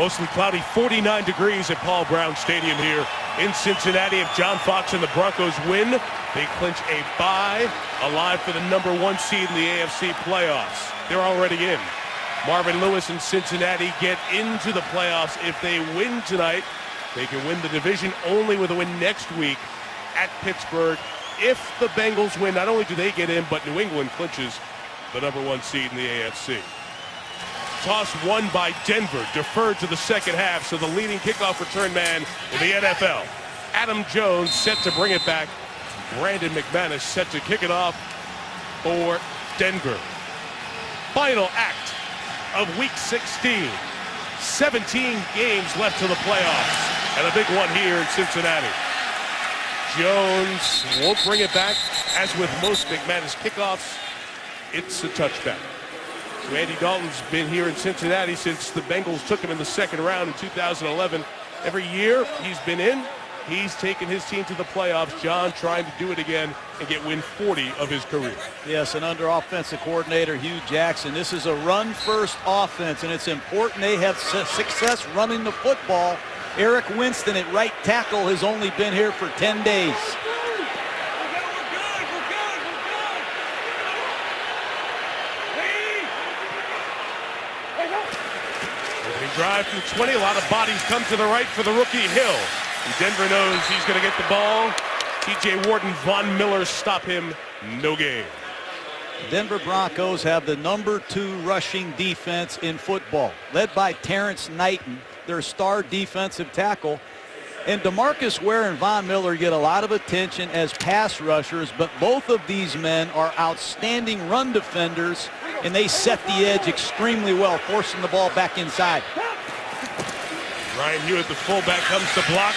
Mostly cloudy, 49 degrees at Paul Brown Stadium here in Cincinnati. If John Fox and the Broncos win, they clinch a bye, alive for the #1 seed in the AFC playoffs. They're already in. Marvin Lewis and Cincinnati get into the playoffs. If they win tonight, they can win the division only with a win next week at Pittsburgh. If the Bengals win, not only do they get in, but New England clinches the #1 seed in the AFC. Toss won by Denver, deferred to the second half, so the leading kickoff return man in the NFL, Adam Jones, set to bring it back. Brandon McManus set to kick it off for Denver. Final act of Week 16. 17 games left to the playoffs, and a big one here in Cincinnati. Jones won't bring it back. As with most McManus kickoffs, it's a touchback. So Andy Dalton's been here in Cincinnati since the Bengals took him in the second round in 2011. Every year he's been in, he's taken his team to the playoffs. John trying to do it again and get win 40 of his career. Yes, and under offensive coordinator Hugh Jackson, this is a run-first offense, and it's important they have success running the football. Eric Winston at right tackle has only been here for 10 days. Drive from 20, a lot of bodies come to the right for the rookie Hill. And Denver knows he's going to get the ball. T.J. Ward and Von Miller stop him. No gain. Denver Broncos have the #2 rushing defense in football, led by Terrence Knighton, their star defensive tackle. And DeMarcus Ware and Von Miller get a lot of attention as pass rushers, but both of these men are outstanding run defenders, and they set the edge extremely well, forcing the ball back inside. Ryan Hewitt, the fullback, comes to block.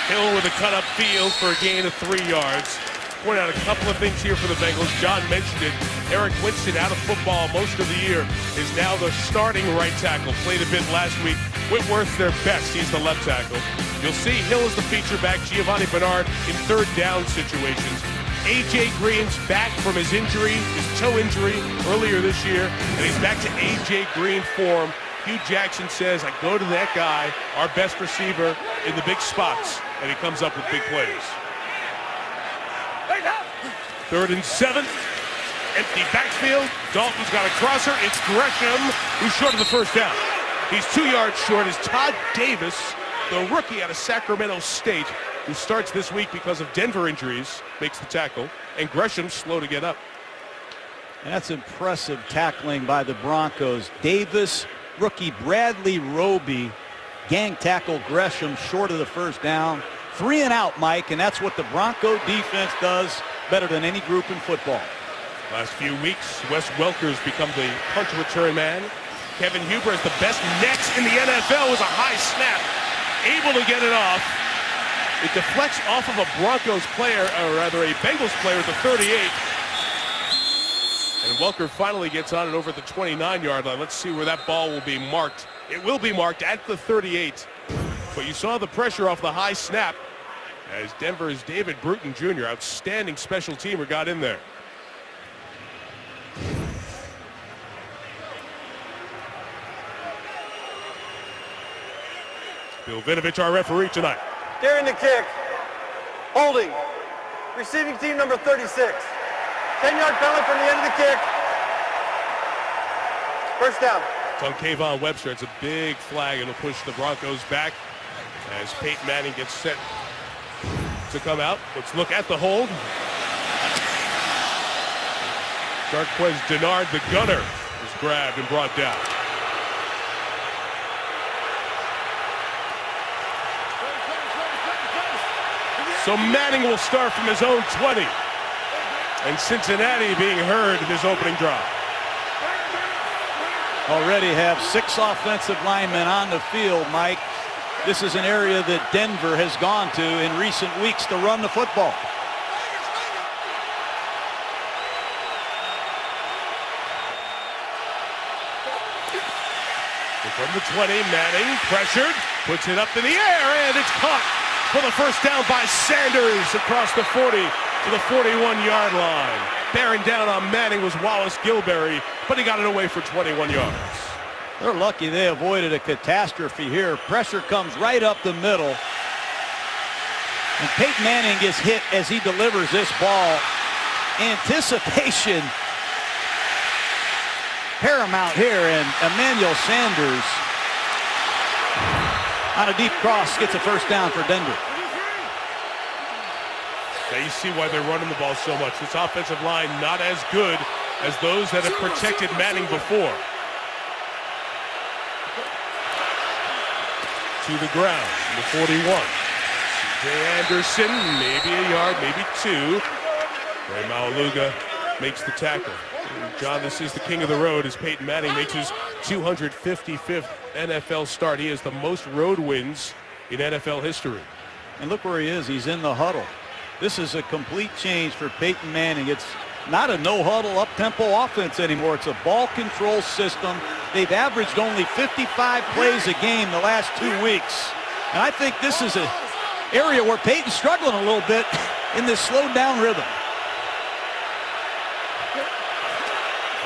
Hill with a cut-up field for a gain of 3 yards. Point out a couple of things here for the Bengals. John mentioned it. Eric Winston, out of football most of the year, is now the starting right tackle. Played a bit last week. Whitworth's their best. He's the left tackle. You'll see Hill is the feature back. Giovanni Bernard in third down situations. A.J. Green's back from his injury, his toe injury earlier this year, and he's back to A.J. Green form. Hugh Jackson says, I go to that guy, our best receiver, in the big spots, and he comes up with big plays. 3rd and 7. Empty backfield. Dalton's got a crosser. It's Gresham, who's short of the first down. He's 2 yards short as Todd Davis, the rookie out of Sacramento State, who starts this week because of Denver injuries, makes the tackle, and Gresham's slow to get up. And that's impressive tackling by the Broncos. Davis, rookie Bradley Roby, gang tackle Gresham short of the first down. 3 and out, Mike, and that's what the Bronco defense does better than any group in football. Last few weeks, Wes Welker's become the punt return man. Kevin Huber is the best necks in the NFL with a high snap, able to get it off. It deflects off of a Broncos player, or rather a Bengals player at the 38. And Welker finally gets on it over the 29-yard line. Let's see where that ball will be marked. It will be marked at the 38. But you saw the pressure off the high snap as Denver's David Bruton Jr., outstanding special teamer, got in there. Bill Vinovich, our referee tonight. During the kick, holding, receiving team number 36. 10-yard penalty from the end of the kick. First down. It's on Kayvon Webster. It's a big flag. It'll push the Broncos back as Peyton Manning gets set to come out. Let's look at the hold. Jarquez Denard, the gunner, is grabbed and brought down. So Manning will start from his own 20. And Cincinnati being heard in his opening drive. Already have 6 offensive linemen on the field, Mike. This is an area that Denver has gone to in recent weeks to run the football. From the 20, Manning pressured, puts it up in the air, and it's caught for the first down by Sanders across the 40 to the 41-yard line. Bearing down on Manning was Wallace Gilberry, but he got it away for 21 yards. They're lucky they avoided a catastrophe here. Pressure comes right up the middle. And Peyton Manning gets hit as he delivers this ball. Anticipation paramount here, and Emmanuel Sanders on a deep cross gets a first down for Denver. Now you see why they're running the ball so much. This offensive line not as good as those that have protected Manning before. To the ground, the 41. C.J. Anderson, maybe a yard, maybe two. Ray Maualuga makes the tackle. John, this is the king of the road as Peyton Manning makes his 255th NFL start. He has the most road wins in NFL history. And look where he is. He's in the huddle. This is a complete change for Peyton Manning. It's not a no-huddle, up-tempo offense anymore. It's a ball control system. They've averaged only 55 plays a game the last 2 weeks. And I think this is an area where Peyton's struggling a little bit in this slowed-down rhythm.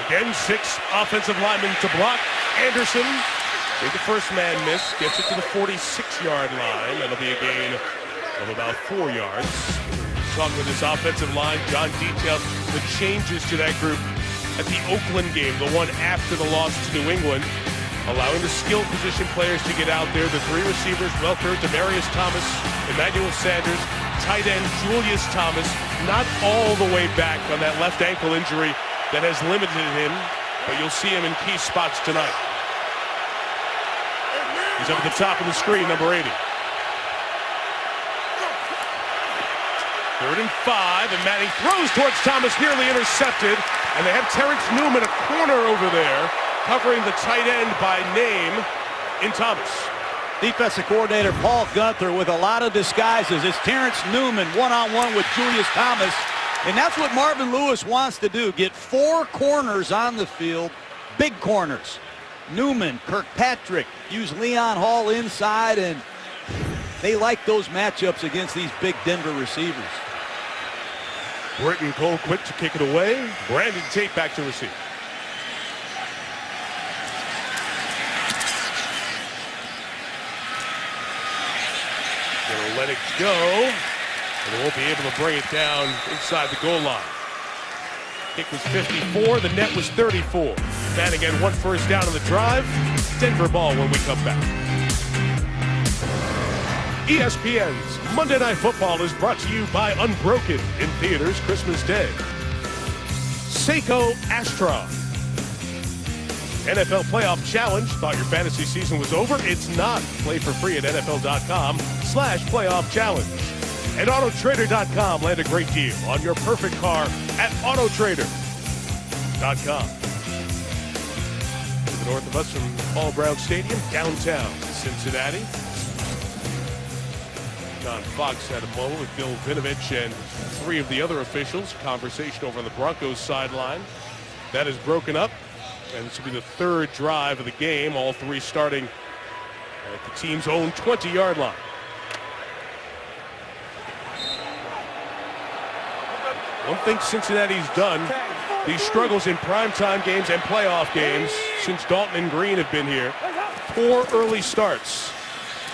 Again, 6 offensive linemen to block. Anderson, with the first man miss, gets it to the 46-yard line. That'll be a gain of about 4 yards. Talking with this offensive line, John detailed the changes to that group at the Oakland game, the one after the loss to New England, allowing the skill position players to get out there. The 3 receivers, Welker, Demaryius Thomas, Emmanuel Sanders, tight end Julius Thomas, not all the way back on that left ankle injury that has limited him, but you'll see him in key spots tonight. He's up at the top of the screen, number 80. 3rd and 5, and Manning throws towards Thomas, nearly intercepted, and they have Terrence Newman, a corner over there, covering the tight end by name in Thomas. Defensive coordinator Paul Gunther with a lot of disguises. It's Terrence Newman one-on-one with Julius Thomas. And that's what Marvin Lewis wants to do, get 4 corners on the field, big corners. Newman, Kirkpatrick, use Leon Hall inside, and they like those matchups against these big Denver receivers. Britton Colquitt to kick it away. Brandon Tate back to receive. Gonna let it go. And they won't be able to bring it down inside the goal line. Kick was 54, the net was 34. Manning again, 1 first down on the drive. Denver ball when we come back. ESPN's Monday Night Football is brought to you by Unbroken in theaters Christmas Day. Seiko Astron. NFL Playoff Challenge. Thought your fantasy season was over? It's not. Play for free at NFL.com/playoff challenge. At Autotrader.com, land a great deal on your perfect car at Autotrader.com. To the north of us from Paul Brown Stadium, downtown Cincinnati. John Fox had a moment with Bill Vinovich and 3 of the other officials. Conversation over on the Broncos sideline. That is broken up, and this will be the 3rd drive of the game, all 3 starting at the team's own 20-yard line. One thing Cincinnati's done, these struggles in primetime games and playoff games since Dalton and Green have been here. 4 early starts.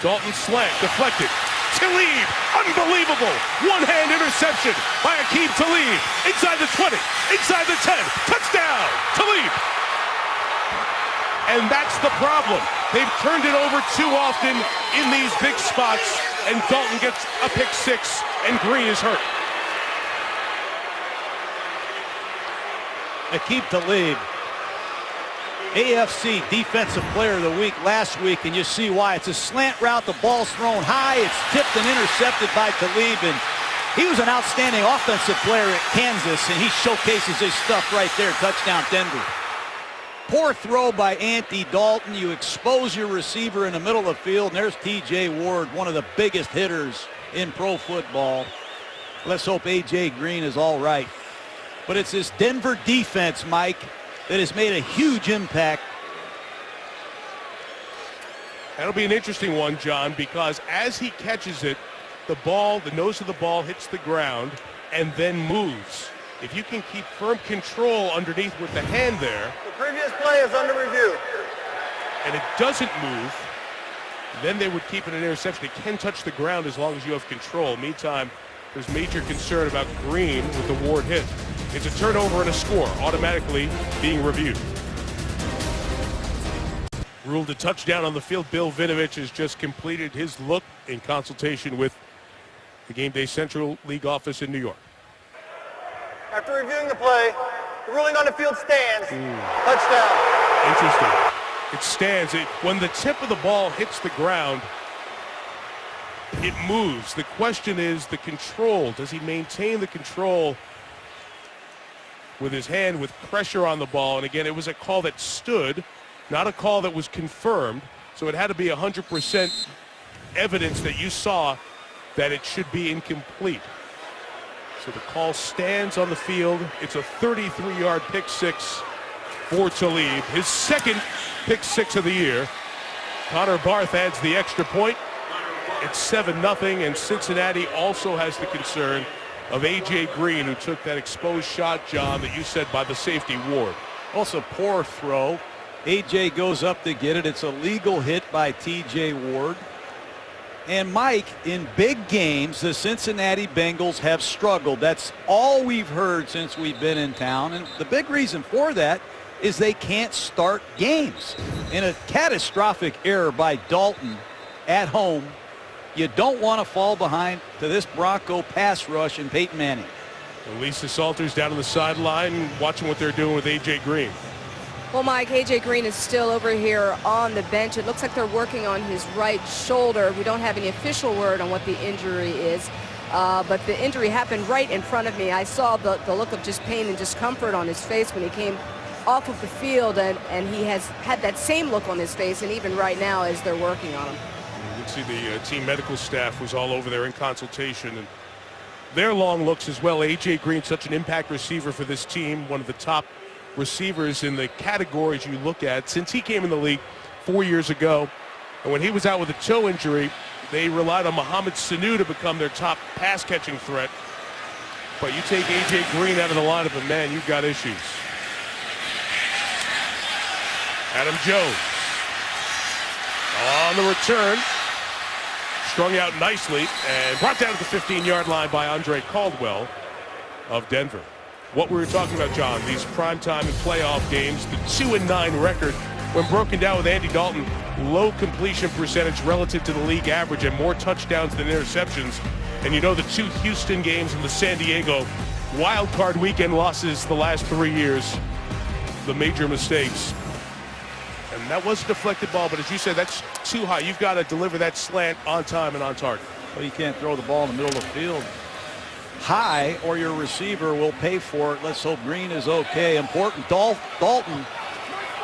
Dalton slant, deflected. Talib, unbelievable. One-hand interception by Aqib Talib. Inside the 20, inside the 10. Touchdown, Talib. And that's the problem. They've turned it over too often in these big spots, and Dalton gets a pick 6, and Green is hurt. Aqib Talib, AFC Defensive Player of the Week last week, and you see why. It's a slant route, the ball's thrown high, it's tipped and intercepted by Talib, and he was an outstanding offensive player at Kansas, and he showcases his stuff right there. Touchdown, Denver. Poor throw by Andy Dalton. You expose your receiver in the middle of the field, and there's T.J. Ward, one of the biggest hitters in pro football. Let's hope A.J. Green is all right. But it's this Denver defense, Mike, that has made a huge impact. That'll be an interesting one, John, because as he catches it, the nose of the ball hits the ground and then moves. If you can keep firm control underneath with the hand there. The previous play is under review. and it doesn't move, then they would keep it an interception. It can touch the ground as long as you have control. Meantime, there's major concern about Green with the Ward hit. It's a turnover and a score, automatically being reviewed. Ruled a touchdown on the field. Bill Vinovich has just completed his look in consultation with the Game Day Central League office in New York. After reviewing the play, the ruling on the field stands. Touchdown. Interesting. It stands. When the tip of the ball hits the ground, it moves. The question is the control. Does he maintain the control with his hand with pressure on the ball? And again, it was a call that stood, not a call that was confirmed. So it had to be 100% evidence that you saw that it should be incomplete. So the call stands on the field. It's a 33-yard pick six for Talib, his second pick six of the year. Connor Barth adds the extra point. It's 7-0, and Cincinnati also has the concern of A.J. Green, who took that exposed shot, John, that you said by the safety Ward. Also poor throw. A.J. goes up to get it. It's a legal hit by T.J. Ward. And Mike, in big games, the Cincinnati Bengals have struggled. That's all we've heard since we've been in town. And the big reason for that is they can't start games. In a catastrophic error by Dalton at home, you don't want to fall behind to this Bronco pass rush and Peyton Manning. Lisa Salters down on the sideline watching what they're doing with A.J. Green. Well, Mike, A.J. Green is still over here on the bench. It looks like they're working on his right shoulder. We don't have any official word on what the injury is, but the injury happened right in front of me. I saw the look of just pain and discomfort on his face when he came off of the field, and he has had that same look on his face, and even right now as they're working on him. You can see the team medical staff was all over there in consultation, and their long looks as well. A.J. Green, such an impact receiver for this team, one of the top receivers in the categories you look at since he came in the league 4 years ago. And when he was out with a toe injury, they relied on Mohamed Sanu to become their top pass catching threat. But you take A.J. Green out of the lineup, and man, you've got issues. Adam Jones on the return, strung out nicely and brought down at the 15-yard line by Andre Caldwell of Denver. What we were talking about, John, these primetime and playoff games, the 2-9 record, when broken down with Andy Dalton, low completion percentage relative to the league average and more touchdowns than interceptions. And you know the two Houston games and the San Diego wild card weekend losses the last 3 years, the major mistakes. And that was a deflected ball, but as you said, that's too high. You've got to deliver that slant on time and on target. Well, you can't throw the ball in the middle of the field high, or your receiver will pay for it. Let's hope Green is okay. Important. Dalton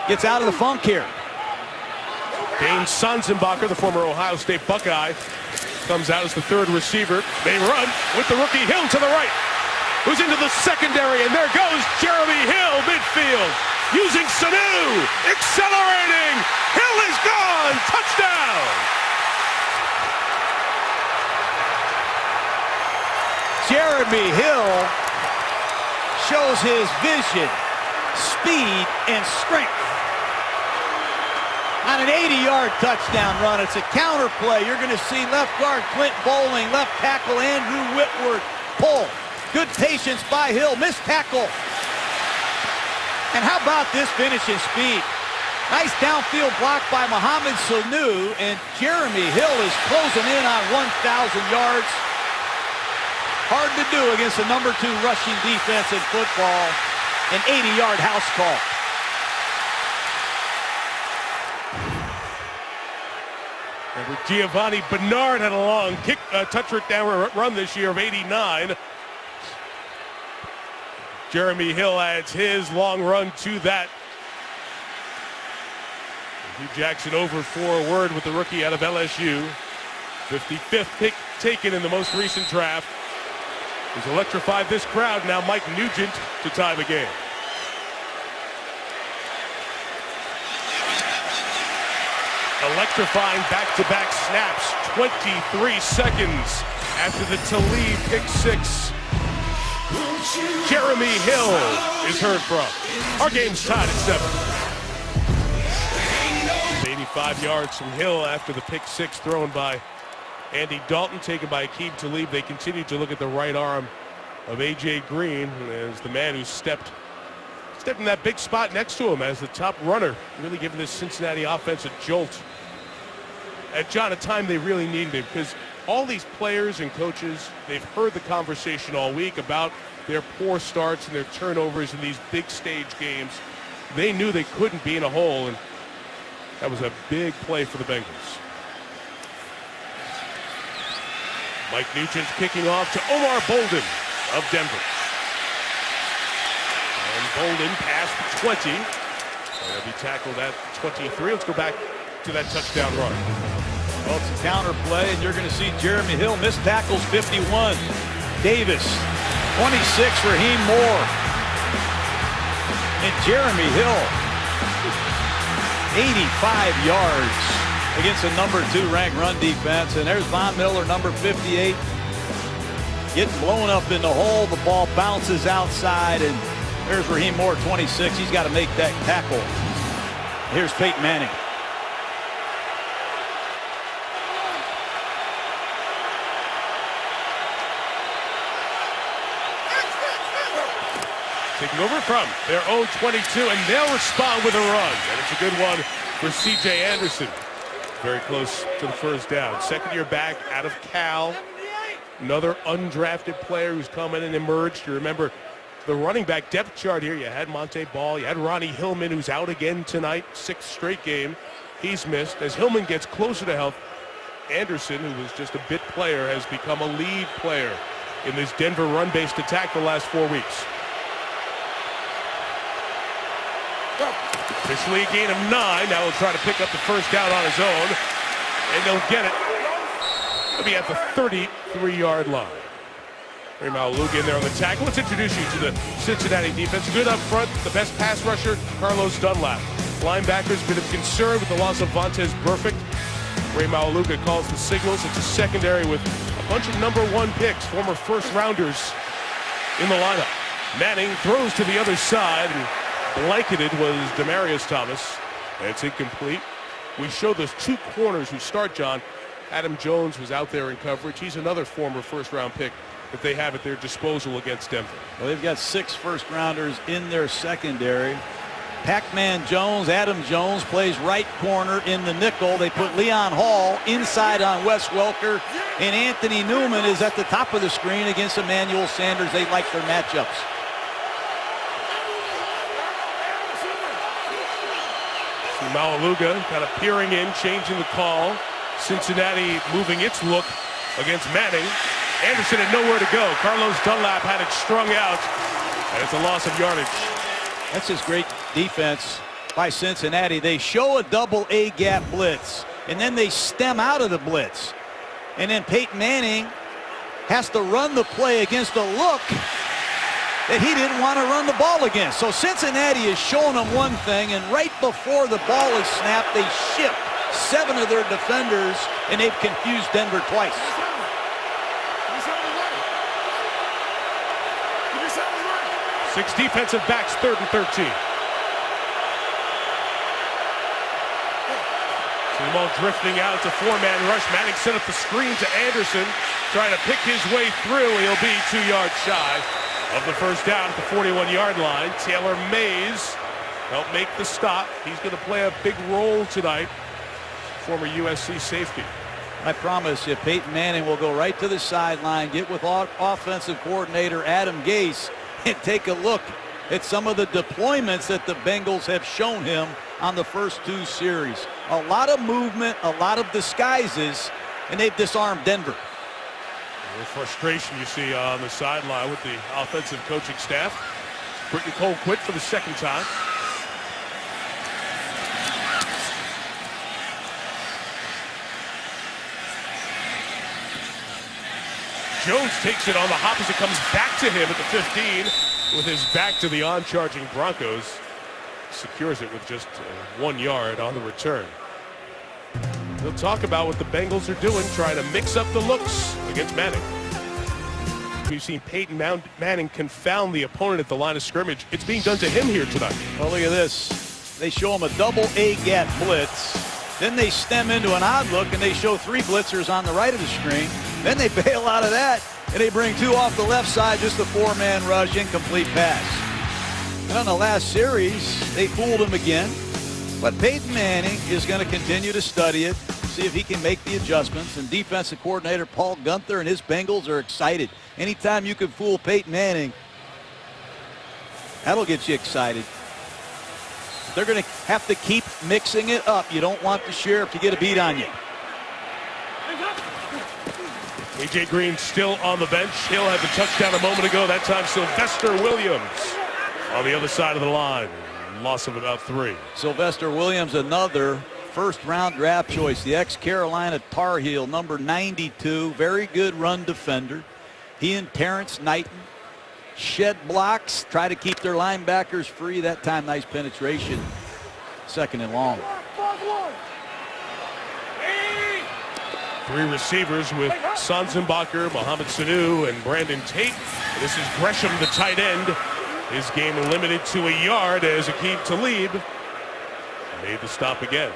gets out of the funk here. Dane Sanzenbacher, the former Ohio State Buckeye, comes out as the third receiver. They run with the rookie Hill to the right, who's into the secondary, and there goes Jeremy Hill midfield. Using Sanu, accelerating. Hill is gone. Touchdown. Jeremy Hill shows his vision, speed, and strength on an 80-yard touchdown run. It's a counter play. You're going to see left guard Clint Bowling, left tackle Andrew Whitworth pull. Good patience by Hill. Missed tackle. And how about this finishing speed? Nice downfield block by Mohamed Sanu, and Jeremy Hill is closing in on 1,000 yards. Hard to do against the #2 rushing defense in football. An 80-yard house call. And Giovanni Bernard had a long touchdown run this year of 89. Jeremy Hill adds his long run to that. Hugh Jackson over for a word with the rookie out of LSU. 55th pick taken in the most recent draft. He's electrified this crowd. Now Mike Nugent to tie the game. Electrifying back-to-back snaps. 23 seconds after the Talib pick six. Jeremy Hill is heard from. Our game's tied at 7. 5 yards from Hill after the pick six thrown by Andy Dalton, taken by Aqib Talib. They continue to look at the right arm of A.J. Green as the man who stepped in that big spot next to him as the top runner, really giving this Cincinnati offense a jolt. At John, a time they really needed it, because all these players and coaches, they've heard the conversation all week about their poor starts and their turnovers in these big stage games. They knew they couldn't be in a hole, and that was a big play for the Bengals. Mike Nugent's kicking off to Omar Bolden of Denver. And Bolden past the 20. And he'll be tackled at 23. Let's go back to that touchdown run. Well, it's a counter play, and you're going to see Jeremy Hill miss tackles 51. Davis, 26, Raheem Moore. And Jeremy Hill, 85 yards against a number 2 ranked run defense. And there's Von Miller, number 58, getting blown up in the hole. The ball bounces outside, and there's Raheem Moore, 26. He's got to make that tackle. Here's Peyton Manning. Taking over from their own 22, and they'll respond with a run. And it's a good one for C.J. Anderson. Very close to the first down. Second-year back out of Cal. Another undrafted player who's come in and emerged. You remember the running back depth chart here. You had Monte Ball. You had Ronnie Hillman, who's out again tonight. 6th straight game. He's missed. As Hillman gets closer to health, Anderson, who was just a bit player, has become a lead player in this Denver run-based attack the last 4 weeks. Officially a gain of 9. Now he'll try to pick up the first down on his own, and they'll get it. He'll be at the 33-yard line. Ray Maualuga in there on the tackle. Let's introduce you to the Cincinnati defense. Good up front, the best pass rusher, Carlos Dunlap. Linebackers, bit of concern with the loss of Vontaze Burfict. Ray Maualuga calls the signals. It's a secondary with a bunch of number 1 picks, former first-rounders in the lineup. Manning throws to the other side, and blanketed was Demaryius Thomas. It's incomplete. We show those 2 corners who start, John. Adam Jones was out there in coverage. He's another former first-round pick that they have at their disposal against Denver. Well, they've got 6 first-rounders in their secondary. Pac-Man Jones, Adam Jones plays right corner in the nickel. They put Leon Hall inside on Wes Welker, and Anthony Newman is at the top of the screen against Emmanuel Sanders. They like their matchups. Maualuga kind of peering in, changing the call. Cincinnati moving its look against Manning. Anderson had nowhere to go. Carlos Dunlap had it strung out, and it's a loss of yardage. That's just great defense by Cincinnati. They show a double A-gap blitz, and then they stem out of the blitz. And then Peyton Manning has to run the play against a look that he didn't want to run the ball against. So Cincinnati is showing them one thing, and right before the ball is snapped, they shift 7 of their defenders, and they've confused Denver twice. 6 defensive backs, 3rd and 13. See them all drifting out. It's a 4-man rush. Manning set up the screen to Anderson, trying to pick his way through. He'll be 2 yards shy of the first down at the 41-yard line. Taylor Mays helped make the stop. He's going to play a big role tonight. Former USC safety. I promise you, Peyton Manning will go right to the sideline, get with offensive coordinator Adam Gase, and take a look at some of the deployments that the Bengals have shown him on the first 2 series. A lot of movement, a lot of disguises, and they've disarmed Denver. A little frustration you see on the sideline with the offensive coaching staff. Britton Colquitt for the 2nd time. Jones takes it on the hop as it comes back to him at the 15 with his back to the on-charging Broncos. Secures it with just 1 yard on the return. They'll talk about what the Bengals are doing, trying to mix up the looks against Manning. We've seen Peyton Manning confound the opponent at the line of scrimmage. It's being done to him here tonight. Well, look at this. They show him a double A-gap blitz. Then they stem into an odd look, and they show 3 blitzers on the right of the screen. Then they bail out of that, and they bring 2 off the left side, just a 4-man rush, incomplete pass. And on the last series, they fooled him again. But Peyton Manning is going to continue to study it, see if he can make the adjustments. And defensive coordinator Paul Guenther and his Bengals are excited. Anytime you can fool Peyton Manning, that'll get you excited. They're going to have to keep mixing it up. You don't want the sheriff to get a beat on you. A.J. Green still on the bench. Hill had the touchdown a moment ago. That time Sylvester Williams on the other side of the line. Loss of about 3. Sylvester Williams, another first-round draft choice. The ex-Carolina Tar Heel, number 92. Very good run defender. He and Terrence Knighton shed blocks, try to keep their linebackers free. That time, nice penetration. 2nd and long. 3 receivers with Sanzenbacher, Mohamed Sanu, and Brandon Tate. This is Gresham, the tight end. His game limited to a yard as Aqib Talib made the stop again.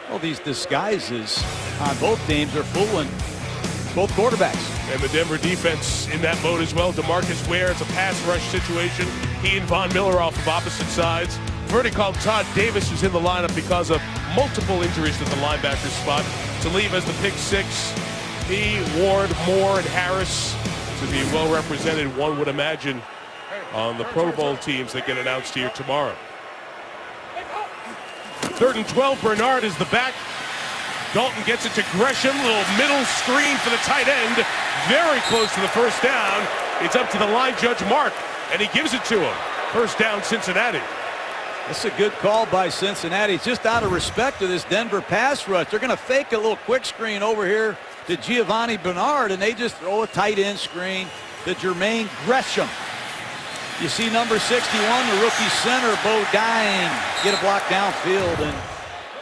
Well, these disguises on both teams are fooling both quarterbacks. And the Denver defense in that mode as well. DeMarcus Ware, it's a pass rush situation. He and Von Miller off of opposite sides. Verdi called Todd Davis, who's in the lineup because of multiple injuries to the linebacker spot. To leave as the pick 6. He, Ward, Moore, and Harris to be well represented, one would imagine, on the Pro Bowl teams that get announced here tomorrow. 3rd and 12, Bernard is the back. Dalton gets it to Gresham, little middle screen for the tight end. Very close to the first down. It's up to the line judge, Mark, and he gives it to him. First down, Cincinnati. That's a good call by Cincinnati. It's just out of respect to this Denver pass rush. They're going to fake a little quick screen over here to Giovanni Bernard, and they just throw a tight end screen to Jermaine Gresham. You see number 61, the rookie center, Bo Dine, get a block downfield, and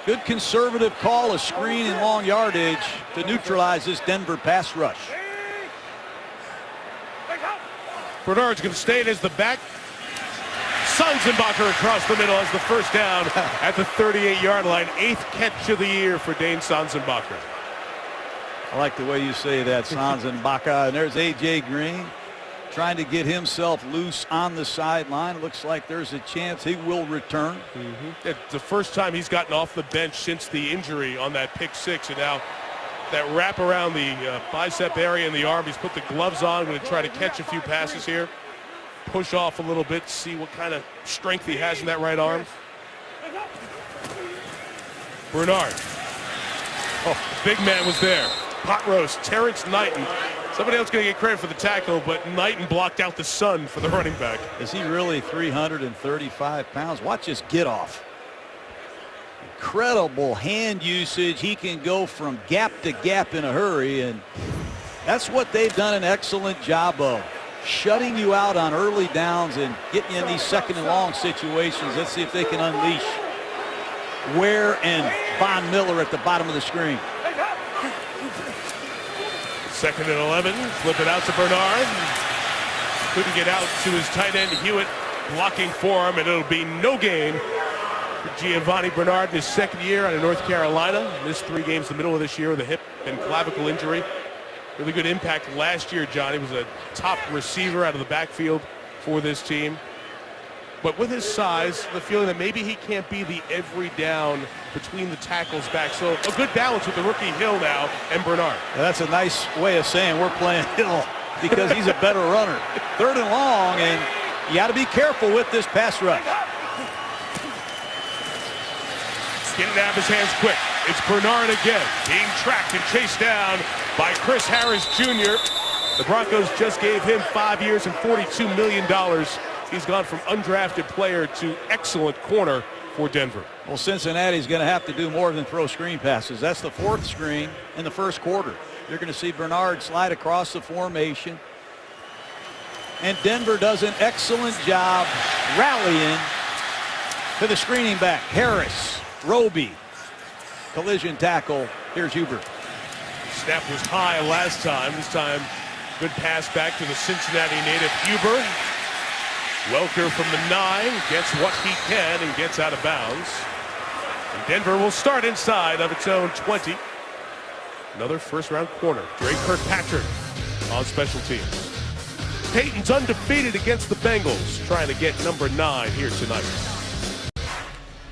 good conservative call, a screen and long yardage to neutralize this Denver pass rush. Bernard's going to stay in as the back. Sanzenbacher across the middle as the first down at the 38-yard line. 8th catch of the year for Dane Sanzenbacher. I like the way you say that, Sanzenbacher. And there's A.J. Green trying to get himself loose on the sideline. Looks like there's a chance he will return. It's the first time he's gotten off the bench since the injury on that pick 6. And now that wrap around the bicep area in the arm. He's put the gloves on. Going to try to catch a few passes here. Push off a little bit, see what kind of strength he has in that right arm. Bernard. Oh, the big man was there. Pot roast, Terrence Knighton. Somebody else going to get credit for the tackle, but Knighton blocked out the sun for the running back. Is he really 335 pounds? Watch his get off. Incredible hand usage. He can go from gap to gap in a hurry, and that's what they've done an excellent job of. Shutting you out on early downs and getting you in these 2nd and long situations. Let's see if they can unleash Ware and Von Miller at the bottom of the screen. 2nd and 11. Flip it out to Bernard. Couldn't get out to his tight end Hewitt, blocking for him, and it'll be no gain for Giovanni Bernard in his 2nd year out of North Carolina. Missed 3 games in the middle of this year with a hip and clavicle injury. Really good impact last year, Johnny. Was a top receiver out of the backfield for this team. But with his size, the feeling that maybe he can't be the every down between the tackles back. So a good balance with the rookie Hill now and Bernard. That's a nice way of saying we're playing Hill because he's a better runner. 3rd and long, and you got to be careful with this pass rush. Getting it out of his hands quick. It's Bernard again, being tracked and chased down by Chris Harris Jr. The Broncos just gave him 5 years and $42 million. He's gone from undrafted player to excellent corner for Denver. Well, Cincinnati's going to have to do more than throw screen passes. That's the 4th screen in the 1st quarter. You're going to see Bernard slide across the formation. And Denver does an excellent job rallying to the screening back. Harris, Roby, collision tackle. Here's Huber. Snap was high last time. This time, good pass back to the Cincinnati native Huber. Welker from the 9 gets what he can and gets out of bounds. Denver will start inside of its own 20. Another first-round corner. Drake Kirkpatrick on special teams. Peyton's undefeated against the Bengals, trying to get number 9 here tonight.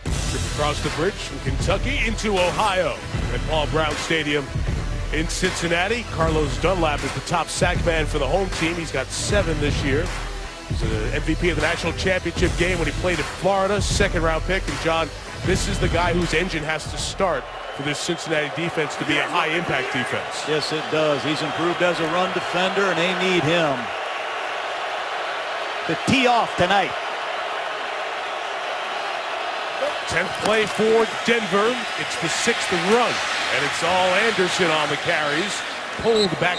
Trip across the bridge from Kentucky into Ohio at Paul Brown Stadium in Cincinnati. Carlos Dunlap is the top sack man for the home team. He's got 7 this year. He's an MVP of the national championship game when he played at Florida, second-round pick. And John, this is the guy whose engine has to start for this Cincinnati defense to be a high-impact defense. Yes, it does. He's improved as a run defender, and they need him to tee off tonight. 10th play for Denver. It's the 6th run, and it's all Anderson on the carries. Pulled back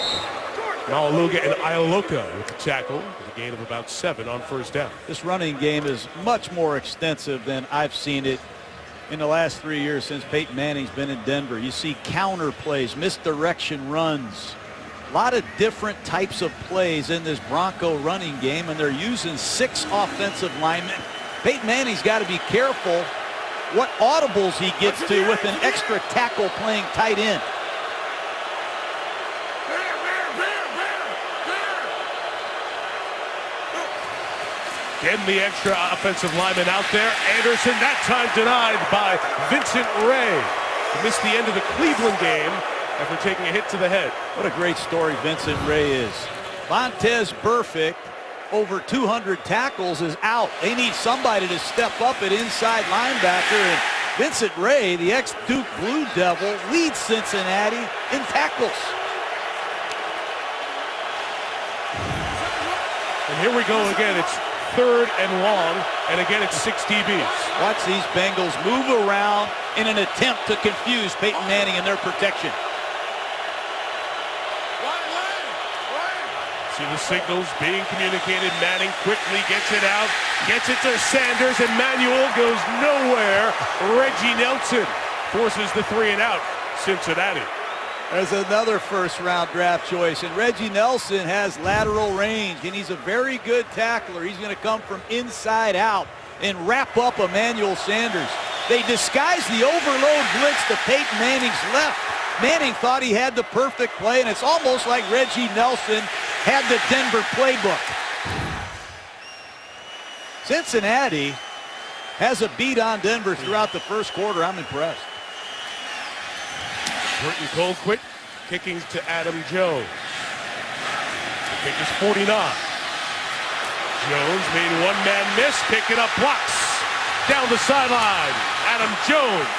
Malaluga and Ialoka with the tackle, with a gain of about 7 on first down. This running game is much more extensive than I've seen it in the last 3 years since Peyton Manning's been in Denver. You see counter plays, misdirection runs, a lot of different types of plays in this Bronco running game, and they're using 6 offensive linemen. Peyton Manning's got to be careful what audibles he gets to with an extra tackle playing tight end. Getting the extra offensive lineman out there. Anderson, that time denied by Vincent Ray. He missed the end of the Cleveland game after taking a hit to the head. What a great story Vincent Ray is. Vontaze Burfict, over 200 tackles, is out. They need somebody to step up at inside linebacker, and Vincent Ray, the ex-Duke Blue Devil, leads Cincinnati in tackles. And here we go again. It's 3rd and long, and again it's 6 DBs. Watch these Bengals move around in an attempt to confuse Peyton Manning and their protection. See the signals being communicated. Manning quickly gets it out, gets it to Sanders, and Manuel goes nowhere. Reggie Nelson forces the 3 and out. Cincinnati. There's another first-round draft choice, and Reggie Nelson has lateral range, and he's a very good tackler. He's going to come from inside out and wrap up Emmanuel Sanders. They disguised the overload blitz to Peyton Manning's left. Manning thought he had the perfect play, and it's almost like Reggie Nelson had the Denver playbook. Cincinnati has a beat on Denver throughout the first quarter. I'm impressed. Burton Colquitt kicking to Adam Jones. The kick is 49. Jones made one-man miss, picking up blocks down the sideline. Adam Jones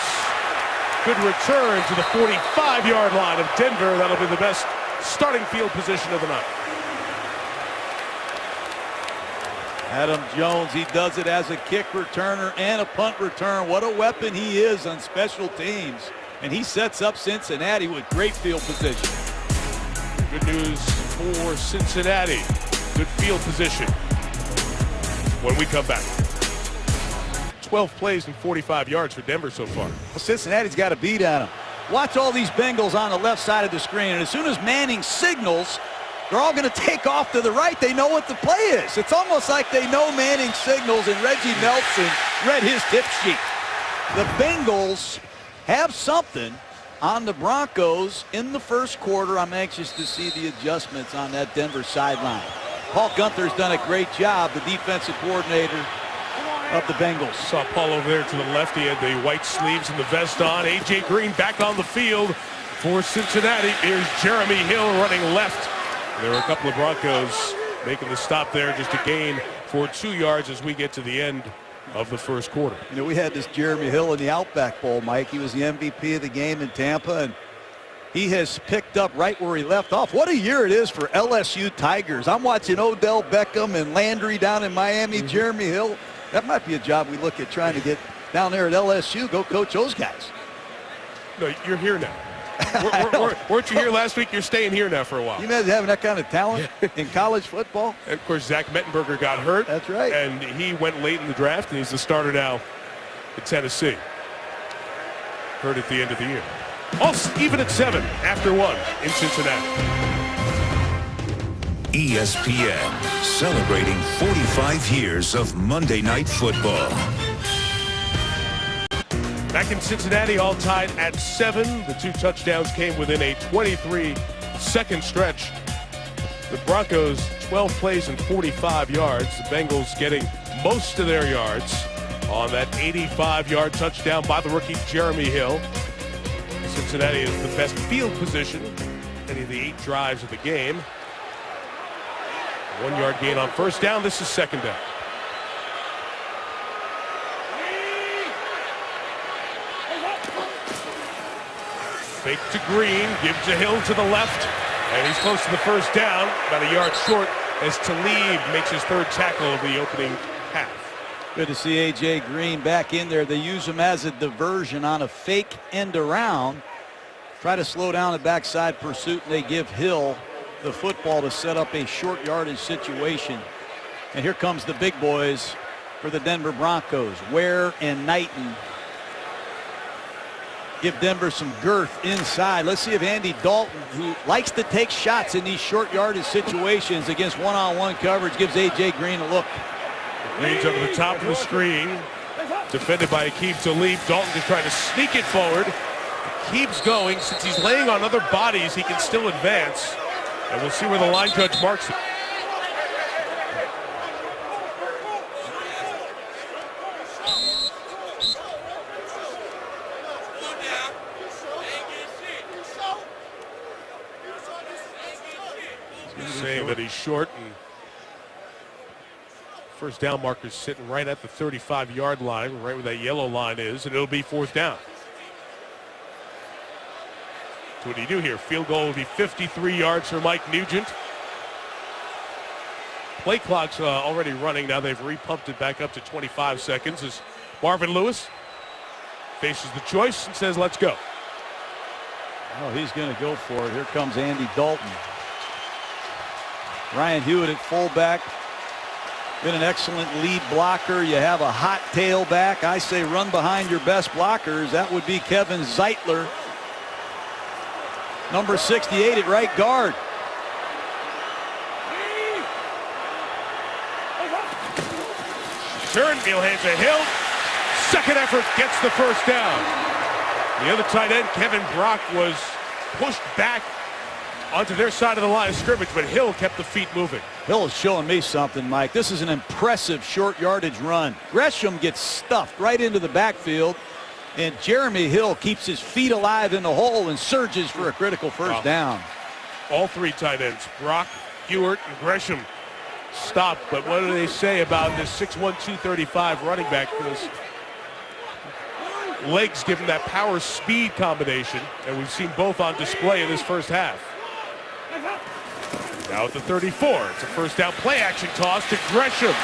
could return to the 45-yard line of Denver. That'll be the best starting field position of the night. Adam Jones, he does it as a kick returner and a punt return. What a weapon he is on special teams. And he sets up Cincinnati with great field position. Good news for Cincinnati. Good field position when we come back. 12 plays and 45 yards for Denver so far. Well, Cincinnati's got a beat on him. Watch all these Bengals on the left side of the screen, and as soon as Manning signals, they're all going to take off to the right. They know what the play is. It's almost like they know Manning signals, and Reggie Nelson read his tip sheet. The Bengals have something on the Broncos in the first quarter. I'm anxious to see the adjustments on that Denver sideline. Paul Gunther's done a great job, the defensive coordinator of the Bengals. Saw Paul over there to the left. He had the white sleeves and the vest on. A.J. Green back on the field for Cincinnati. Here's Jeremy Hill running left. There were a couple of Broncos making the stop there, just a gain for 2 yards as we get to the end of the first quarter. You know, we had this Jeremy Hill in the Outback Bowl, Mike. He was the MVP of the game in Tampa, and he has picked up right where he left off. What a year it is for LSU Tigers. I'm watching Odell Beckham and Landry down in Miami. Jeremy Hill, that might be a job we look at trying to get down there at LSU. Go coach those guys. No, you're here now. Weren't you here last week? You're staying here now for a while. You imagine having that kind of talent in college football? And of course, Zach Mettenberger got hurt. That's right. And he went late in the draft, and he's the starter now at Tennessee. Hurt at the end of the year. Also, even at 7 after 1 in Cincinnati. ESPN celebrating 45 years of Monday Night Football. Back in Cincinnati, all tied at 7. The 2 touchdowns came within a 23-second stretch. The Broncos, 12 plays and 45 yards. The Bengals getting most of their yards on that 85-yard touchdown by the rookie Jeremy Hill. Cincinnati is the best field position any of the 8 drives of the game. 1-yard gain on first down. This is second down. Fake to Green, gives to Hill to the left, and he's close to the first down, about a yard short as Talib makes his 3rd tackle of the opening half. Good to see A.J. Green back in there. They use him as a diversion on a fake end around. Try to slow down the backside pursuit, and they give Hill the football to set up a short yardage situation. And here comes the big boys for the Denver Broncos. Ware and Knighton give Denver some girth inside. Let's see if Andy Dalton, who likes to take shots in these short yardage situations against one-on-one coverage, gives A.J. Green a look. Green's over the top of the screen. Defended by Aqib Talib. Dalton just trying to sneak it forward. Keeps going. Since he's laying on other bodies, he can still advance. And we'll see where the line judge marks it. Saying that he's short, and first down marker's sitting right at the 35-yard line, right where that yellow line is, and it'll be 4th down. So what do you do here? Field goal will be 53 yards for Mike Nugent. Play clock's already running. Now they've re-pumped it back up to 25 seconds as Marvin Lewis faces the choice and says, let's go. Oh, he's going to go for it. Here comes Andy Dalton. Ryan Hewitt at fullback. Been an excellent lead blocker. You have a hot tailback. I say run behind your best blockers. That would be Kevin Zeitler. Number 68 at right guard. Turnbull hands a Hill. Second effort gets the first down. The other tight end, Kevin Brock, was pushed back onto their side of the line of scrimmage, but Hill kept the feet moving. Hill is showing me something, Mike. This is an impressive short yardage run. Gresham gets stuffed right into the backfield, and Jeremy Hill keeps his feet alive in the hole and surges for a critical first down. All 3 tight ends, Brock, Hewitt, and Gresham, stopped. But what do they say about this 6'1", 235 running back? Because legs give him that power-speed combination, and we've seen both on display in this first half. Now at the 34, it's a first down play-action toss to Gresham.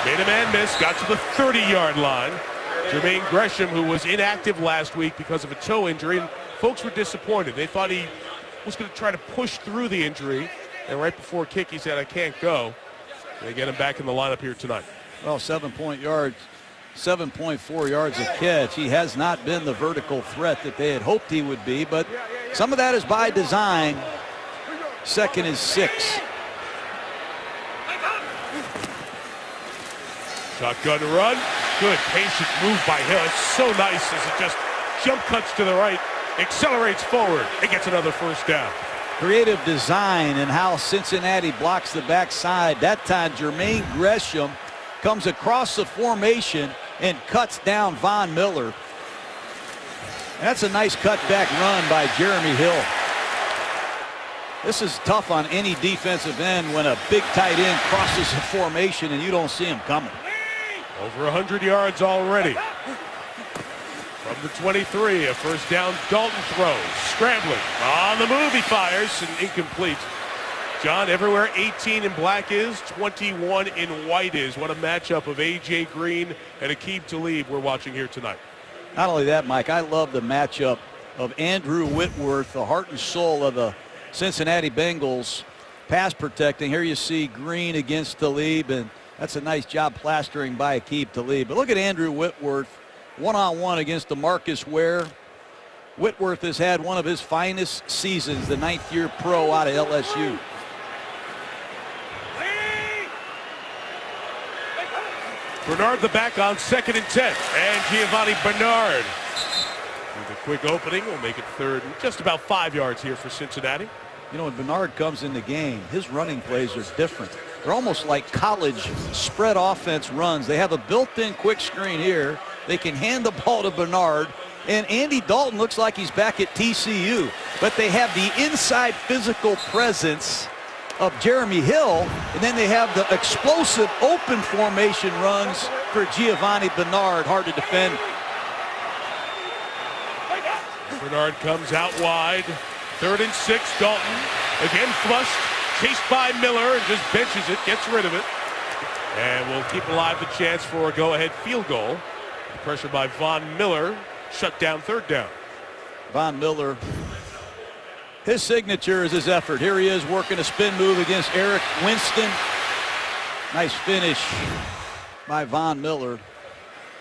Made a man miss, got to the 30-yard line. Jermaine Gresham, who was inactive last week because of a toe injury, and folks were disappointed. They thought he was going to try to push through the injury, and right before kick, he said, I can't go. They get him back in the lineup here tonight. Well, 7.4 yards a catch. He has not been the vertical threat that they had hoped he would be, but some of that is by design. Second is 6. Shotgun run. Good patient move by Hill. It's so nice as it just jump cuts to the right, accelerates forward, and gets another first down. Creative design and how Cincinnati blocks the backside. That time Jermaine Gresham comes across the formation and cuts down Von Miller. That's a nice cutback run by Jeremy Hill. This is tough on any defensive end when a big tight end crosses the formation and you don't see him coming. Over 100 yards already. From the 23, a first down. Dalton throws, scrambling. On the move, he fires, and incomplete. John, everywhere 18 in black is, 21 in white is. What a matchup of A.J. Green and Aqib Talib we're watching here tonight. Not only that, Mike, I love the matchup of Andrew Whitworth, the heart and soul of the Cincinnati Bengals, pass protecting. Here you see Green against Talib, and that's a nice job plastering by Aqib Talib. But look at Andrew Whitworth, one-on-one against DeMarcus Ware. Whitworth has had one of his finest seasons, the 9th-year pro out of LSU. Bernard the back on 2nd and 10. And Giovanni Bernard quick opening will make it third and just about 5 yards here for Cincinnati. You know, when Bernard comes in the game, his running plays are different. They're almost like college spread offense runs. They have a built-in quick screen here. They can hand the ball to Bernard. And Andy Dalton looks like he's back at TCU. But they have the inside physical presence of Jeremy Hill. And then they have the explosive open formation runs for Giovanni Bernard. Hard to defend. Bernard comes out wide. 3rd and 6, Dalton. Again flushed, chased by Miller, and just benches it, gets rid of it. And we'll keep alive the chance for a go-ahead field goal. Pressure by Von Miller, shut down 3rd down. Von Miller, his signature is his effort. Here he is working a spin move against Eric Winston. Nice finish by Von Miller.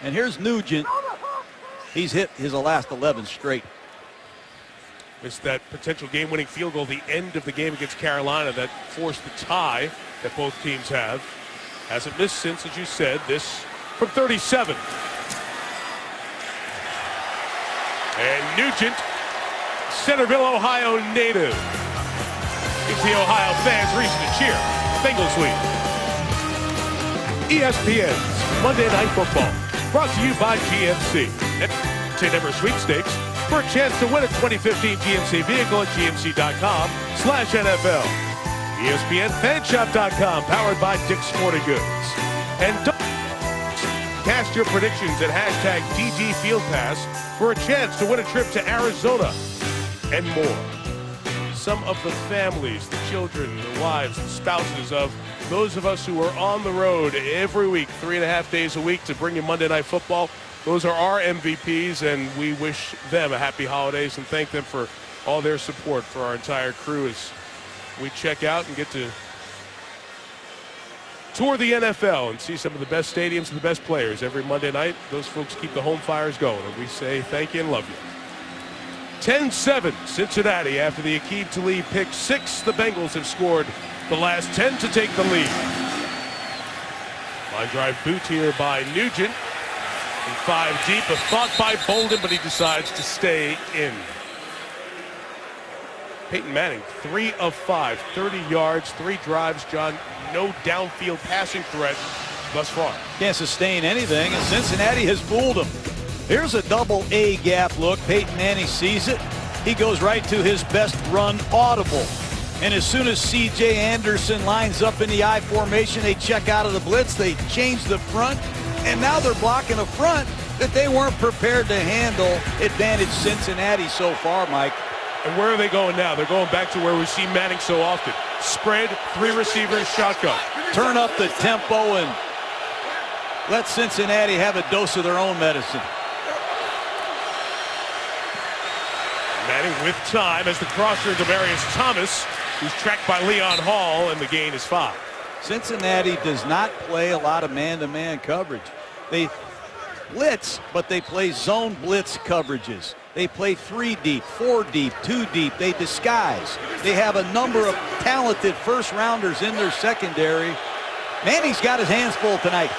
And here's Nugent. He's hit his last 11 straight. Missed that potential game-winning field goal at the end of the game against Carolina that forced the tie that both teams have. Hasn't missed since, as you said, this from 37. And Nugent, Centerville, Ohio native. Gives the Ohio fans reason to cheer. Bengals lead. ESPN's Monday Night Football, brought to you by GMC. And Never Sweepstakes for a chance to win a 2015 GMC vehicle at gmc.com/NFL. ESPNFanshop.com, powered by Dick's Sporting Goods. And cast your predictions at hashtag DDFieldPass for a chance to win a trip to Arizona and more. Some of the families, the children, the wives, the spouses of those of us who are on the road every week, 3.5 days a week to bring you Monday Night Football, those are our MVPs, and we wish them a happy holidays and thank them for all their support for our entire crew as we check out and get to tour the NFL and see some of the best stadiums and the best players every Monday night. Those folks keep the home fires going, and we say thank you and love you. 10-7 Cincinnati after the Aqib Talib pick six. The Bengals have scored the last 10 to take the lead. Line drive boot here by Nugent. And 5 deep, a thought by Bolden, but he decides to stay in. Peyton Manning, 3 of 5, 30 yards, 3 drives, John. No downfield passing threat thus far. Can't sustain anything, and Cincinnati has fooled him. Here's a double A gap look. Peyton Manning sees it. He goes right to his best run, audible. And as soon as C.J. Anderson lines up in the I formation, they check out of the blitz, they change the front, and now they're blocking a front that they weren't prepared to handle. Advantage Cincinnati so far, Mike. And where are they going now? They're going back to where we see Manning so often. Spread, 3 receivers, shotgun. Turn up the tempo and let Cincinnati have a dose of their own medicine. Manning with time as the crosser Demarius Thomas, who's tracked by Leon Hall, and the gain is 5. Cincinnati does not play a lot of man-to-man coverage. They blitz, but they play zone blitz coverages. They play 3 deep, 4 deep, 2 deep. They disguise. They have a number of talented first-rounders in their secondary. Manning's got his hands full tonight.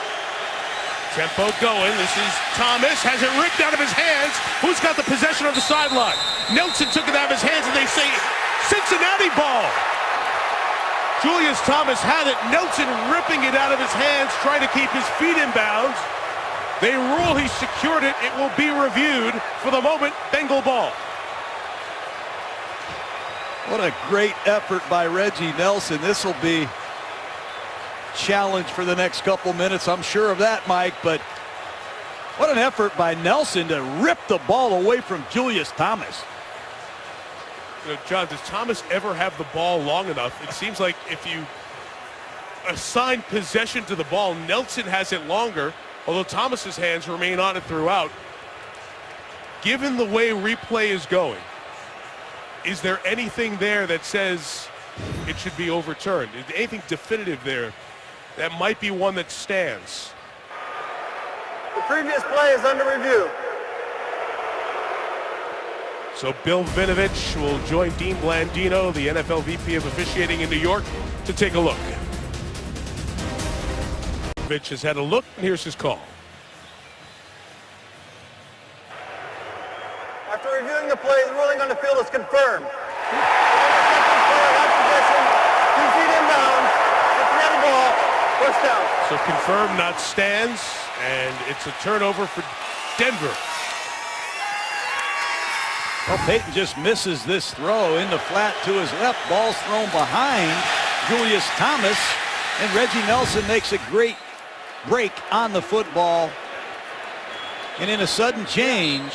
Tempo going. This is Thomas. Has it ripped out of his hands. Who's got the possession of the sideline? Nelson took it out of his hands, and they say Cincinnati ball. Julius Thomas had it. Nelson ripping it out of his hands, trying to keep his feet in bounds. They rule he secured it. It will be reviewed. For the moment, Bengal ball. What a great effort by Reggie Nelson. This will be challenge for the next couple minutes. I'm sure of that, Mike, but what an effort by Nelson to rip the ball away from Julius Thomas. You know, John, does Thomas ever have the ball long enough? It seems like if you assign possession to the ball, Nelson has it longer, although Thomas's hands remain on it throughout. Given the way replay is going, is there anything there that says it should be overturned? Is there anything definitive there that might be one that stands? The previous play is under review. So Bill Vinovich will join Dean Blandino, the NFL VP of officiating in New York, to take a look. Vinovich has had a look, and here's his call. After reviewing the play. The ruling on the field is confirmed. Second player has possession. 2 feet inbounds. Cincinnati ball. First down. So confirmed, not stands, and it's a turnover for Denver. Well, Peyton just misses this throw in the flat to his left. Ball's thrown behind Julius Thomas, and Reggie Nelson makes a great break on the football. And in a sudden change,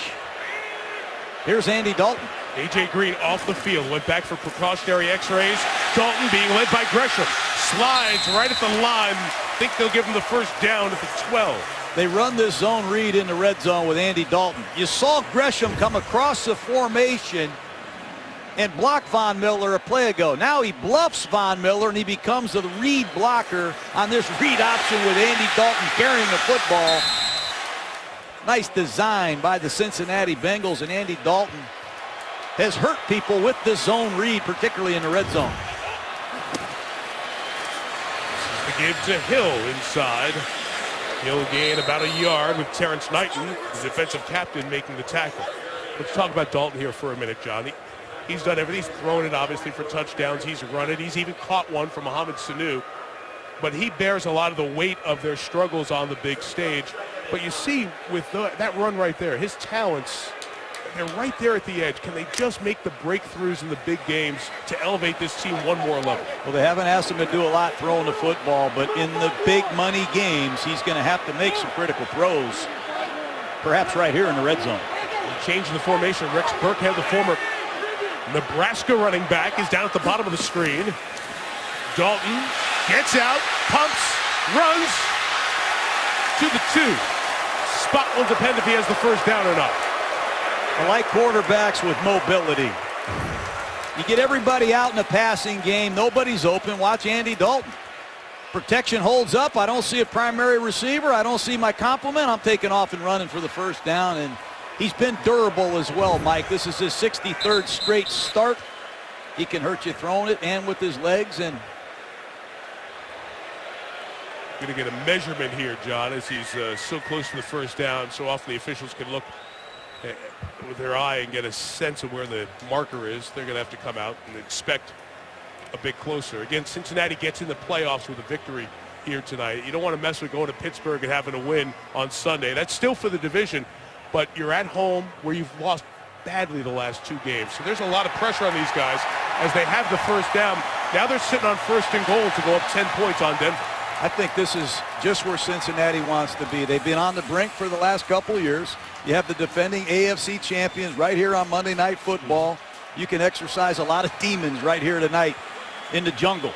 here's Andy Dalton. A.J. Green off the field, went back for precautionary x-rays. Dalton being led by Gresham. Slides right at the line. Think they'll give him the first down at the 12. They run this zone read in the red zone with Andy Dalton. You saw Gresham come across the formation and block Von Miller a play ago. Now he bluffs Von Miller and he becomes the read blocker on this read option with Andy Dalton carrying the football. Nice design by the Cincinnati Bengals, and Andy Dalton has hurt people with this zone read, particularly in the red zone. This is the give to Hill inside. Hill gain about a yard with Terrence Knighton, the defensive captain, making the tackle. Let's talk about Dalton here for a minute, John. He's done everything. He's thrown it, obviously, for touchdowns. He's run it. He's even caught one from Mohamed Sanu. But he bears a lot of the weight of their struggles on the big stage. But you see with that run right there, his talents, they're right there at the edge. Can they just make the breakthroughs in the big games to elevate this team one more level? Well, they haven't asked him to do a lot throwing the football, but in the big money games, he's going to have to make some critical throws, perhaps right here in the red zone. Changing the formation. Rex Burkhead, the former Nebraska running back, is down at the bottom of the screen. Dalton gets out, pumps, runs to the 2. Spot will depend if he has the first down or not. I like quarterbacks with mobility. You get everybody out in the passing game. Nobody's open. Watch Andy Dalton. Protection holds up. I don't see a primary receiver. I don't see my complement. I'm taking off and running for the first down. And he's been durable as well, Mike. This is his 63rd straight start. He can hurt you throwing it and with his legs. And going to get a measurement here, John, as he's so close to the first down. So often the officials can look with their eye and get a sense of where the marker is. They're going to have to come out and inspect a bit closer. Again, Cincinnati gets in the playoffs with a victory here tonight. You don't want to mess with going to Pittsburgh and having a win on Sunday. That's still for the division, but you're at home where you've lost badly the last 2 games. So there's a lot of pressure on these guys as they have the first down. Now they're sitting on first and goal to go up 10 points on Denver. I think this is just where Cincinnati wants to be. They've been on the brink for the last couple of years. You have the defending AFC champions right here on Monday Night Football. You can exercise a lot of demons right here tonight in the jungle.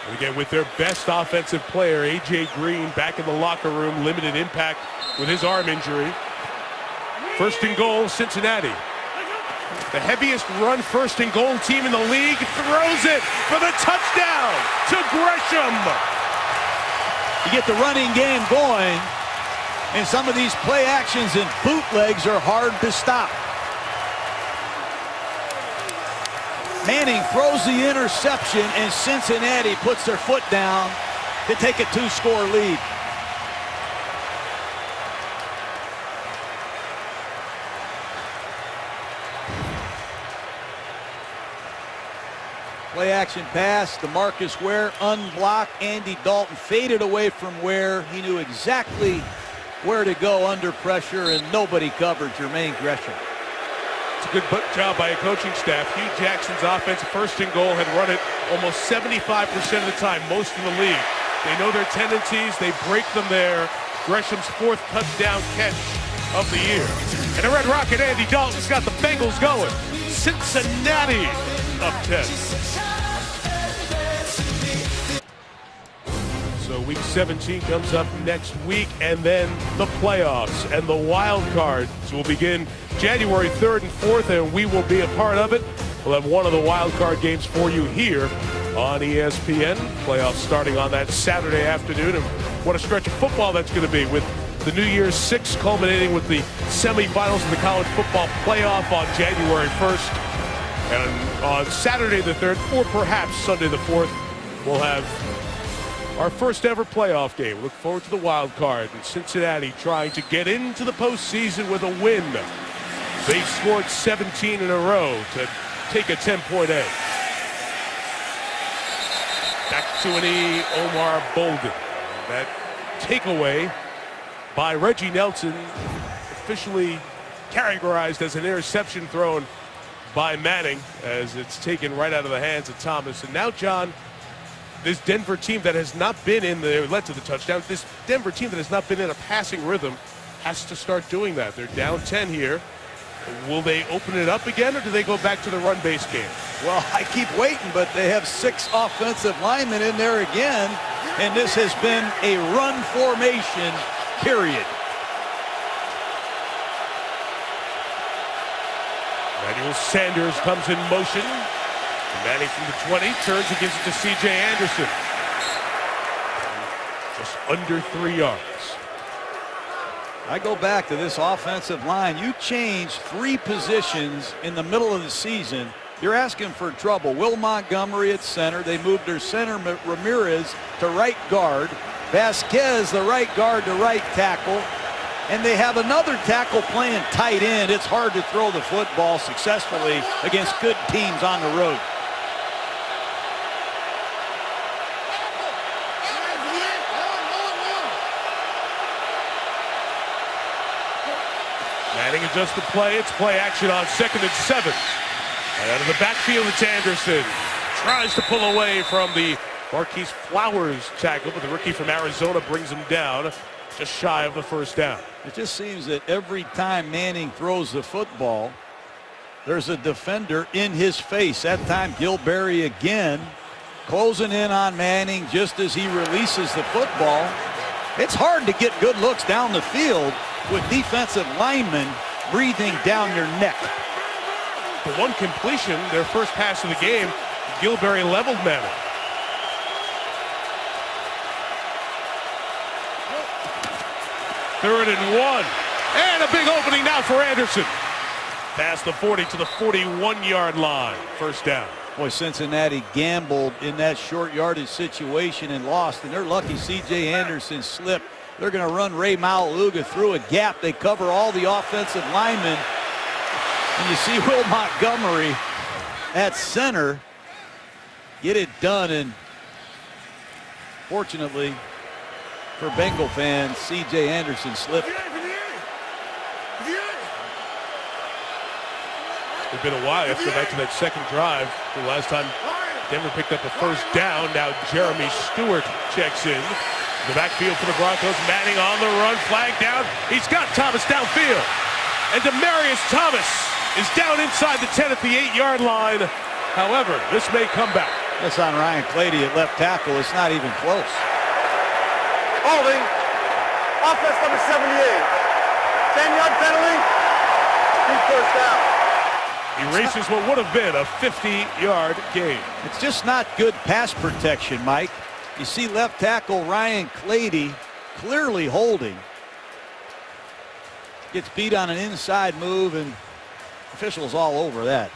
And again, with their best offensive player, A.J. Green, back in the locker room, limited impact with his arm injury. First and goal, Cincinnati. The heaviest run first and goal team in the league throws it for the touchdown to Gresham. You get the running game going, and some of these play actions and bootlegs are hard to stop. Manning throws the interception, and Cincinnati puts their foot down to take a 2-score lead. Play action pass, DeMarcus Ware unblocked. Andy Dalton faded away from Ware. He knew exactly where to go under pressure, and nobody covered Jermaine Gresham. It's a good job by a coaching staff. Hugh Jackson's offense, first and goal, had run it almost 75% of the time, most in the league. They know their tendencies. They break them there. Gresham's 4th touchdown catch of the year. And a Red Rocket, Andy Dalton's got the Bengals going. Cincinnati up 10. So week 17 comes up next week, and then the playoffs and the wild cards will begin January 3rd and 4th, and we will be a part of it. We'll have one of the wild card games for you here on ESPN. Playoffs starting on that Saturday afternoon, and what a stretch of football that's going to be, with the New Year's Six culminating with the semifinals of the college football playoff on January 1st. And on Saturday the 3rd, or perhaps Sunday the 4th, we'll have Our first ever playoff game. Look forward to the wild card. And Cincinnati trying to get into the postseason with a win. They've scored 17 in a row to take a 10-point edge. Back to an E, Omar Bolden. That takeaway by Reggie Nelson, officially categorized as an interception thrown by Manning, as it's taken right out of the hands of Thomas. And now, John, this Denver team that has not been in the, led to the touchdown, this Denver team that has not been in a passing rhythm has to start doing that. They're down 10 here. Will they open it up again, or do they go back to the run-based game? Well, I keep waiting, but they have 6 offensive linemen in there again, and this has been a run formation, period. Emmanuel Sanders comes in motion. Manning from the 20 turns and gives it to C.J. Anderson. Just under 3 yards. I go back to this offensive line. You change 3 positions in the middle of the season, you're asking for trouble. Will Montgomery at center. They moved their center Ramirez to right guard. Vasquez, the right guard, to right tackle. And they have another tackle playing tight end. It's hard to throw the football successfully against good teams on the road. Manning adjusts the play. It's play action on 2nd and 7. And out of the backfield, it's Anderson. Tries to pull away from the Marquise Flowers tackle, but the rookie from Arizona brings him down just shy of the first down. It just seems that every time Manning throws the football, there's a defender in his face. That time, Gilberry again closing in on Manning just as he releases the football. It's hard to get good looks down the field with defensive linemen breathing down your neck. The one completion, their first pass of the game, Gilberry leveled Manning. Third and 1. And a big opening now for Anderson. Past the 40 to the 41-yard line. First down. Boy, Cincinnati gambled in that short yardage situation and lost, and they're lucky C.J. Anderson slipped. They're going to run Ray Maualuga through a gap. They cover all the offensive linemen. And you see Will Montgomery at center get it done. And fortunately for Bengal fans, C.J. Anderson slipped. It's been a while. You have to go back to that second drive. The last time Denver picked up a first down. Now Jeremy Stewart checks in. The backfield for the Broncos. Manning on the run. Flag down. He's got Thomas downfield. And Demaryius Thomas is down inside the 10 at the 8-yard line. However, this may come back. That's on Ryan Clady at left tackle. It's not even close. Holding. Offense number 78. 10-yard penalty. First down. Erases what would have been a 50-yard gain. It's just not good pass protection, Mike. You see left tackle Ryan Clady clearly holding. Gets beat on an inside move, and officials all over that.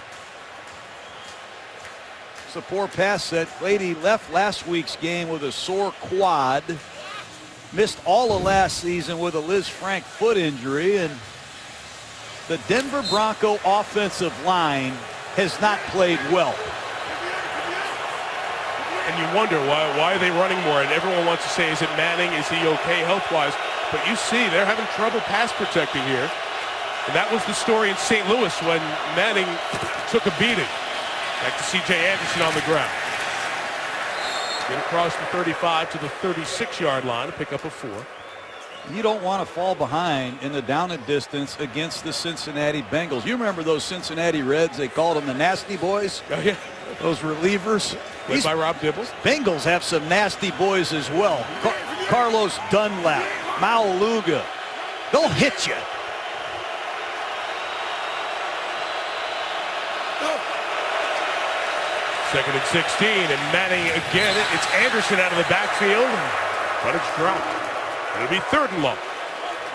It's a poor pass set. Clady left last week's game with a sore quad. Missed all of last season with a Liz Frank foot injury, and the Denver Bronco offensive line has not played well. And you wonder why are they running more? And everyone wants to say, is it Manning? Is he okay health-wise? But you see, they're having trouble pass protecting here. And that was the story in St. Louis when Manning took a beating. Back to C.J. Anderson on the ground. Get across the 35 to the 36-yard line to pick up a 4. You don't want to fall behind in the down and distance against the Cincinnati Bengals. You remember those Cincinnati Reds? They called them the Nasty Boys. Oh, yeah. Those relievers. Led by Rob Dibble. Bengals have some nasty boys as well. Carlos Dunlap, Maualuga. They'll hit you. Second and 16, and Manning again. It's Anderson out of the backfield, but it's dropped. It'll be 3rd and long.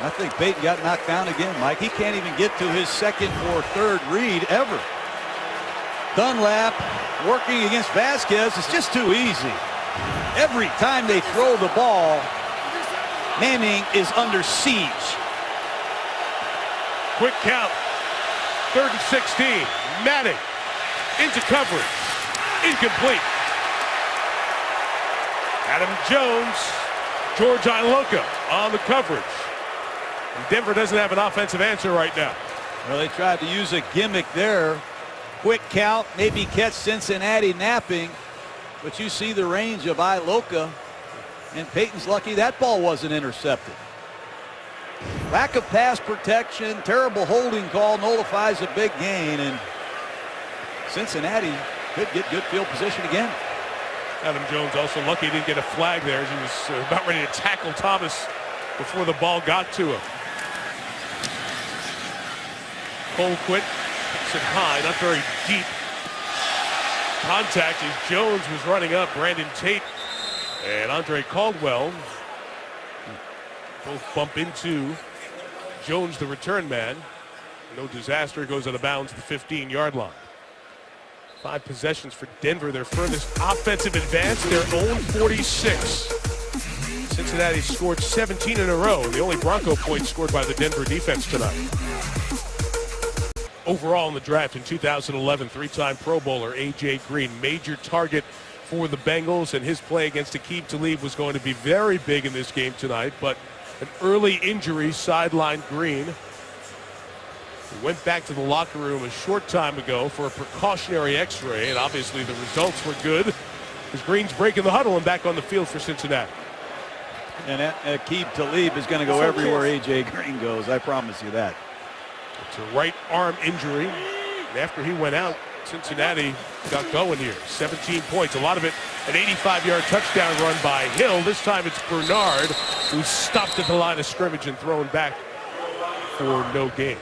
I think Peyton got knocked down again, Mike. He can't even get to his 2nd or 3rd read ever. Dunlap working against Vasquez. It's just too easy. Every time they throw the ball, Manning is under siege. Quick count. 3rd and 16. Manning into coverage. Incomplete. Adam Jones, George Iloka on the coverage. And Denver doesn't have an offensive answer right now. Well, they tried to use a gimmick there. Quick count, maybe catch Cincinnati napping. But you see the range of Iloka. And Peyton's lucky that ball wasn't intercepted. Lack of pass protection, terrible holding call nullifies a big gain, and Cincinnati could get good field position again. Adam Jones also lucky he didn't get a flag there as he was about ready to tackle Thomas before the ball got to him. Colquitt puts it high, not very deep. Contact as Jones was running up. Brandon Tate and Andre Caldwell both bump into Jones, the return man. No disaster. Goes out of bounds at the 15-yard line. 5 possessions for Denver. Their furthest offensive advance, their own 46. Cincinnati scored 17 in a row. The only Bronco points scored by the Denver defense tonight. Overall in the draft in 2011, 3-time Pro Bowler A.J. Green, major target for the Bengals, and his play against Aqib Talib was going to be very big in this game tonight, but an early injury sidelined Green. He went back to the locker room a short time ago for a precautionary x-ray, and obviously the results were good as Green's breaking the huddle and back on the field for Cincinnati. And Aqib Talib is going to go everywhere A.J. Green goes, I promise you that. It's a right arm injury, and after he went out, Cincinnati got going here. 17 points, a lot of it an 85-yard touchdown run by Hill. This time it's Bernard who stopped at the line of scrimmage and thrown back for no gain.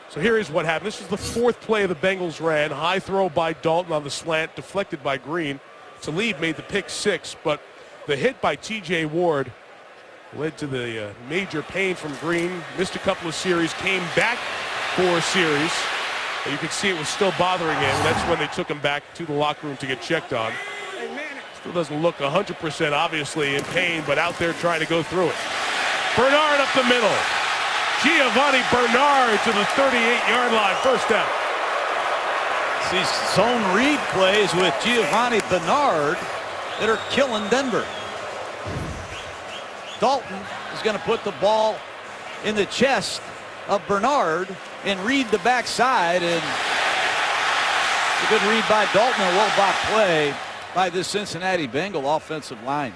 So here is what happened. This is the 4th play the Bengals ran. High throw by Dalton on the slant, deflected by Green. Talib made the pick 6, but the hit by T.J. Ward led to the major pain from Green. Missed a couple of series, came back for a series. You can see it was still bothering him. That's when they took him back to the locker room to get checked on. Still doesn't look 100% obviously in pain, but out there trying to go through it. Bernard up the middle. Giovanni Bernard to the 38-yard line. First down. These zone read plays with Giovanni Bernard that are killing Denver. Dalton is going to put the ball in the chest of Bernard and read the backside, and a good read by Dalton, a well-blocked play by the Cincinnati Bengal offensive line.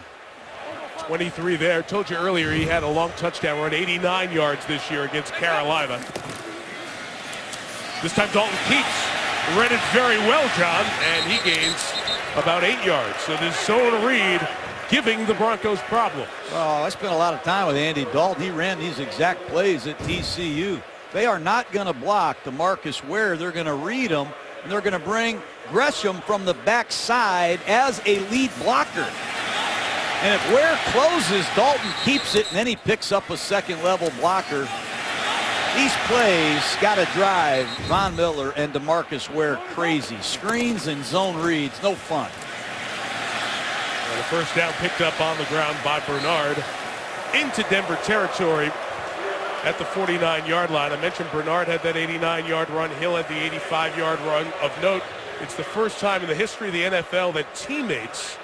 23 there. Told you earlier he had a long touchdown run, 89 yards this year against Carolina. This time Dalton keeps. Read it very well, John, and he gains about 8 yards. So this zone read giving the Broncos problems. Oh, I spent a lot of time with Andy Dalton. He ran these exact plays at TCU. They are not going to block DeMarcus Ware. They're going to read him, and they're going to bring Gresham from the backside as a lead blocker. And if Ware closes, Dalton keeps it, and then he picks up a second-level blocker. These plays got to drive Von Miller and DeMarcus Ware crazy. Screens and zone reads, no fun. And the first down picked up on the ground by Bernard into Denver territory at the 49-yard line. I mentioned Bernard had that 89-yard run. Hill had the 85-yard run. Of note, it's the first time in the history of the NFL that teammates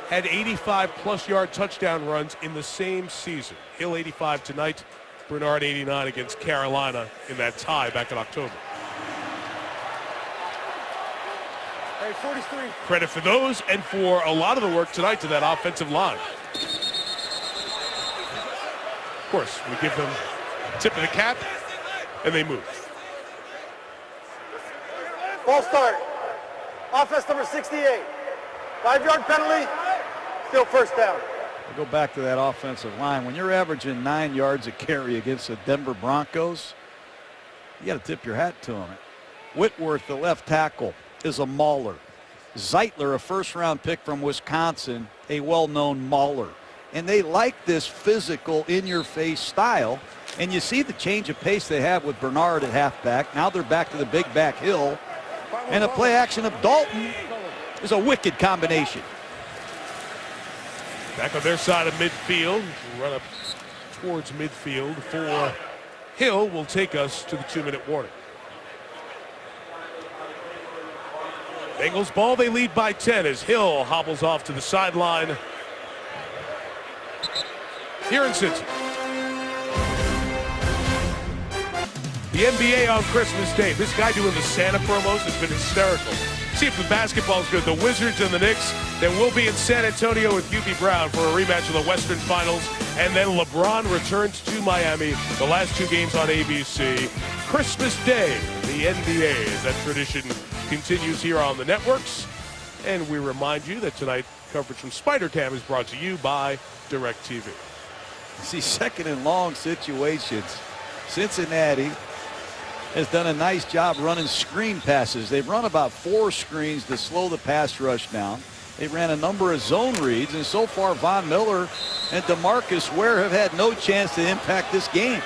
had 85-plus yard touchdown runs in the same season. Hill 85 tonight, Bernard 89 against Carolina in that tie back in October. Hey, 43. Credit for those and for a lot of the work tonight to that offensive line. Of course, we give them a tip of the cap, and they move. Ball start. Offense number 68. 5-yard penalty. Still first down. I go back to that offensive line. When you're averaging 9 yards a carry against the Denver Broncos, you got to tip your hat to them. Whitworth, the left tackle, is a mauler. Zeitler, a first-round pick from Wisconsin, a well-known mauler. And they like this physical, in-your-face style. And you see the change of pace they have with Bernard at halfback. Now they're back to the big back Hill. And a play action of Dalton is a wicked combination. Back on their side of midfield. Run up towards midfield for Hill will take us to the 2-minute warning. Bengals ball, they lead by 10 as Hill hobbles off to the sideline here in Cincy. The NBA on Christmas Day. This guy doing the Santa promos has been hysterical. See if the basketball's good. The Wizards and the Knicks, then we'll be in San Antonio with Hubie Brown for a rematch of the Western Finals. And then LeBron returns to Miami. The last 2 games on ABC. Christmas Day, the NBA, as that tradition continues here on the networks. And we remind you that tonight coverage from Spider Cam is brought to you by DirecTV. See, second and long situations. Cincinnati has done a nice job running screen passes. They've run about 4 screens to slow the pass rush down. They ran a number of zone reads, and so far Von Miller and DeMarcus Ware have had no chance to impact this game.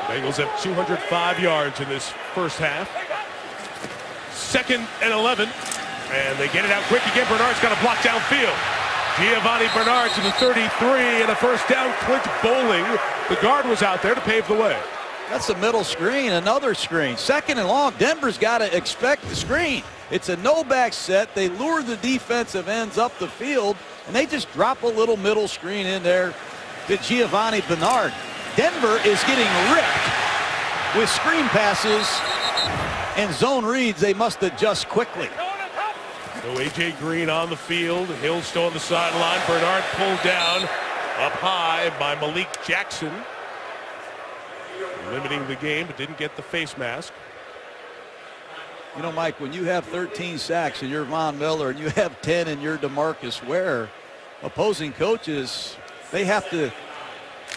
Bengals have 205 yards in this first half. 2nd and 11, and they get it out quick again. Bernard's got a block downfield. Giovanni Bernard to the 33 and a first down. Clint Bowling, the guard, was out there to pave the way. That's the middle screen, another screen. 2nd and long, Denver's got to expect the screen. It's a no-back set. They lure the defensive ends up the field, and they just drop a little middle screen in there to Giovanni Bernard. Denver is getting ripped with screen passes and zone reads. They must adjust quickly. So A.J. Green on the field. Hill still on the sideline. Bernard pulled down up high by Malik Jackson. Limiting the game, but didn't get the face mask. You know, Mike, when you have 13 sacks and you're Von Miller and you have 10 and you're DeMarcus Ware, opposing coaches, they have to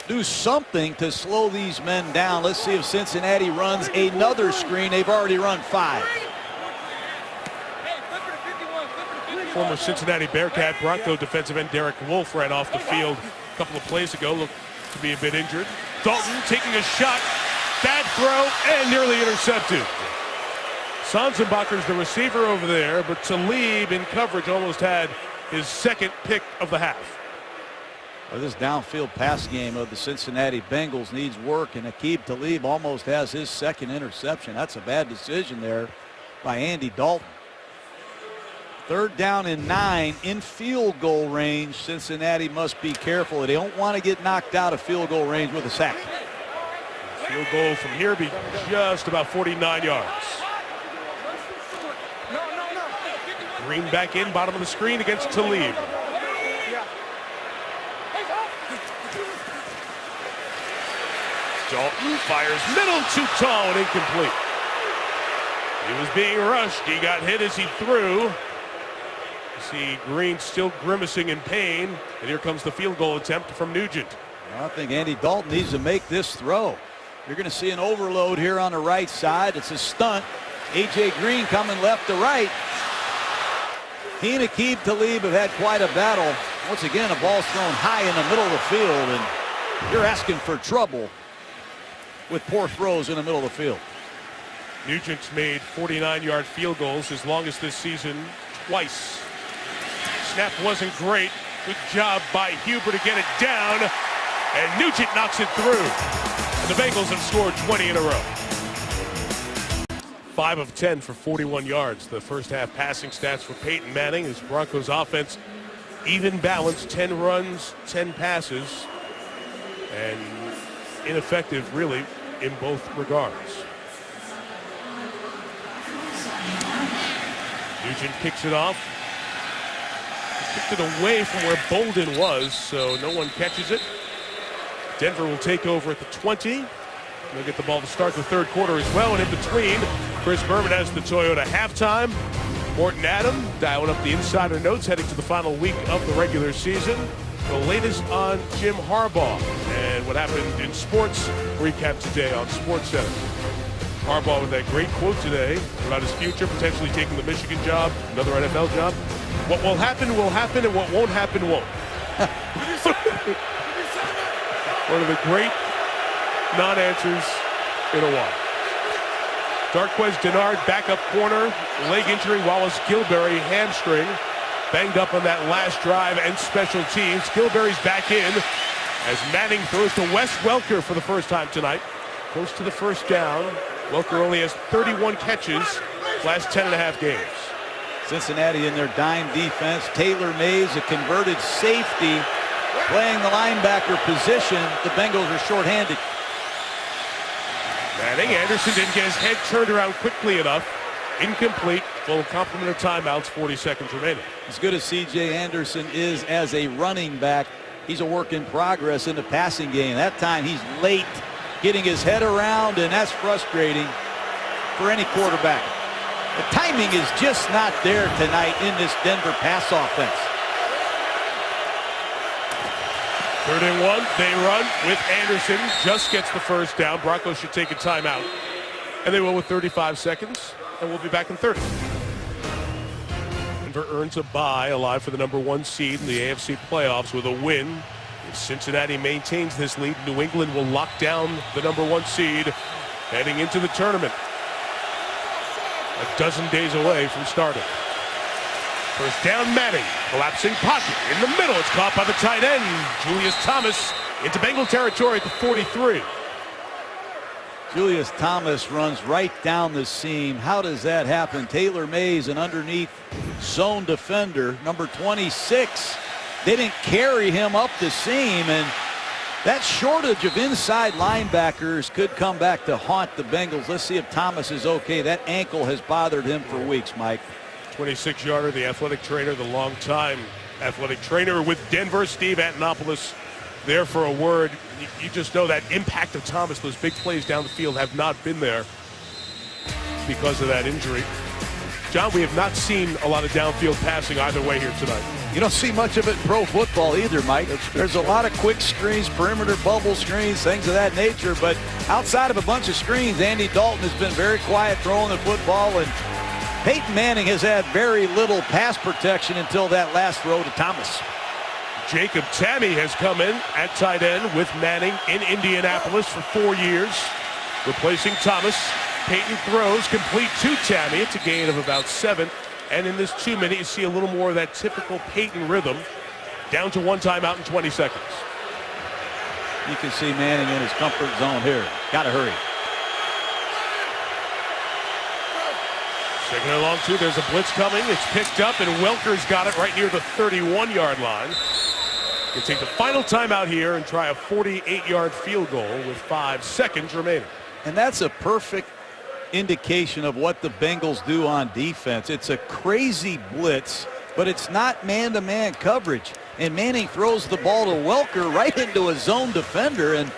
do something to slow these men down. Let's see if Cincinnati runs another screen. They've already run 5. Former Cincinnati Bearcat Bronco defensive end Derek Wolfe ran off the field a couple of plays ago. Looked to be a bit injured. Dalton taking a shot. Bad throw and nearly intercepted. Sanzenbacher's the receiver over there, but Talib in coverage almost had his 2nd pick of the half. Well, this downfield pass game of the Cincinnati Bengals needs work, and Aqib Talib almost has his 2nd interception. That's a bad decision there by Andy Dalton. 3rd down and 9 in field goal range. Cincinnati must be careful. They don't want to get knocked out of field goal range with a sack. Field goal from here be just about 49 yards. Green back in, bottom of the screen against Talib. Dalton fires middle, too tall and incomplete. He was being rushed. He got hit as he threw. See Green still grimacing in pain, and here comes the field goal attempt from Nugent. I think Andy Dalton needs to make this throw. You're going to see an overload here on the right side. It's a stunt. A.J. Green coming left to right. He and Aqib Talib have had quite a battle. Once again, a ball's thrown high in the middle of the field, and you're asking for trouble with poor throws in the middle of the field. Nugent's made 49-yard field goals, his longest this season, twice. Snap wasn't great. Good job by Huber to get it down, and Nugent knocks it through. And the Bengals have scored 20 in a row. 5 of 10 for 41 yards. The first half passing stats for Peyton Manning. His Broncos offense even balanced, 10 runs, 10 passes, and ineffective really in both regards. Nugent kicks it off. Kicked it away from where Bolden was, so no one catches it. Denver will take over at the 20. They'll get the ball to start the 3rd quarter as well, and in between, Chris Berman has the Toyota halftime. Morton Adam dialing up the insider notes heading to the final week of the regular season. The latest on Jim Harbaugh and what happened in sports, recap today on SportsCenter. Harbaugh with that great quote today about his future, potentially taking the Michigan job, another NFL job. What will happen, and what won't happen, won't. One of the great non-answers in a while. Darquez Denard, backup corner, leg injury. Wallace Gilberry, hamstring. Banged up on that last drive and special teams. Gilberry's back in as Manning throws to Wes Welker for the first time tonight. Close to the first down. Welker only has 31 catches last 10.5 games. Cincinnati in their dime defense. Taylor Mays, a converted safety, playing the linebacker position. The Bengals are shorthanded. Manning, Anderson didn't get his head turned around quickly enough. Incomplete. Full complement of timeouts, 40 seconds remaining. As good as C.J. Anderson is as a running back, he's a work in progress in the passing game. That time he's late getting his head around, and that's frustrating for any quarterback. The timing is just not there tonight in this Denver pass offense. 3rd and 1, they run with Anderson. Just gets the first down. Broncos should take a timeout. And they will with 35 seconds. And we'll be back in 30. Denver earns a bye, alive for the number 1 seed in the AFC playoffs with a win. If Cincinnati maintains this lead, New England will lock down the number 1 seed heading into the tournament. A dozen days away from starting. First down, Manning, collapsing pocket in the middle. It's caught by the tight end, Julius Thomas, into Bengal territory at the 43. Julius Thomas runs right down the seam. How does that happen? Taylor Mays, an underneath zone defender, number 26. They didn't carry him up the seam, and that shortage of inside linebackers could come back to haunt the Bengals. Let's see if Thomas is okay. That ankle has bothered him for weeks, Mike. 26-yarder, the athletic trainer, the longtime athletic trainer with Denver, Steve Antonopoulos, there for a word. You just know that impact of Thomas, those big plays down the field have not been there because of that injury. John, we have not seen a lot of downfield passing either way here tonight. You don't see much of it in pro football either, Mike. There's a lot of quick screens, perimeter bubble screens, things of that nature, but outside of a bunch of screens, Andy Dalton has been very quiet throwing the football, and Peyton Manning has had very little pass protection until that last throw to Thomas. Jacob Tamme has come in at tight end with Manning in Indianapolis for 4 years, replacing Thomas. Peyton throws complete to Tamme. It's a gain of about 7. And in this 2-minute, you see a little more of that typical Peyton rhythm. Down to 1 timeout in 20 seconds. You can see Manning in his comfort zone here. Got to hurry. Second and long, 2. There's a blitz coming. It's picked up, and Welker's got it right near the 31-yard line. Can take the final timeout here and try a 48-yard field goal with 5 seconds remaining. And that's a perfect indication of what the Bengals do on defense. It's a crazy blitz, but it's not man-to-man coverage. And Manning throws the ball to Welker right into a zone defender, and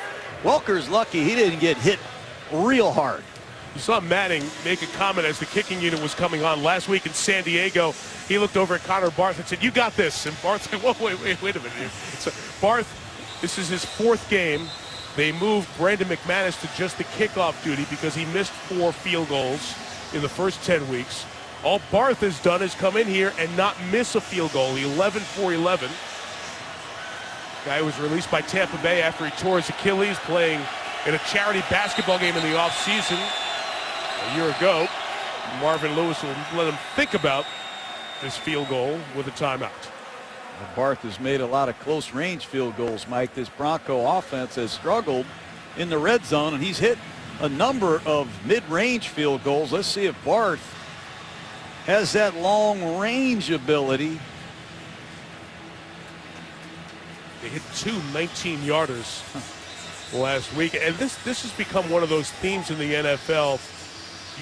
Welker's lucky he didn't get hit real hard. You saw Manning make a comment as the kicking unit was coming on last week in San Diego. He looked over at Connor Barth and said, "You got this." And Barth said, "Whoa, wait a minute." So Barth, this is his 4th game. They moved Brandon McManus to just the kickoff duty because he missed 4 field goals in the first 10 weeks. All Barth has done is come in here and not miss a field goal. 11 for 11. Guy was released by Tampa Bay after he tore his Achilles playing in a charity basketball game in the offseason a year ago. Marvin Lewis will let him think about this field goal with a timeout. Barth has made a lot of close range field goals, Mike. This Bronco offense has struggled in the red zone, and he's hit a number of mid-range field goals. Let's see if Barth has that long range ability. They hit 2 19-yarders last week, and this has become one of those themes in the NFL.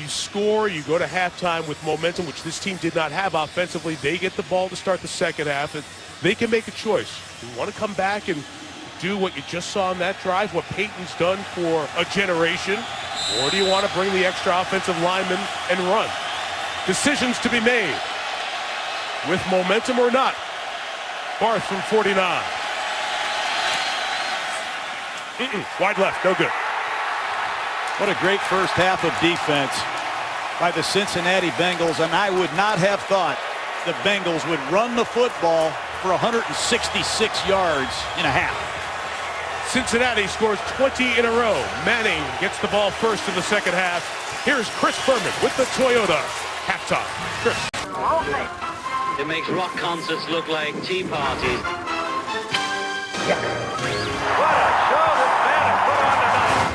You score, you go to halftime with momentum, which this team did not have offensively. They get the ball to start the second half, and they can make a choice. You want to come back and do what you just saw in that drive, what Peyton's done for a generation, or do you want to bring the extra offensive lineman and run? Decisions to be made. With momentum or not. Barth from 49. Wide left, no good. What a great first half of defense by the Cincinnati Bengals, and I would not have thought the Bengals would run the football for 166 yards in a half. Cincinnati scores 20 in a row. Manning gets the ball first in the second half. Here's Chris Berman with the Toyota halftime. Chris. It makes rock concerts look like tea parties. What a show this man has put on tonight.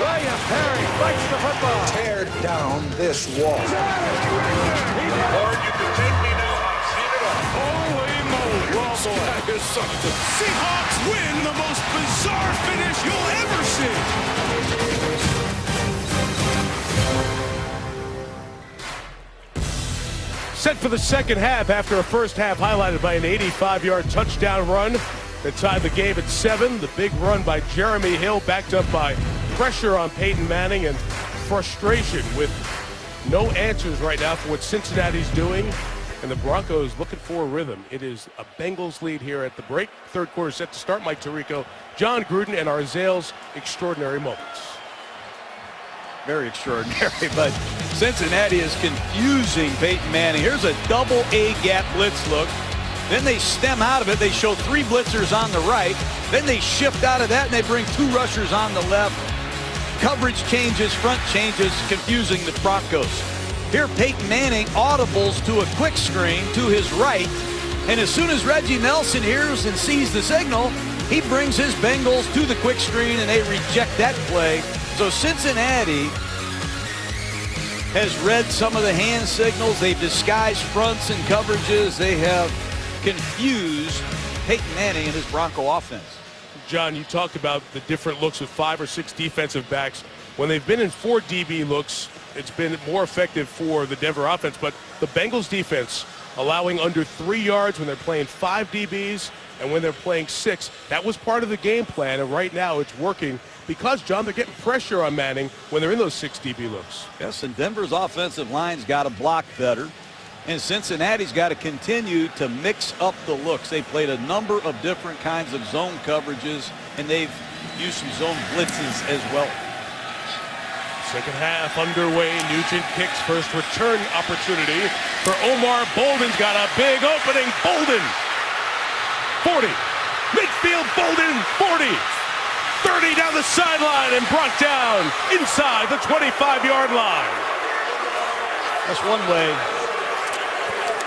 William Perry fights the football. Tear down this wall. Or you can take me now. I've seen it all. Holy moly. Well, boy. That is something. Seahawks win the most bizarre finish you'll ever see. Set for the second half after a first half highlighted by an 85-yard touchdown run that tied the game at 7. The big run by Jeremy Hill backed up by pressure on Peyton Manning and frustration with no answers right now for what Cincinnati's doing. And the Broncos looking for a rhythm. It is a Bengals lead here at the break. Third quarter set to start. Mike Tirico, John Gruden, and our Zales extraordinary moments. Very extraordinary, but Cincinnati is confusing Peyton Manning. Here's a double A gap blitz look. Then they stem out of it. They show 3 blitzers on the right. Then they shift out of that and they bring 2 rushers on the left. Coverage changes, front changes, confusing the Broncos. Here Peyton Manning audibles to a quick screen to his right. And as soon as Reggie Nelson hears and sees the signal, he brings his Bengals to the quick screen and they reject that play. So Cincinnati has read some of the hand signals. They've disguised fronts and coverages. They have confused Peyton Manning and his Bronco offense. John, you talked about the different looks of 5 or 6 defensive backs. When they've been in 4 DB looks, it's been more effective for the Denver offense. But the Bengals defense allowing under 3 yards when they're playing 5 DBs and when they're playing 6. That was part of the game plan, and right now it's working because, John, they're getting pressure on Manning when they're in those 6 DB looks. Yes, and Denver's offensive line's got to block better. And Cincinnati's got to continue to mix up the looks. They played a number of different kinds of zone coverages, and they've used some zone blitzes as well. Second half underway. Nugent kicks, first return opportunity for Omar. Bolden's got a big opening. Bolden, 40. Midfield, Bolden, 40. 30 down the sideline and brought down inside the 25-yard line. That's one way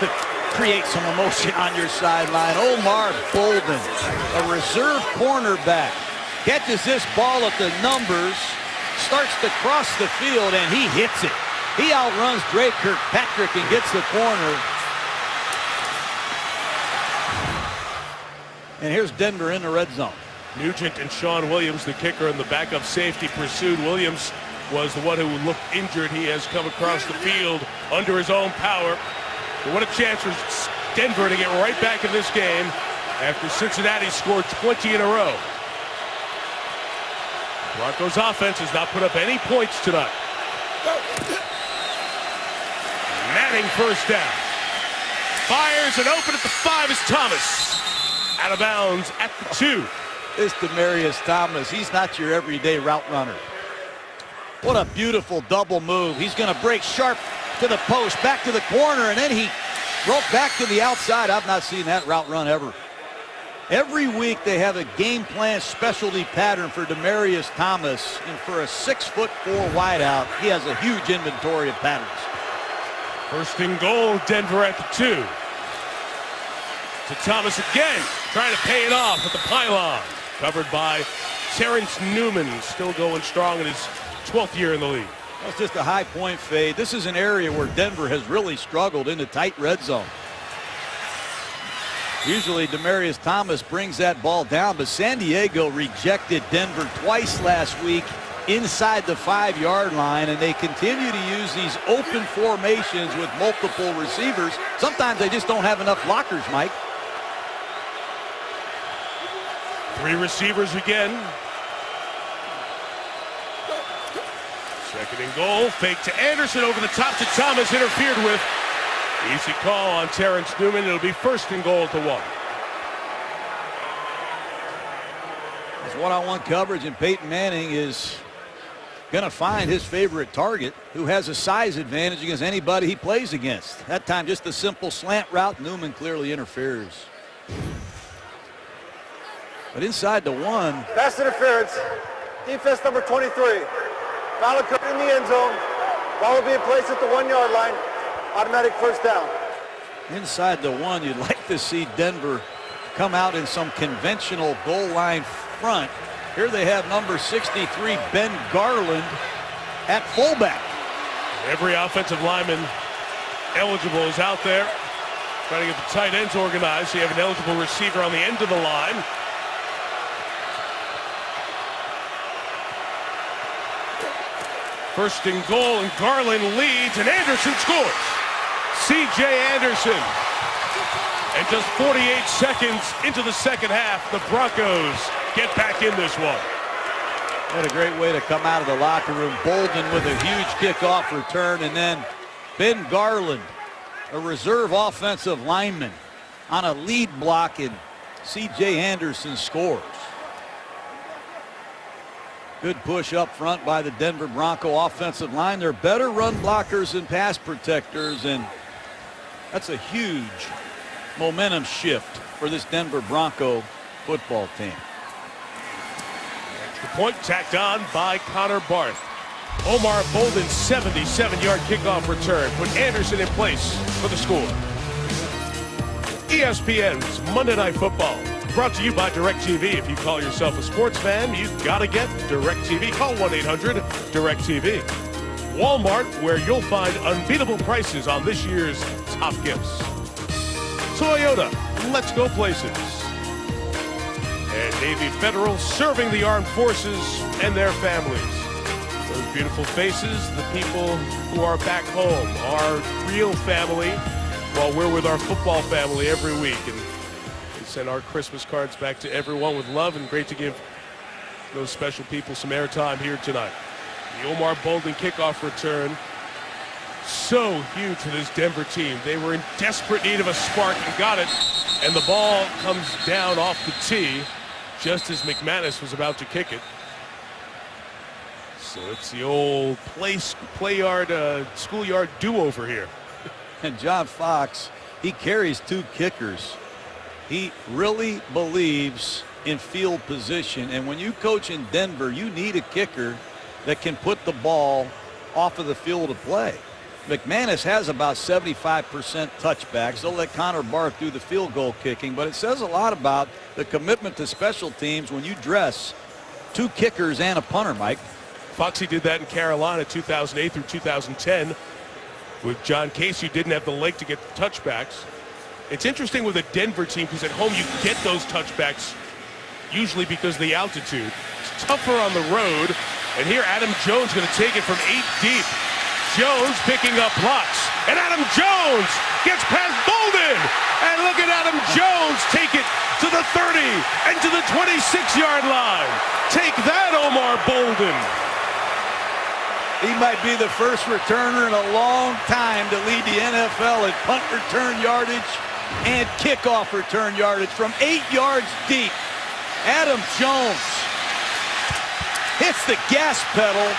to create some emotion on your sideline. Omar Bolden, a reserve cornerback, catches this ball at the numbers, starts to cross the field, and he hits it. He outruns Drake Kirkpatrick and gets the corner. And here's Denver in the red zone. Nugent and Sean Williams, the kicker, and the backup safety pursued. Williams was the one who looked injured. He has come across the field under his own power. But what a chance for Denver to get right back in this game after Cincinnati scored 20 in a row. Broncos offense has not put up any points tonight. Manning first down. Fires and open at the 5 is Thomas. Out of bounds at the 2. It's Demaryius Thomas. He's not your everyday route runner. What a beautiful double move. He's going to break sharp to the post, back to the corner, and then he broke back to the outside. I've not seen that route run ever. Every week they have a game plan specialty pattern for Demaryius Thomas, and for a 6'4" wideout, he has a huge inventory of patterns. First and goal, Denver at the 2. To Thomas again, trying to pay it off at the pylon. Covered by Terrence Newman, still going strong in his 12th year in the league. That's just a high point fade. This is an area where Denver has really struggled in the tight red zone. Usually Demaryius Thomas brings that ball down, but San Diego rejected Denver twice last week inside the 5-yard line, and they continue to use these open formations with multiple receivers. Sometimes they just don't have enough blockers, Mike. 3 receivers again. Second and goal. Fake to Anderson over the top to Thomas. Interfered with. Easy call on Terrence Newman. It'll be first and goal to 1. It's one-on-one coverage, and Peyton Manning is going to find his favorite target, who has a size advantage against anybody he plays against. That time just a simple slant route. Newman clearly interferes. But inside the 1. Pass interference. Defense number 23. Foul occurred in the end zone. Ball will be in place at the 1-yard line. Automatic first down. Inside the 1, you'd like to see Denver come out in some conventional goal line front. Here they have number 63, Ben Garland, at fullback. Every offensive lineman eligible is out there trying to get the tight ends organized. So you have an eligible receiver on the end of the line. First and goal, and Garland leads, and Anderson scores. C.J. Anderson. And just 48 seconds into the second half, the Broncos get back in this one. What a great way to come out of the locker room. Bolden with a huge kickoff return, and then Ben Garland, a reserve offensive lineman, on a lead block, and C.J. Anderson scores. Good push up front by the Denver Bronco offensive line. They're better run blockers than pass protectors, and that's a huge momentum shift for this Denver Bronco football team. The point tacked on by Connor Barth. Omar Bolden's 77-yard kickoff return put Anderson in place for the score. ESPN's Monday Night Football, brought to you by DirecTV. If you call yourself a sports fan, you've got to get DirecTV. Call 1-800-DirecTV. Walmart, where you'll find unbeatable prices on this year's top gifts. Toyota, let's go places. And Navy Federal, serving the armed forces and their families. Those beautiful faces, the people who are back home, our real family, while we're with our football family every week. And we send our Christmas cards back to everyone with love, and great to give those special people some airtime here tonight. The Omar Bolden kickoff return, so huge for this Denver team. They were in desperate need of a spark and got it, and the ball comes down off the tee just as McManus was about to kick it. So it's the old schoolyard do-over here. And John Fox, he carries two kickers. He really believes in field position, and when you coach in Denver, you need a kicker that can put the ball off of the field of play. McManus has about 75% touchbacks. They'll let Connor Barth do the field goal kicking, but it says a lot about the commitment to special teams when you dress two kickers and a punter, Mike. Foxy did that in Carolina 2008 through 2010 with John Casey, who didn't have the leg to get the touchbacks. It's interesting with a Denver team because at home you get those touchbacks usually because of the altitude. It's tougher on the road, and here Adam Jones going to take it from 8 deep. Jones picking up blocks, and Adam Jones gets past Bolden, and look at Adam Jones take it to the 30 and to the 26-yard line. Take that, Omar Bolden. He might be the first returner in a long time to lead the NFL in punt return yardage and kickoff return yardage from 8 yards deep. Adam Jones hits the gas pedal.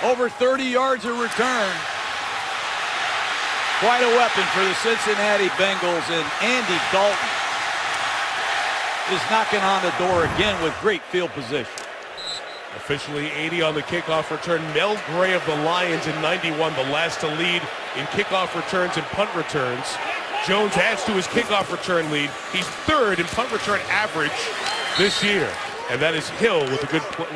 Over 30 yards of return. Quite a weapon for the Cincinnati Bengals, and Andy Dalton is knocking on the door again with great field position. Officially 80 on the kickoff return. Mel Gray of the Lions in 91, the last to lead in kickoff returns and punt returns. Jones adds to his kickoff return lead. He's third in punt return average this year. And that is Hill with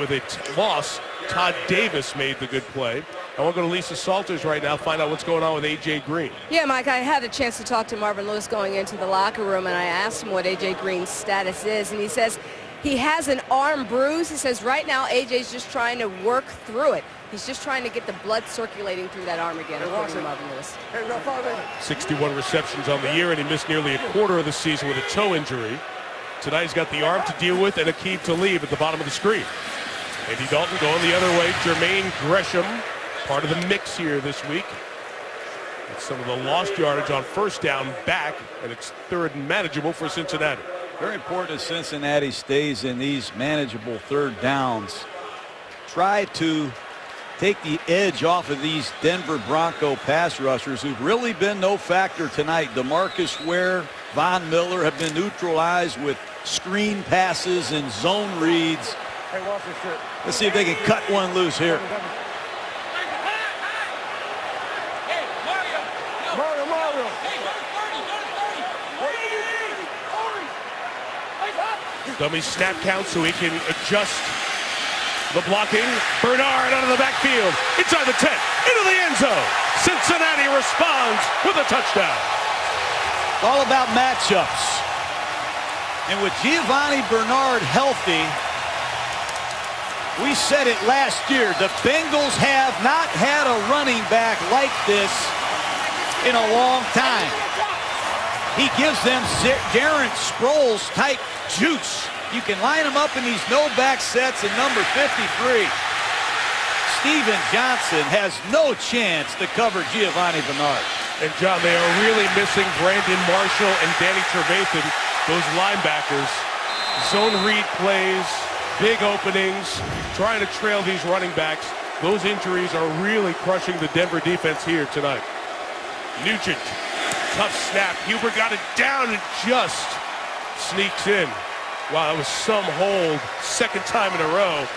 a loss. Todd Davis made the good play. I want to go to Lisa Salters right now, find out what's going on with A.J. Green. Yeah, Mike, I had a chance to talk to Marvin Lewis going into the locker room, and I asked him what A.J. Green's status is, and he says he has an arm bruise. He says right now A.J.'s just trying to work through it. He's just trying to get the blood circulating through that arm again, according to Marvin Lewis. 61 receptions on the year, and he missed nearly a quarter of the season with a toe injury. Tonight he's got the arm to deal with and Aqib Talib at the bottom of the screen. Andy Dalton going the other way. Jermaine Gresham, part of the mix here this week. It's some of the lost yardage on first down back, and it's third and manageable for Cincinnati. Very important as Cincinnati stays in these manageable third downs. Try to take the edge off of these Denver Bronco pass rushers who've really been no factor tonight. DeMarcus Ware, Von Miller have been neutralized with screen passes and zone reads. Let's see if they can cut one loose here. Dummy snap count so he can adjust the blocking. Bernard out of the backfield. Inside the 10. Into the end zone. Cincinnati responds with a touchdown. It's all about matchups. And with Giovanni Bernard healthy, we said it last year, the Bengals have not had a running back like this in a long time. He gives them Darren Sproles type juice. You can line him up in these no-back sets in number 53. Steven Johnson has no chance to cover Giovanni Bernard. And John, they are really missing Brandon Marshall and Danny Trevathan, those linebackers. Zone read plays, big openings, trying to trail these running backs. Those injuries are really crushing the Denver defense here tonight. Nugent, tough snap. Huber got it down and just sneaks in. Wow, that was some hold. Second time in a row.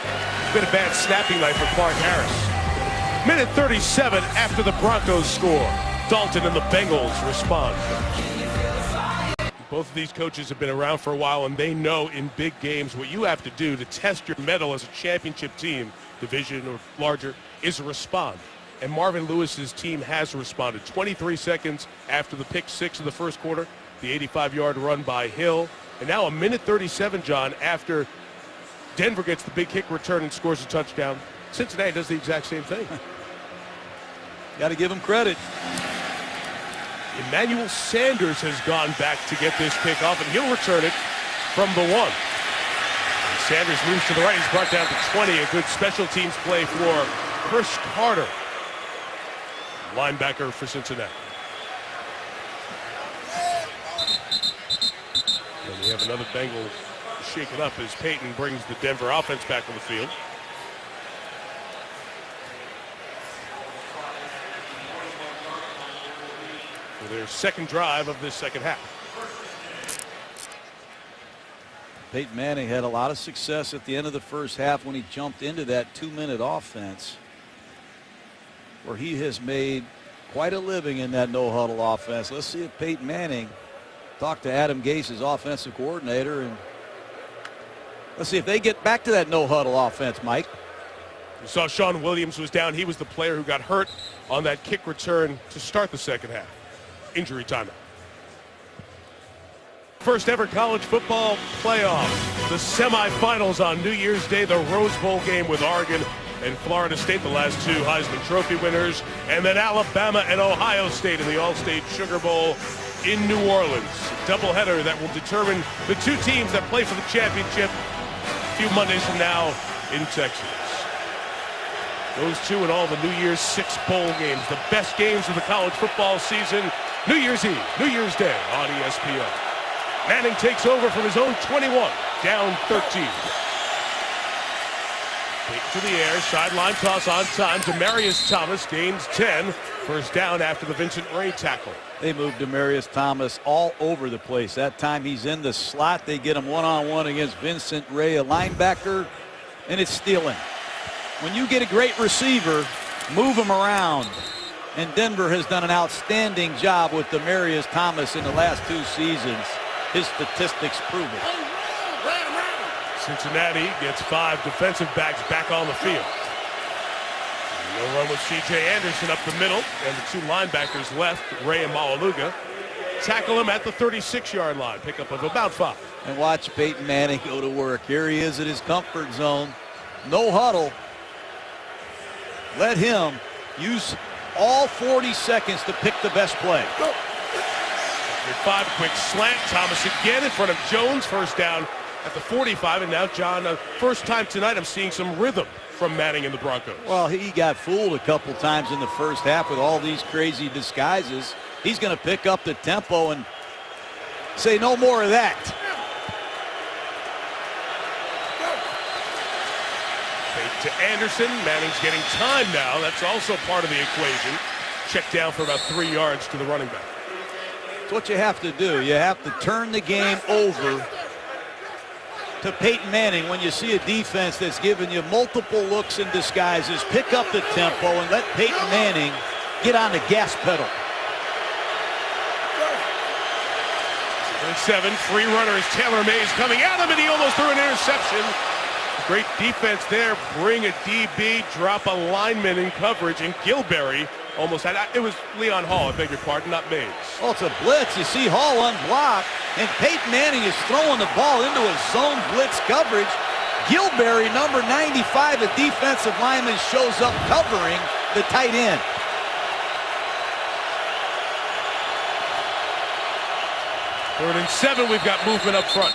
Been a bad snapping night for Clark Harris. Minute 37 after the Broncos score. Dalton and the Bengals respond. Both of these coaches have been around for a while, and they know in big games what you have to do to test your mettle as a championship team, division or larger, is respond. And Marvin Lewis's team has responded. 23 seconds after the pick six of the first quarter, the 85-yard run by Hill. And now a minute 37, John, after Denver gets the big kick return and scores a touchdown. Cincinnati does the exact same thing. Got to give him credit. Emmanuel Sanders has gone back to get this kick off, and he'll return it from the 1. And Sanders moves to the right. He's brought down to 20. A good special teams play for Chris Carter, linebacker for Cincinnati. And we have another Bengal shaken up as Peyton brings the Denver offense back on the field. For their second drive of this second half. Peyton Manning had a lot of success at the end of the first half when he jumped into that 2-minute offense, where he has made quite a living in that no-huddle offense. Let's see if Peyton Manning talked to Adam Gase, his offensive coordinator, and let's see if they get back to that no-huddle offense, Mike. We saw Sean Williams was down. He was the player who got hurt on that kick return to start the second half. Injury timeout. First ever college football playoff. The semifinals on New Year's Day, the Rose Bowl game with Oregon and Florida State, the last two Heisman Trophy winners, and then Alabama and Ohio State in the All-State Sugar Bowl in New Orleans. A doubleheader that will determine the two teams that play for the championship a few Mondays from now in Texas. Those two and all the New Year's 6 bowl games, the best games of the college football season. New Year's Eve, New Year's Day on ESPN. Manning takes over from his own 21, down 13. Kick to the air, sideline toss on time. Demaryius Thomas gains 10. First down after the Vincent Ray tackle. They moved Demaryius Thomas all over the place. That time he's in the slot. They get him one-on-one against Vincent Ray, a linebacker, and it's stealing. When you get a great receiver, move him around. And Denver has done an outstanding job with Demaryius Thomas in the last 2 seasons. His statistics prove it. Cincinnati gets 5 defensive backs back on the field. No run with C.J. Anderson up the middle, and the 2 linebackers left, Ray and Malaluga, tackle him at the 36-yard line, pickup of about 5. And watch Peyton Manning go to work. Here he is in his comfort zone. No huddle. Let him use all 40 seconds to pick the best play. 5, quick slant. Thomas again in front of Jones. First down at the 45. And now, John, first time tonight I'm seeing some rhythm from Manning and the Broncos. Well, he got fooled a couple times in the first half with all these crazy disguises. He's going to pick up the tempo and say no more of that. Fake to Anderson. Manning's getting time now. That's also part of the equation. Check down for about 3 yards to the running back. It's what you have to do. You have to turn the game over to Peyton Manning when you see a defense that's giving you multiple looks and disguises. Pick up the tempo and let Peyton Manning get on the gas pedal. 7, free runners. Taylor Mays coming at him, and he almost threw an interception. Great defense there. Bring a DB, drop a lineman in coverage, and Gilberry almost had it. Was Leon Hall, I beg your pardon, not Mays. Oh, it's a blitz. You see Hall unblocked, and Peyton Manning is throwing the ball into a zone blitz coverage. Gilberry, number 95, a defensive lineman, shows up covering the tight end. Third and 7, we've got movement up front.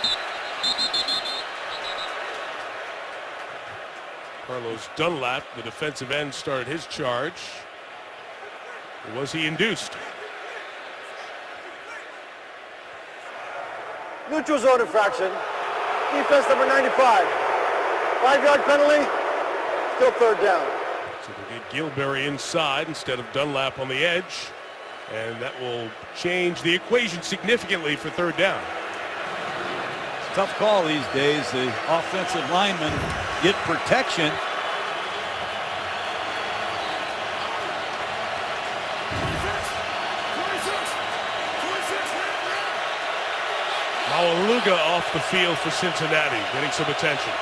Carlos Dunlap, the defensive end, started his charge. Or was he induced? Neutral zone infraction. Defense number 95. 5-yard penalty. Still third down. So they get Gilberry inside instead of Dunlap on the edge. And that will change the equation significantly for third down. It's a tough call these days. The offensive linemen get protection. Maualuga off the field for Cincinnati, getting some attention.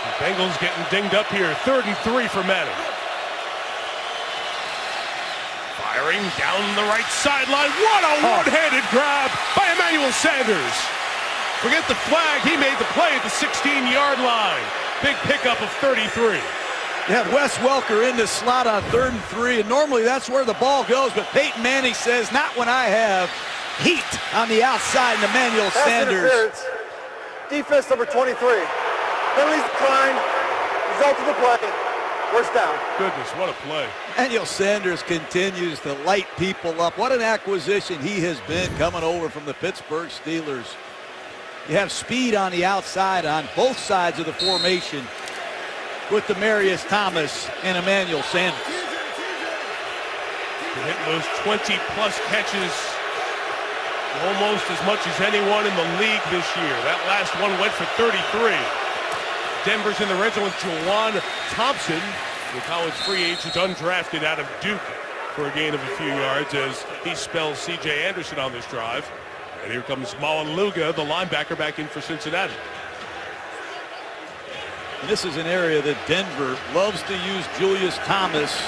The Bengals getting dinged up here. 3rd and 3 for Manning. Firing down the right sideline. What a one-handed grab by Emmanuel Sanders. Forget the flag. He made the play at the 16-yard line. Big pickup of 33. You have Wes Welker in the slot on 3rd and 3, and normally that's where the ball goes, but Peyton Manning says, not when I have heat on the outside, and Emmanuel Sanders. Interference. Defense number 23. Penalties declined. Result of the play. First down. Goodness, what a play. Emmanuel Sanders continues to light people up. What an acquisition he has been coming over from the Pittsburgh Steelers. You have speed on the outside on both sides of the formation with Demaryius Thomas and Emmanuel Sanders. They're hitting those 20-plus catches almost as much as anyone in the league this year. That last one went for 33. Denver's in the red zone with Jawan Thompson, the college free agent undrafted out of Duke, for a gain of a few yards as he spells C.J. Anderson on this drive. And here comes Maualuga, the linebacker, back in for Cincinnati. And this is an area that Denver loves to use Julius Thomas,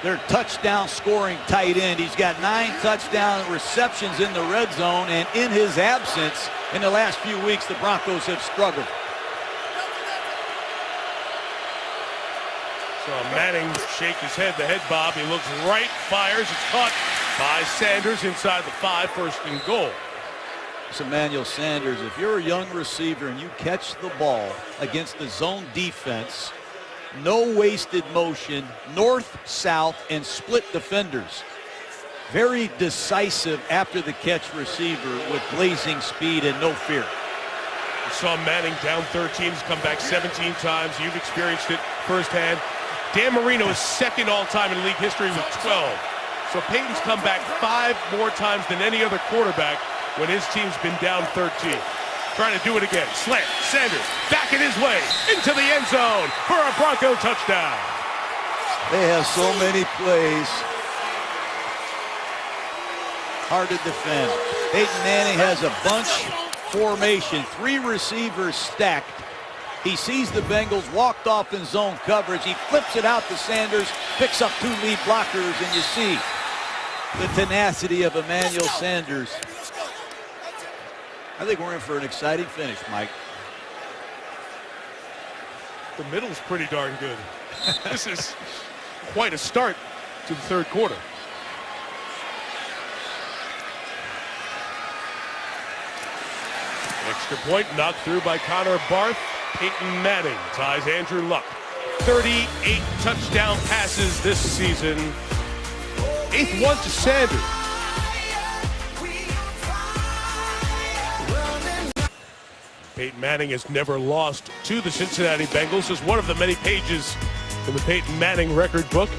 their touchdown scoring tight end. He's got 9 touchdown receptions in the red zone, and in his absence in the last few weeks, the Broncos have struggled. So Manning shake his head, the head bob. He looks right, fires. It's caught by Sanders inside the 5, 1st and goal. It's Emmanuel Sanders. If you're a young receiver and you catch the ball against the zone defense, no wasted motion, north, south, and split defenders. Very decisive after the catch receiver with blazing speed and no fear. You saw Manning down 13, he's come back 17 times. You've experienced it firsthand. Dan Marino is 2nd all-time in league history with 12. So Peyton's come back 5 more times than any other quarterback when his team's been down 13. Trying to do it again. Slant. Sanders back in his way into the end zone for a Bronco touchdown. They have so many plays. Hard to defend. Peyton Manning has a bunch formation. 3 receivers stacked. He sees the Bengals walked off in zone coverage. He flips it out to Sanders, picks up 2 lead blockers, and you see the tenacity of Emmanuel Sanders. I think we're in for an exciting finish, Mike. The middle's pretty darn good. This is quite a start to the 3rd quarter. Extra point knocked through by Connor Barth. Peyton Manning ties Andrew Luck. 38 touchdown passes this season. 8th one to Sanders. Peyton Manning has never lost to the Cincinnati Bengals. As one of the many pages in the Peyton Manning record book.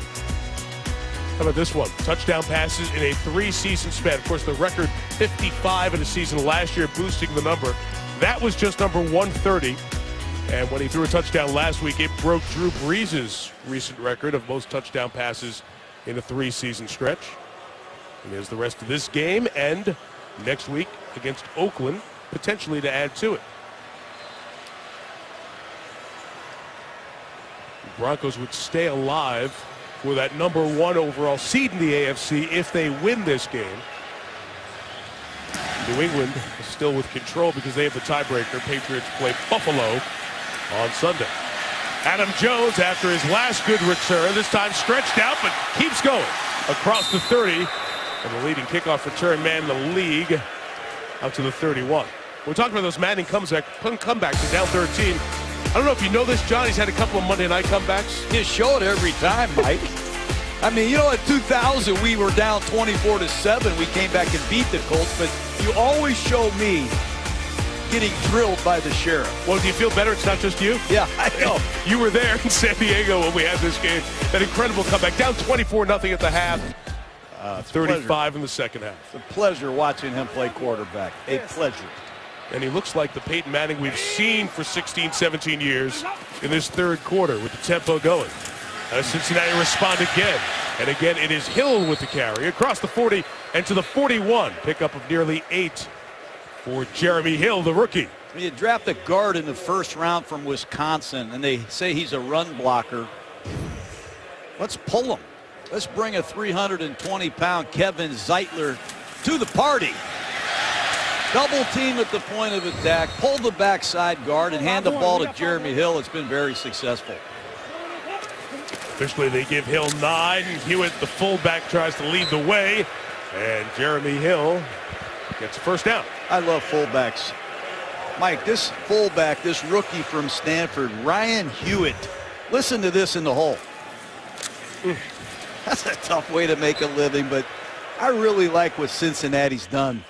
How about this one? Touchdown passes in a 3-season span. Of course, the record 55 in a season last year, boosting the number. That was just number 130. And when he threw a touchdown last week, it broke Drew Brees' recent record of most touchdown passes in a 3-season stretch. And there's the rest of this game and next week against Oakland, potentially to add to it. The Broncos would stay alive for that number 1 overall seed in the AFC if they win this game. New England is still with control because they have the tiebreaker. Patriots play Buffalo on Sunday. Adam Jones, after his last good return, this time stretched out but keeps going across the 30. And the leading kickoff return man in the league out to the 31. We're talking about those Manning comebacks down 13. I don't know if you know this, John. He's had a couple of Monday night comebacks. You show it every time, Mike. I mean, you know, in 2000, we were down 24-7. We came back and beat the Colts, but you always show me getting drilled by the sheriff. Well, do you feel better? It's not just you? Yeah, I know. You were there in San Diego when we had this game. That incredible comeback. Down 24-0 at the half. 35 in the second half. It's a pleasure watching him play quarterback. A pleasure. And he looks like the Peyton Manning we've seen for 16, 17 years in this third quarter with the tempo going. Cincinnati respond again. And again, it is Hill with the carry across the 40 and to the 41. Pickup of nearly 8 for Jeremy Hill, the rookie. You draft a guard in the first round from Wisconsin, and they say he's a run blocker. Let's pull him. Let's bring a 320-pound Kevin Zeitler to the party. Double team at the point of attack, pull the backside guard, and hand the ball to Jeremy Hill. It's been very successful. Officially, they give Hill 9. Hewitt, the fullback, tries to lead the way. And Jeremy Hill gets a first down. I love fullbacks. Mike, this fullback, this rookie from Stanford, Ryan Hewitt. Listen to this in the hole. That's a tough way to make a living, but I really like what Cincinnati's done.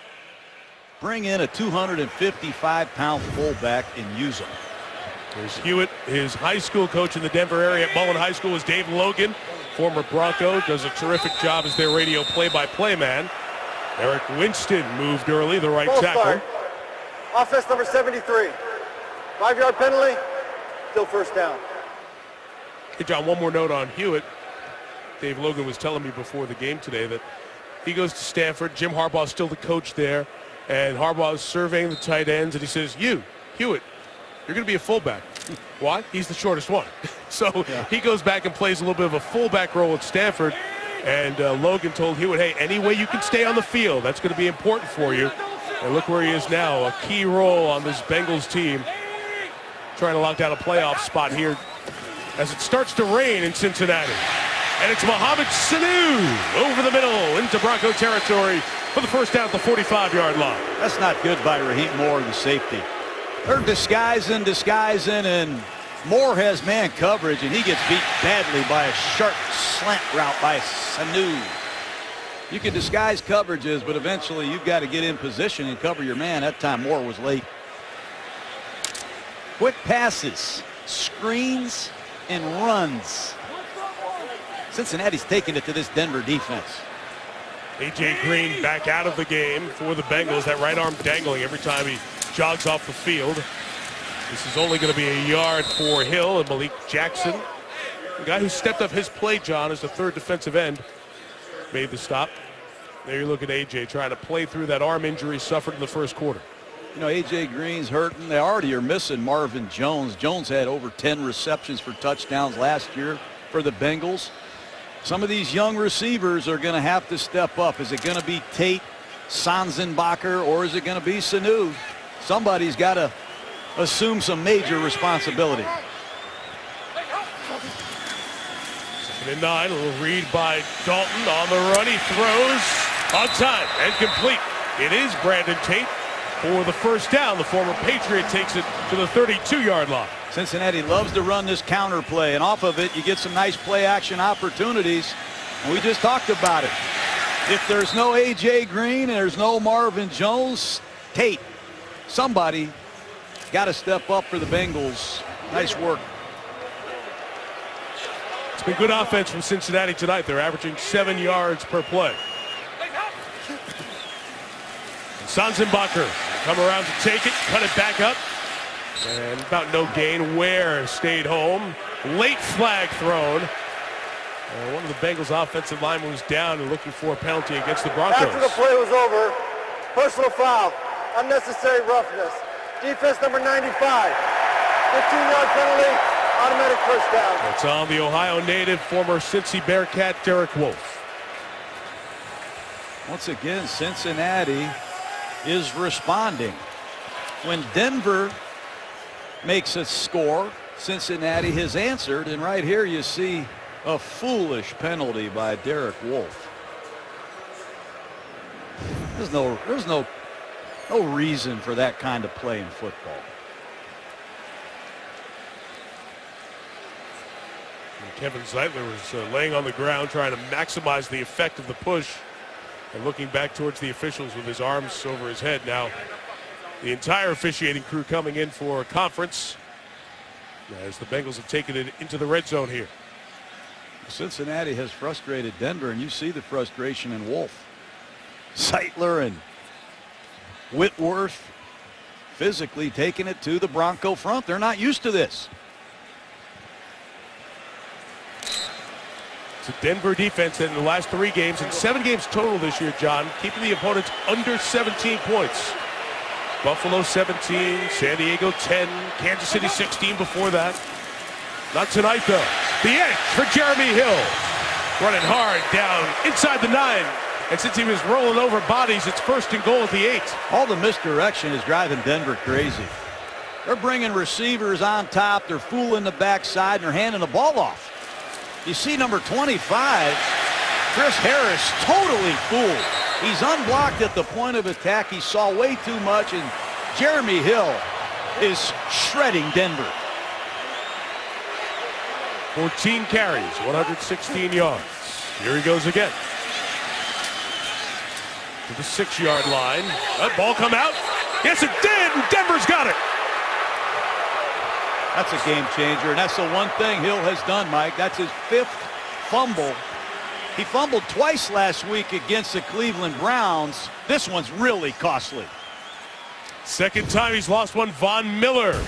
Bring in a 255-pound fullback and use him. There's Hewitt. His high school coach in the Denver area at Mullen High School is Dave Logan, former Bronco, does a terrific job as their radio play-by-play man. Eric Winston moved early, the right tackle. Start. Offense number 73. 5-yard penalty, still first down. Hey, John, one more note on Hewitt. Dave Logan was telling me before the game today that he goes to Stanford. Jim Harbaugh's still the coach there. And Harbaugh's surveying the tight ends, and he says, Hewitt, you're going to be a fullback. Why? He's the shortest one. So he goes back and plays a little bit of a fullback role at Stanford. And Logan told Hewitt, hey, any way you can stay on the field, that's going to be important for you. And look where he is now, a key role on this Bengals team, trying to lock down a playoff spot here as it starts to rain in Cincinnati. And it's Mohamed Sanu over the middle into Bronco territory for the first down at the 45-yard line. That's not good by Raheem Moore, the safety. They're disguising, and Moore has man coverage, and he gets beat badly by a sharp slant route by Sanu. You can disguise coverages, but eventually you've got to get in position and cover your man. That time Moore was late. Quick passes, screens, and runs. Cincinnati's taking it to this Denver defense. A.J. Green back out of the game for the Bengals. That right arm dangling every time he jogs off the field. This is only going to be a yard for Hill, and Malik Jackson, the guy who stepped up his play, John, as the third defensive end, made the stop. There you look at A.J. trying to play through that arm injury suffered in the first quarter. You know, A.J. Green's hurting. They already are missing Marvin Jones. Jones had over 10 receptions for touchdowns last year for the Bengals. Some of these young receivers are going to have to step up. Is it going to be Tate, Sanzenbacher, or is it going to be Sanu? Somebody's got to assume some major responsibility. 2nd and 9, a little read by Dalton on the run. He throws on time and complete. It is Brandon Tate for the first down. The former Patriot takes it to the 32-yard line. Cincinnati loves to run this counter play, and off of it you get some nice play action opportunities, and we just talked about it. If there's no A.J. Green and there's no Marvin Jones, Tate, somebody got to step up for the Bengals. Nice work. It's been good offense from Cincinnati tonight. They're averaging 7 yards per play. Sanzenbacher come around to take it, cut it back up, and about no gain. Ware stayed home. Late flag thrown. One of the Bengals offensive linemen was down and looking for a penalty against the Broncos. After the play was over, personal foul, unnecessary roughness. Defense number 95, 15-yard penalty, automatic first down. It's on the Ohio native, former Cincy Bearcat, Derek Wolfe. Once again, Cincinnati is responding. When Denver makes a score, Cincinnati has answered, and right here you see a foolish penalty by Derek Wolfe. There's no reason for that kind of play in football. And Kevin Zeitler was laying on the ground trying to maximize the effect of the push and looking back towards the officials with his arms over his head. Now the entire officiating crew coming in for a conference as the Bengals have taken it into the red zone here. Cincinnati has frustrated Denver, and you see the frustration in Wolfe. Zeitler and Whitworth physically taking it to the Bronco front. They're not used to this. It's a Denver defense that in the last 3 games, and 7 games total this year, John, keeping the opponents under 17 points. Buffalo 17, San Diego 10, Kansas City 16 before that. Not tonight, though. The edge for Jeremy Hill. Running hard down inside the 9. And since he was rolling over bodies, it's 1st and goal at the 8. All the misdirection is driving Denver crazy. They're bringing receivers on top. They're fooling the backside, and they're handing the ball off. You see number 25, Chris Harris, totally fooled. He's unblocked at the point of attack. He saw way too much, and Jeremy Hill is shredding Denver. 14 carries, 116 yards. Here he goes again. To the 6-yard line. That ball come out? Yes, it did, and Denver's got it. That's a game changer, and that's the one thing Hill has done, Mike. That's his 5th fumble. He fumbled twice last week against the Cleveland Browns. This one's really costly. 2nd time he's lost one. Von Miller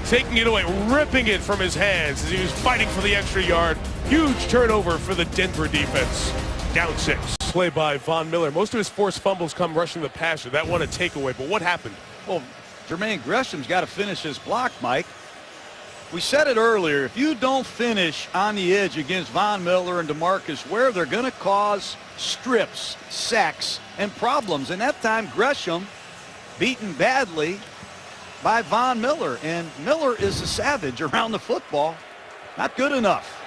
taking it away, ripping it from his hands as he was fighting for the extra yard. Huge turnover for the Denver defense. Down 6. Play by Von Miller. Most of his forced fumbles come rushing the passer. That one a takeaway, but what happened? Well, Jermaine Gresham's got to finish his block, Mike. We said it earlier, if you don't finish on the edge against Von Miller and DeMarcus Ware, they're going to cause strips, sacks, and problems. And that time, Gresham beaten badly by Von Miller. And Miller is a savage around the football. Not good enough.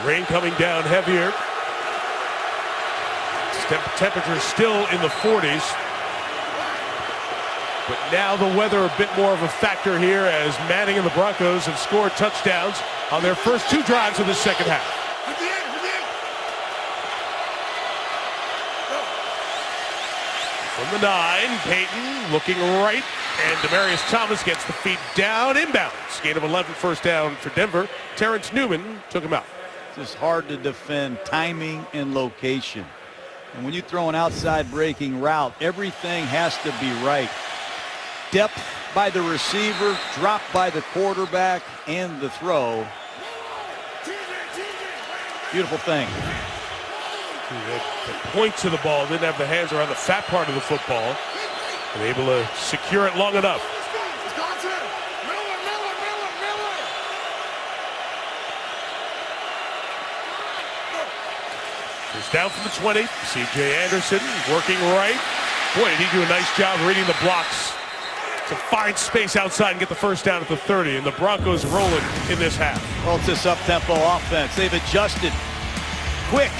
Rain coming down heavier. Temperature still in the 40s. But now the weather a bit more of a factor here as Manning and the Broncos have scored touchdowns on their first 2 drives of the second half. From the 9, Peyton looking right, and Demaryius Thomas gets the feet down, inbounds. Gain of 11, 1st down for Denver. Terrence Newman took him out. It's hard to defend timing and location. And when you throw an outside breaking route, everything has to be right. Depth by the receiver, drop by the quarterback, and the throw. Beautiful thing. The point to the ball, didn't have the hands around the fat part of the football. And able to secure it long enough. It's down from the 20. C.J. Anderson working right. Boy, did he do a nice job reading the blocks to find space outside and get the 1st down at the 30. And the Broncos rolling in this half. Well, it's this up-tempo offense. They've adjusted quick,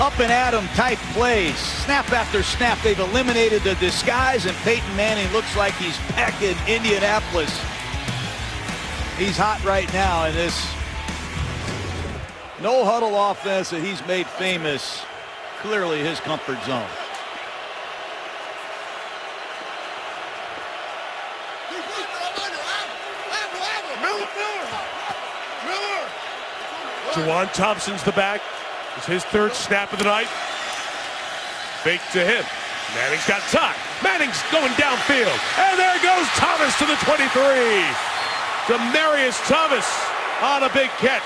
up and at 'em type plays. Snap after snap, they've eliminated the disguise, and Peyton Manning looks like he's back in Indianapolis. He's hot right now in this no-huddle offense that he's made famous. Clearly his comfort zone. Juwan Thompson's the back. It's his third snap of the night. Fake to him. Manning's got time. Manning's going downfield. And there goes Thomas to the 23. Demaryius Thomas on a big catch.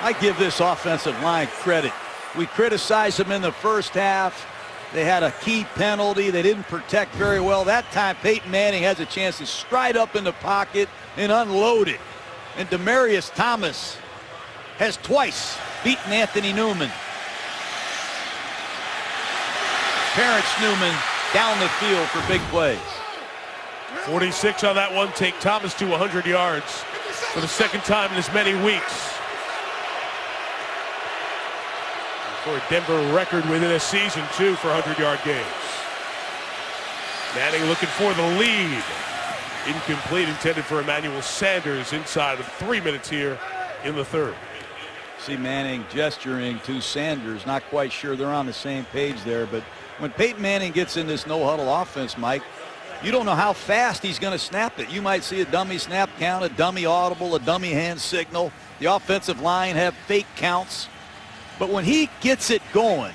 I give this offensive line credit. We criticized them in the first half. They had a key penalty. They didn't protect very well. That time, Peyton Manning has a chance to stride up in the pocket and unload it. And Demaryius Thomas has twice beaten Anthony Newman. Terrence Newman down the field for big plays. 46 on that one. Take Thomas to 100 yards for the second time in as many weeks. For a Denver record within a season, too, for 100-yard games. Manning looking for the lead. Incomplete, intended for Emmanuel Sanders inside of 3 minutes here in the third. See Manning gesturing to Sanders. Not quite sure they're on the same page there, but when Peyton Manning gets in this no-huddle offense, Mike, you don't know how fast he's going to snap it. You might see a dummy snap count, a dummy audible, a dummy hand signal. The offensive line have fake counts. But when he gets it going,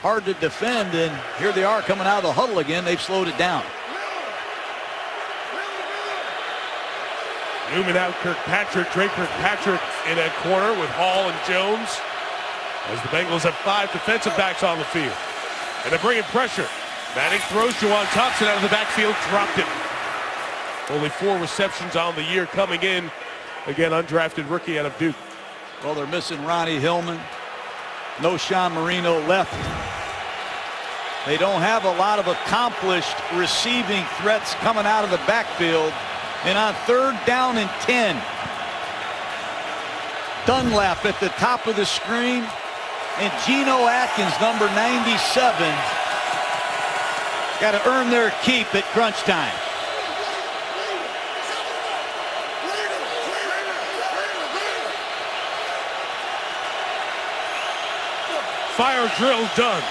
hard to defend, and here they are coming out of the huddle again. They've slowed it down. Newman out, Kirkpatrick, Drake Kirkpatrick in at corner with Hall and Jones. As the Bengals have 5 defensive backs on the field. And they're bringing pressure. Manning throws Juwan Thompson out of the backfield, dropped it. Only 4 receptions on the year coming in. Again, undrafted rookie out of Duke. Well, they're missing Ronnie Hillman. No Sean Marino left. They don't have a lot of accomplished receiving threats coming out of the backfield. And on 3rd down and 10, Dunlap at the top of the screen, and Geno Atkins, number 97, got to earn their keep at crunch time. Fire drill done.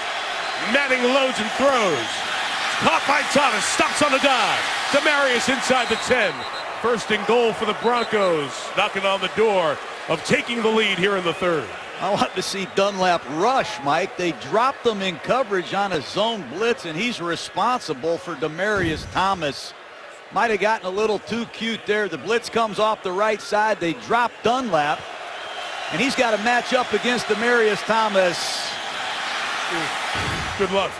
Manning loads and throws. Caught by Thomas. Stops on the dive. Demaryius inside the 10. First and goal for the Broncos. Knocking on the door of taking the lead here in the third. I want to see Dunlap rush, Mike. They dropped him in coverage on a zone blitz, and he's responsible for Demaryius Thomas. Might have gotten a little too cute there. The blitz comes off the right side. They drop Dunlap, and he's got to match up against Demaryius Thomas. Good luck,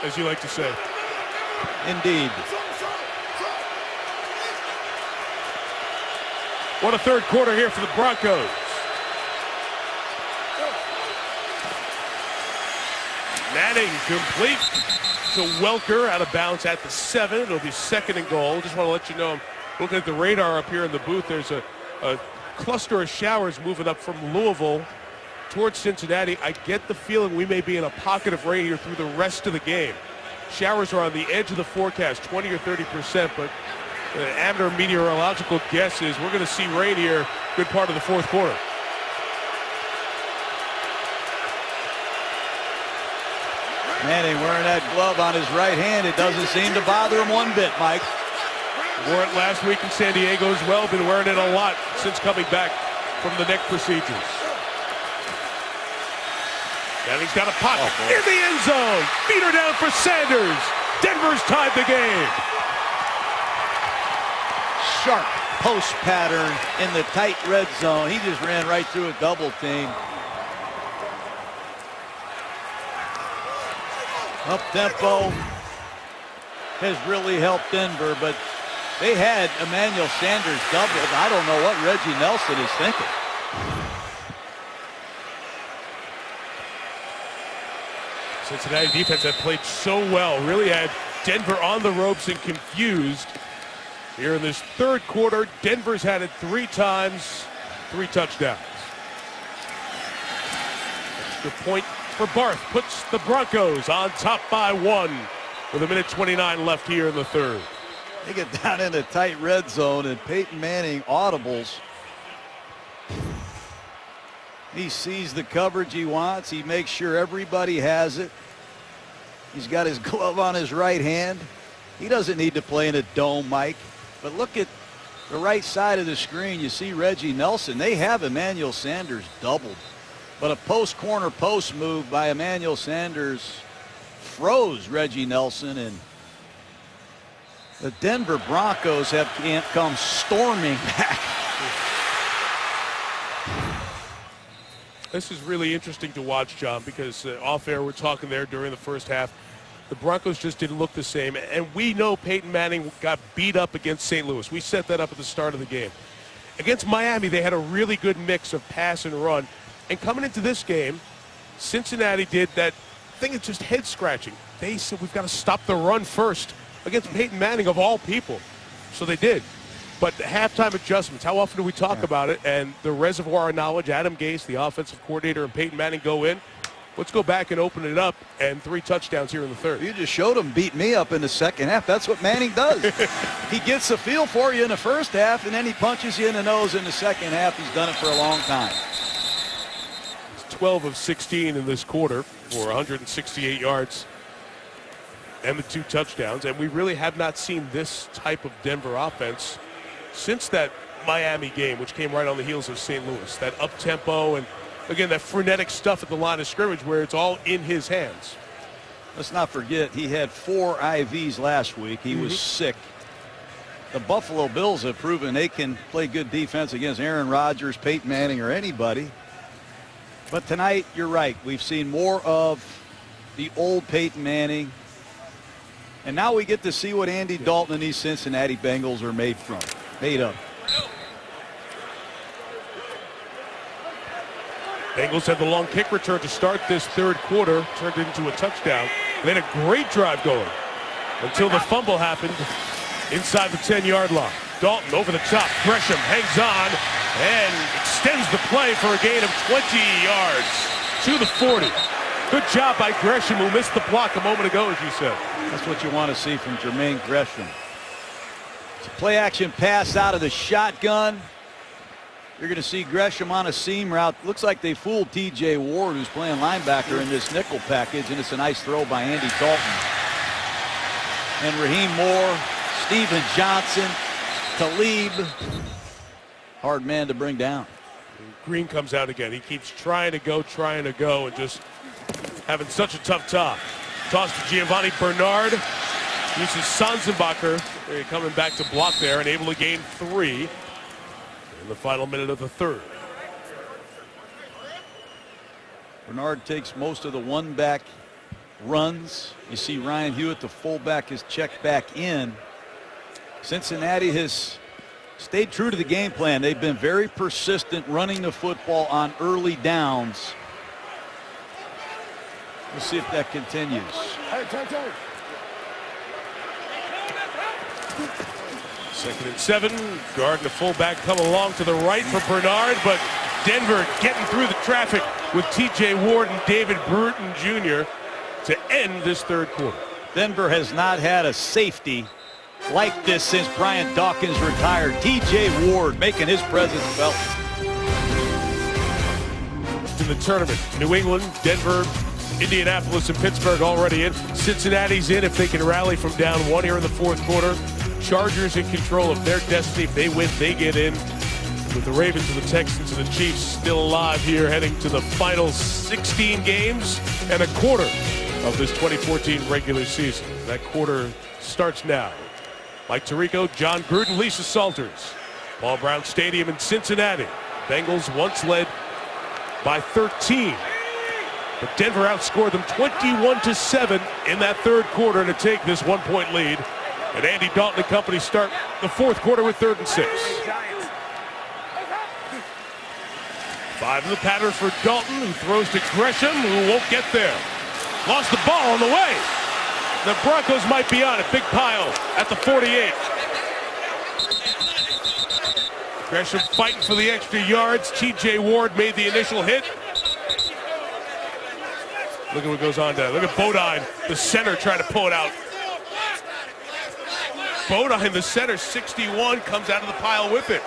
as you like to say. Indeed. What a third quarter here for the Broncos. Manning complete to Welker, out of bounds at the 7. It'll be 2nd and goal. Just want to let you know, I'm looking at the radar up here in the booth. There's a cluster of showers moving up from Louisville towards Cincinnati. I get the feeling we may be in a pocket of rain here through the rest of the game. Showers are on the edge of the forecast, 20 or 30%, but the amateur meteorological guess is we're going to see rain here good part of the fourth quarter. Manning wearing that glove on his right hand. It doesn't seem to bother him one bit, Mike. Wore it last week in San Diego as well. Been wearing it a lot since coming back from the neck procedures. Manning's got a pocket in the end zone. Feeder down for Sanders. Denver's tied the game. Sharp post pattern in the tight red zone. He just ran right through a double team. Up tempo has really helped Denver, but they had Emmanuel Sanders doubled. I don't know what Reggie Nelson is thinking. Cincinnati defense had played so well, really had Denver on the ropes and confused. Here in this third quarter, Denver's had it 3 times, 3 touchdowns. Extra point for Barth puts the Broncos on top by 1 with 1:29 left here in the third. They get down in the tight red zone, and Peyton Manning audibles. He sees the coverage he wants. He makes sure everybody has it. He's got his glove on his right hand. He doesn't need to play in a dome, Mike. But look at The right side of the screen, you see Reggie Nelson. They have Emmanuel Sanders doubled. But a post-corner post move by Emmanuel Sanders froze Reggie Nelson, and the Denver Broncos have come storming back. This is really interesting to watch, John, because off air we're talking there during the first half. The Broncos just didn't look the same, and we know Peyton Manning got beat up against St. Louis. We set that up at the start of the game. Against Miami, they had a really good mix of pass and run. And coming into this game, Cincinnati did that thing that's just head-scratching. They said, we've got to stop the run first against Peyton Manning, of all people. So they did. But halftime adjustments, how often do we talk about it? And the reservoir of knowledge, Adam Gase, the offensive coordinator, and Peyton Manning go in. Let's go back and open it up, and 3 touchdowns here in the third. You just showed him beat me up in the second half. That's what Manning does. He gets a feel for you in the first half, and then he punches you in the nose in the second half. He's done it for a long time. 12 of 16 in this quarter for 168 yards and the 2 touchdowns. And we really have not seen this type of Denver offense since that Miami game, which came right on the heels of St. Louis. That up-tempo and, again, that frenetic stuff at the line of scrimmage where it's all in his hands. Let's not forget he had 4 IVs last week. He was sick. The Buffalo Bills have proven they can play good defense against Aaron Rodgers, Peyton Manning, or anybody. But tonight, you're right. We've seen more of the old Peyton Manning. And now we get to see what Andy Dalton and these Cincinnati Bengals are made of. Bengals had the long kick return to start this third quarter, turned into a touchdown. They had a great drive going until the fumble happened inside the 10-yard line. Dalton over the top. Gresham hangs on and extends the play for a gain of 20 yards to the 40. Good job by Gresham, who missed the block a moment ago, as you said. That's what you want to see from Jermaine Gresham. It's a play-action pass out of the shotgun. You're going to see Gresham on a seam route. Looks like they fooled T.J. Ward, who's playing linebacker in this nickel package, and it's a nice throw by Andy Dalton. And Raheem Moore, Steven Johnson, Talib, hard man to bring down. Green comes out again. He keeps trying to go, and just having such a tough time. Toss to Giovanni Bernard. Uses Sanzenbacher. Coming back to block there and able to gain 3 in the final minute of the third. Bernard takes most of the one-back runs. You see Ryan Hewitt, the fullback, is checked back in. Cincinnati has stayed true to the game plan. They've been very persistent running the football on early downs. We'll see if that continues. Second and 7. Guard and the fullback come along to the right for Bernard, but Denver getting through the traffic with T.J. Ward and David Bruton Jr. to end this third quarter. Denver has not had a safety like this since Brian Dawkins retired. T.J. Ward making his presence felt. In the tournament, New England, Denver, Indianapolis, and Pittsburgh already in. Cincinnati's in if they can rally from down 1 here in the fourth quarter. Chargers in control of their destiny. If they win, they get in. With the Ravens and the Texans and the Chiefs still alive here, heading to the final 16 games and a quarter of this 2014 regular season. That quarter starts now. Mike Tirico, John Gruden, Lisa Salters. Paul Brown Stadium in Cincinnati. Bengals once led by 13. But Denver outscored them 21-7 in that third quarter to take this 1-point lead. And Andy Dalton and company start the fourth quarter with 3rd and 6. 5 in the pattern for Dalton, who throws to Gresham, who won't get there. Lost the ball on the way. The Broncos might be on it. Big pile at the 48. Gresham fighting for the extra yards. T.J. Ward made the initial hit. Look at what goes on down. Look at Bodine, the center, trying to pull it out. Bodine, the center, 61, comes out of the pile with it.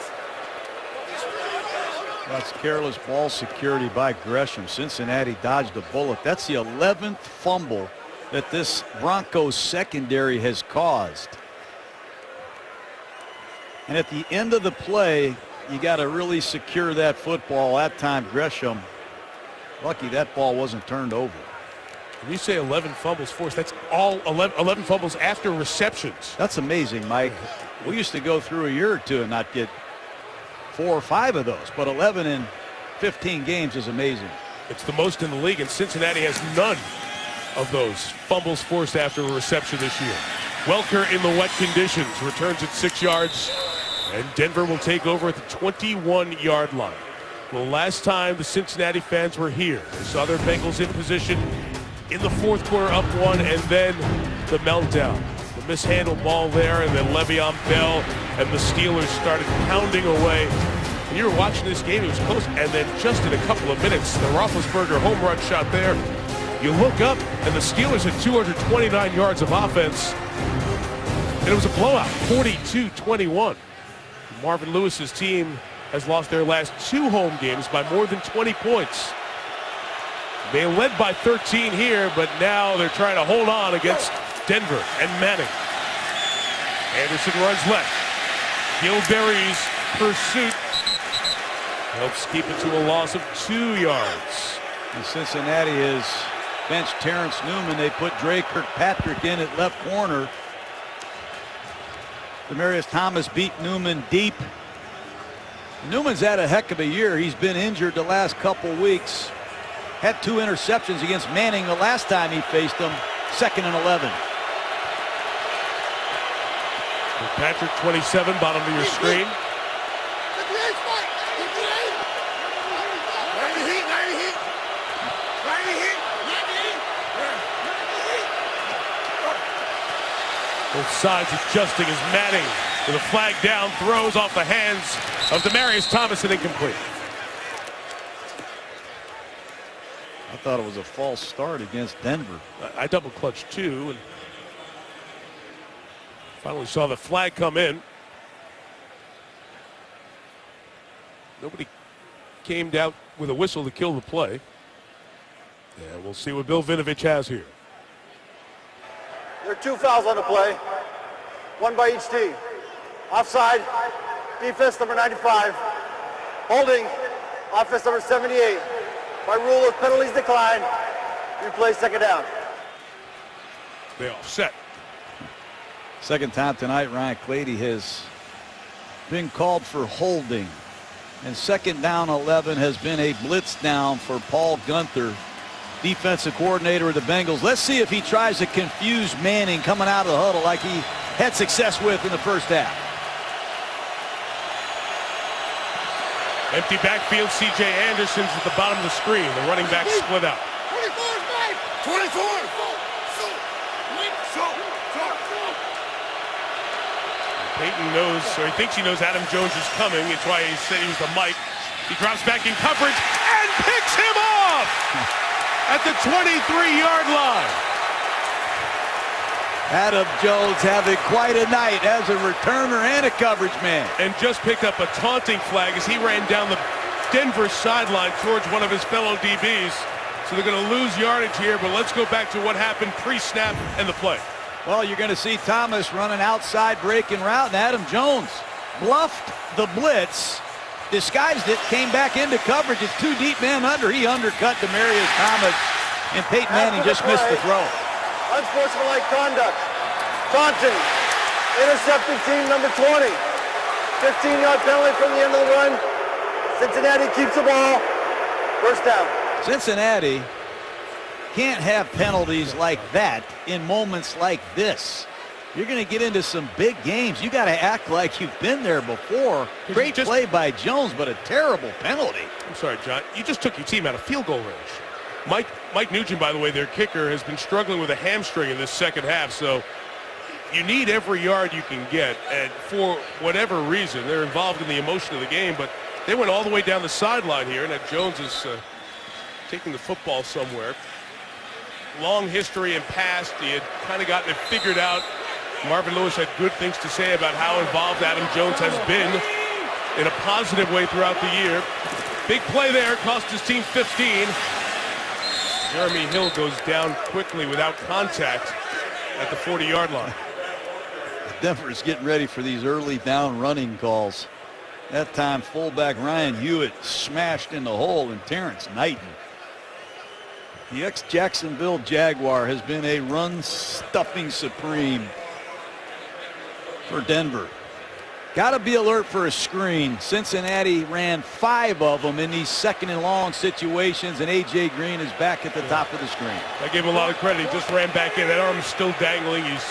That's careless ball security by Gresham. Cincinnati dodged a bullet. That's the 11th fumble that this Broncos secondary has caused. And at the end of the play, you got to really secure that football. That time, Gresham, lucky that ball wasn't turned over. When you say 11 fumbles forced, that's all 11 fumbles after receptions. That's amazing, Mike. We used to go through a year or two and not get 4 or 5 of those, but 11 in 15 games is amazing. It's the most in the league, and Cincinnati has none of those fumbles forced after a reception this year. Welker in the wet conditions returns at 6 yards, and Denver will take over at the 21-yard line. Well, last time the Cincinnati fans were here, they saw their Bengals in position in the fourth quarter, up 1, and then the meltdown. The mishandled ball there, and then Le'Veon Bell and the Steelers started pounding away. And you were watching this game, it was close, and then just in a couple of minutes, the Roethlisberger home run shot there. You look up, and the Steelers had 229 yards of offense, and it was a blowout, 42-21. Marvin Lewis's team has lost their last 2 home games by more than 20 points. They led by 13 here, but now they're trying to hold on against Denver and Manning. Anderson runs left. Gilberry's pursuit helps keep it to a loss of 2 yards. And Cincinnati has benched Terrence Newman. They put Dre Kirkpatrick in at left corner. Demaryius Thomas beat Newman deep. Newman's had a heck of a year. He's been injured the last couple weeks. Had 2 interceptions against Manning the last time he faced him. 2nd and 11. Patrick 27, bottom of your screen. Both sides adjusting as Manning, with a flag down, throws off the hands of Demaryius Thomas and incomplete. I thought it was a false start against Denver. I double clutched too, and finally saw the flag come in. Nobody came out with a whistle to kill the play. And we'll see what Bill Vinovich has here. There are 2 fouls on the play, 1 by each team. Offside, defense number 95. Holding, offense number 78. By rule of penalties decline, replay 2nd down. They offset. Second time tonight, Ryan Clady has been called for holding. And 2nd down 11 has been a blitz down for Paul Guenther, defensive coordinator of the Bengals. Let's see if he tries to confuse Manning coming out of the huddle like he had success with in the first half. Empty backfield, C.J. Anderson's at the bottom of the screen. The running back split out. 24. Peyton knows, or he thinks he knows Adam Jones is coming. It's why he said he was the Mike. He drops back in coverage and picks him off at the 23-yard line. Adam Jones having quite a night as a returner and a coverage man. And just picked up a taunting flag as he ran down the Denver sideline towards one of his fellow DBs. So they're going to lose yardage here, but let's go back to what happened pre-snap and the play. Well, you're going to see Thomas running outside breaking route, and Adam Jones bluffed the blitz, disguised it, came back into coverage. It's 2 deep man under. He undercut Demaryius Thomas, and Peyton Manning just missed the throw. Unsportsmanlike conduct. Taunting. Intercepting team number 20. 15-yard penalty from the end of the run. Cincinnati keeps the ball. First down. Cincinnati can't have penalties like that in moments like this. You're going to get into some big games. You got to act like you've been there before. Great play by Jones, but a terrible penalty. I'm sorry, John. You just took your team out of field goal range. Mike Nugent, by the way, their kicker, has been struggling with a hamstring in this second half, so you need every yard you can get, and for whatever reason, they're involved in the emotion of the game, but they went all the way down the sideline here, and Jones is taking the football somewhere. Long history in past. He had kind of gotten it figured out. Marvin Lewis had good things to say about how involved Adam Jones has been in a positive way throughout the year. Big play there, cost his team 15. Jeremy Hill goes down quickly without contact at the 40-yard line. Denver's getting ready for these early down running calls. That time fullback Ryan Hewitt smashed in the hole, and Terrence Knighton, the ex-Jacksonville Jaguar, has been a run-stuffing supreme for Denver. Got to be alert for a screen. Cincinnati ran 5 of them in these second and long situations, and A.J. Green is back at the top of the screen. I give him a lot of credit. He just ran back in. That arm is still dangling. He's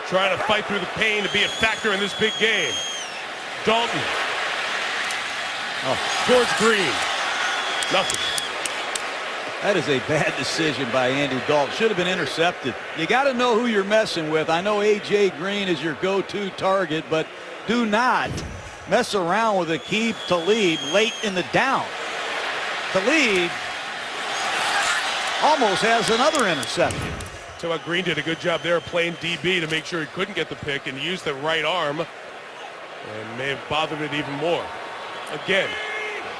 trying to fight through the pain to be a factor in this big game. Dalton. Towards Green. Nothing. That is a bad decision by Andy Dalton. Should have been intercepted. You got to know who you're messing with. I know A.J. Green is your go-to target, but do not mess around with Aqib Talib late in the down. Talib almost has another interception. So Green did a good job there playing DB to make sure he couldn't get the pick and used the right arm and may have bothered it even more. Again,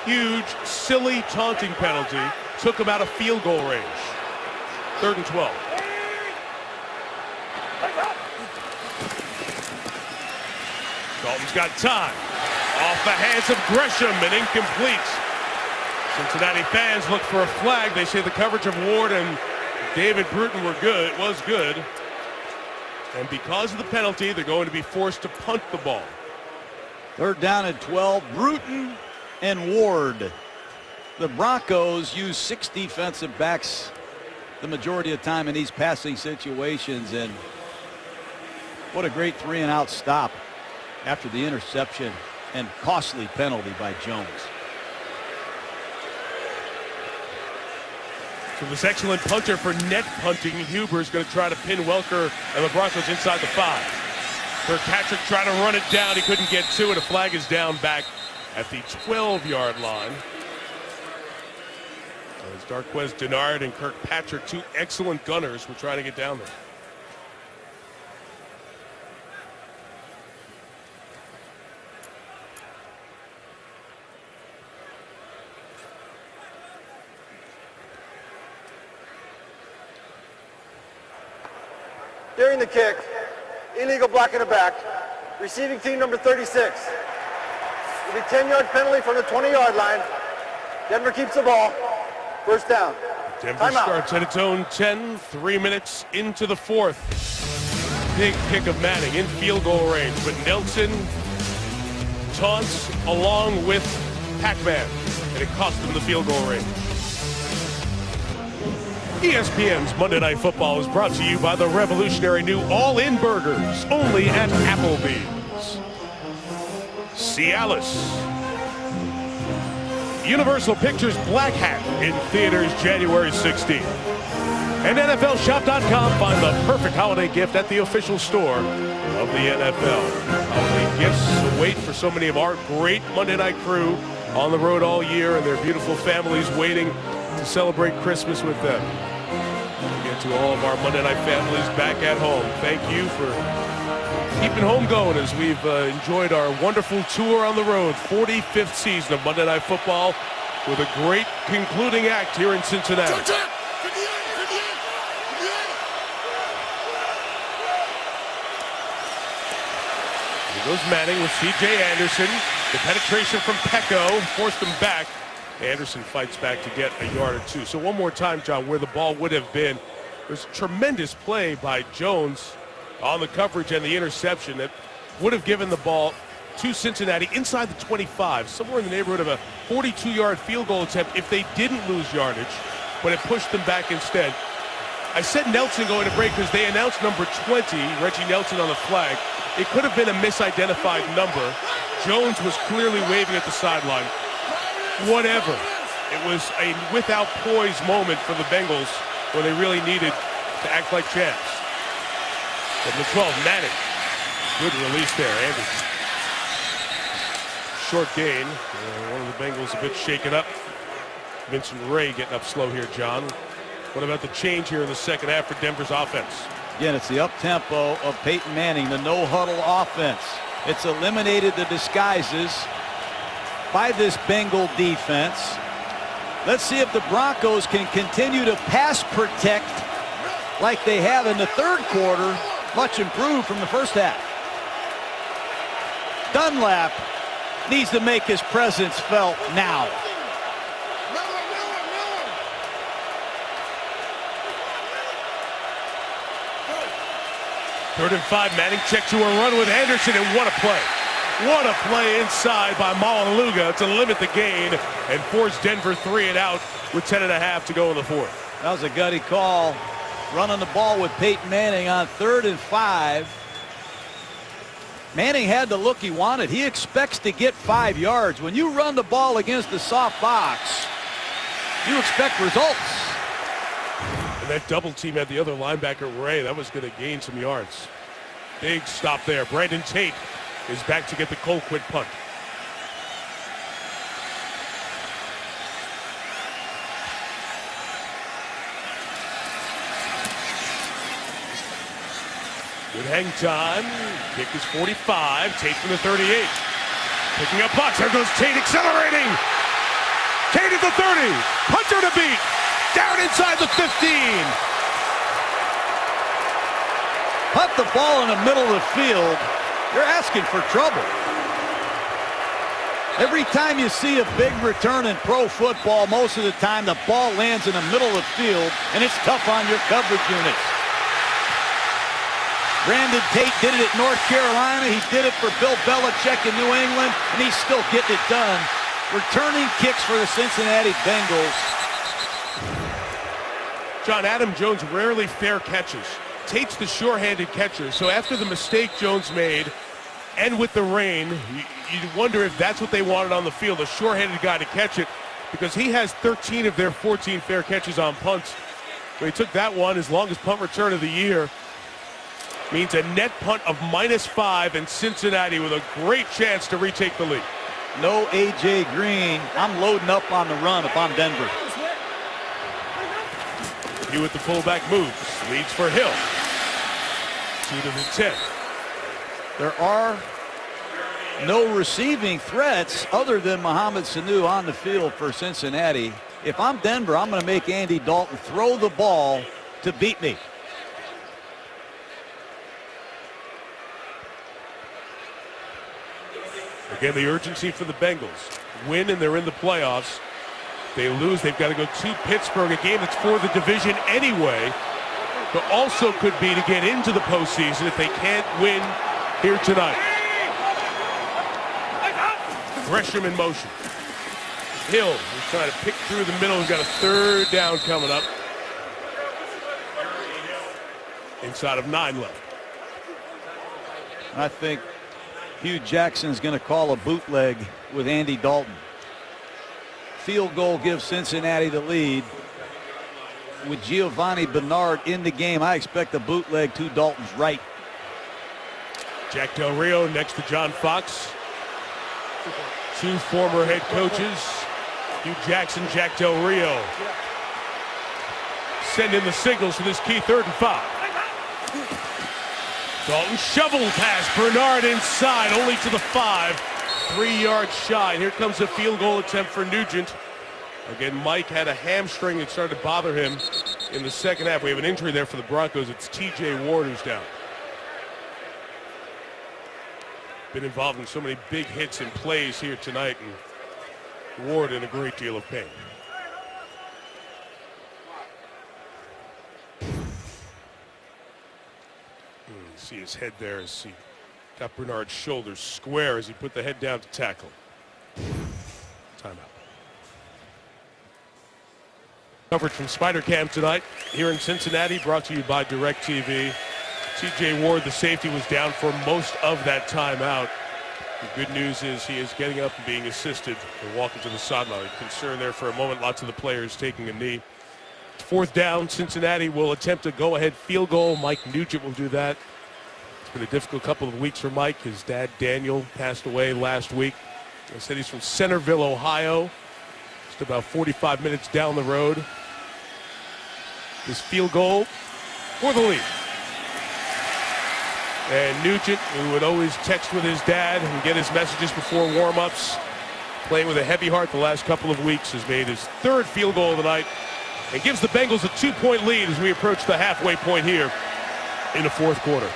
huge, silly taunting penalty. Took him out of field goal range. 3rd and 12. Dalton's got time. Off the hands of Gresham and incomplete. Cincinnati fans look for a flag. They say the coverage of Ward and David Bruton was good. And because of the penalty, they're going to be forced to punt the ball. 3rd down and 12. Bruton and Ward. The Broncos use 6 defensive backs the majority of the time in these passing situations, and what a great 3-and-out stop after the interception and costly penalty by Jones. So this excellent punter for net punting, Huber, is going to try to pin Welker and the Broncos inside the 5. Kirkpatrick trying to run it down. He couldn't get to it. A flag is down back at the 12-yard line. As Darquez Dennard and Kirkpatrick, 2 excellent gunners, were trying to get down there. During the kick, illegal block in the back, receiving team number 36. It'll be 10-yard penalty from the 20-yard line. Denver keeps the ball. 1st down. Denver starts at its own 10, 3 minutes into the 4th. Big kick of Manning in field goal range, but Nelson taunts along with Pac-Man, and it cost him the field goal range. ESPN's Monday Night Football is brought to you by the revolutionary new All-In Burgers, only at Applebee's. Cialis. Universal Pictures Black Hat in theaters January 16th. And NFLShop.com, find the perfect holiday gift at the official store of the NFL. Holiday gifts await for so many of our great Monday Night crew on the road all year and their beautiful families waiting to celebrate Christmas with them. Again, to all of our Monday Night families back at home, thank you for keeping home going as we've enjoyed our wonderful tour on the road. 45th season of Monday Night Football with a great concluding act here in Cincinnati. Here goes Manning with C.J. Anderson. The penetration from Pecco forced him back. Anderson fights back to get a yard or 2. So one more time, John, where the ball would have been. There's a tremendous play by Jones on the coverage and the interception that would have given the ball to Cincinnati inside the 25, somewhere in the neighborhood of a 42-yard field goal attempt if they didn't lose yardage, but it pushed them back instead. I said Nelson going to break because they announced number 20, Reggie Nelson, on the flag. It could have been a misidentified number. Jones was clearly waving at the sideline. Whatever. It was a without poise moment for the Bengals where they really needed to act like champs. From the 12, Manning. Good release there, Anderson. Short gain. One of the Bengals a bit shaken up. Vincent Ray getting up slow here, John. What about the change here in the second half for Denver's offense? Again, it's the up-tempo of Peyton Manning, the no-huddle offense. It's eliminated the disguises by this Bengal defense. Let's see if the Broncos can continue to pass protect like they have in the third quarter. Much improved from the first half. Dunlap needs to make his presence felt now. Third and 5, Manning checks to a run with Anderson, and what a play. What a play inside by Maualuga to limit the gain and force Denver 3 and out with 10.5 to go in the fourth. That was a gutty call. Running the ball with Peyton Manning on 3rd and 5. Manning had the look he wanted. He expects to get 5 yards. When you run the ball against the soft box, you expect results. And that double team had the other linebacker, Ray. That was going to gain some yards. Big stop there. Brandon Tate is back to get the Colquitt punt. Good hang time. Kick is 45. Tate from the 38. Picking up blocks. There goes Tate accelerating. Tate at the 30. Hunter to beat. Down inside the 15. Put the ball in the middle of the field. You're asking for trouble. Every time you see a big return in pro football, most of the time the ball lands in the middle of the field, and it's tough on your coverage units. Brandon Tate did it at North Carolina. He did it for Bill Belichick in New England, and he's still getting it done. Returning kicks for the Cincinnati Bengals. John, Adam Jones rarely fair catches. Tate's the sure-handed catcher, so after the mistake Jones made, and with the rain, you wonder if that's what they wanted on the field, a sure-handed guy to catch it, because he has 13 of their 14 fair catches on punts. But he took that one, his longest punt return of the year. Means a net punt of -5, and Cincinnati with a great chance to retake the lead. No A.J. Green. I'm loading up on the run if I'm Denver. Hewitt, the fullback, moves. Leads for Hill. 2 to the 10. There are no receiving threats other than Mohamed Sanu on the field for Cincinnati. If I'm Denver, I'm going to make Andy Dalton throw the ball to beat me. Again, the urgency for the Bengals. Win and they're in the playoffs. They lose, they've got to go to Pittsburgh, a game that's for the division anyway, but also could be to get into the postseason if they can't win here tonight. Gresham in motion. Hill is trying to pick through the middle. He's got a 3rd down coming up. Inside of 9 left. I think Hugh Jackson's going to call a bootleg with Andy Dalton. Field goal gives Cincinnati the lead. With Giovanni Bernard in the game, I expect a bootleg to Dalton's right. Jack Del Rio next to John Fox. 2 former head coaches, Hugh Jackson, Jack Del Rio. Send in the signals for this key 3rd and 5. Dalton shovel pass, Bernard inside, only to the 5. 3 yards shy. And here comes a field goal attempt for Nugent. Again, Mike had a hamstring that started to bother him in the second half. We have an injury there for the Broncos. It's TJ Ward who's down. Been involved in so many big hits and plays here tonight, and Ward in a great deal of pain. See his head there as he got Bernard's shoulders square as he put the head down to tackle. Timeout. Coverage from Spider Cam tonight here in Cincinnati, brought to you by DirecTV. TJ Ward, the safety, was down for most of that timeout. The good news is he is getting up and being assisted and walking to the sideline. Concern there for a moment, lots of the players taking a knee. 4th down, Cincinnati will attempt a go-ahead field goal. Mike Nugent will do that. It's been a difficult couple of weeks for Mike. His dad, Daniel, passed away last week. I said he's from Centerville, Ohio. Just about 45 minutes down the road. This field goal for the lead. And Nugent, who would always text with his dad and get his messages before warm-ups, playing with a heavy heart the last couple of weeks, has made his 3rd field goal of the night and gives the Bengals a 2-point lead as we approach the halfway point here in the 4th quarter.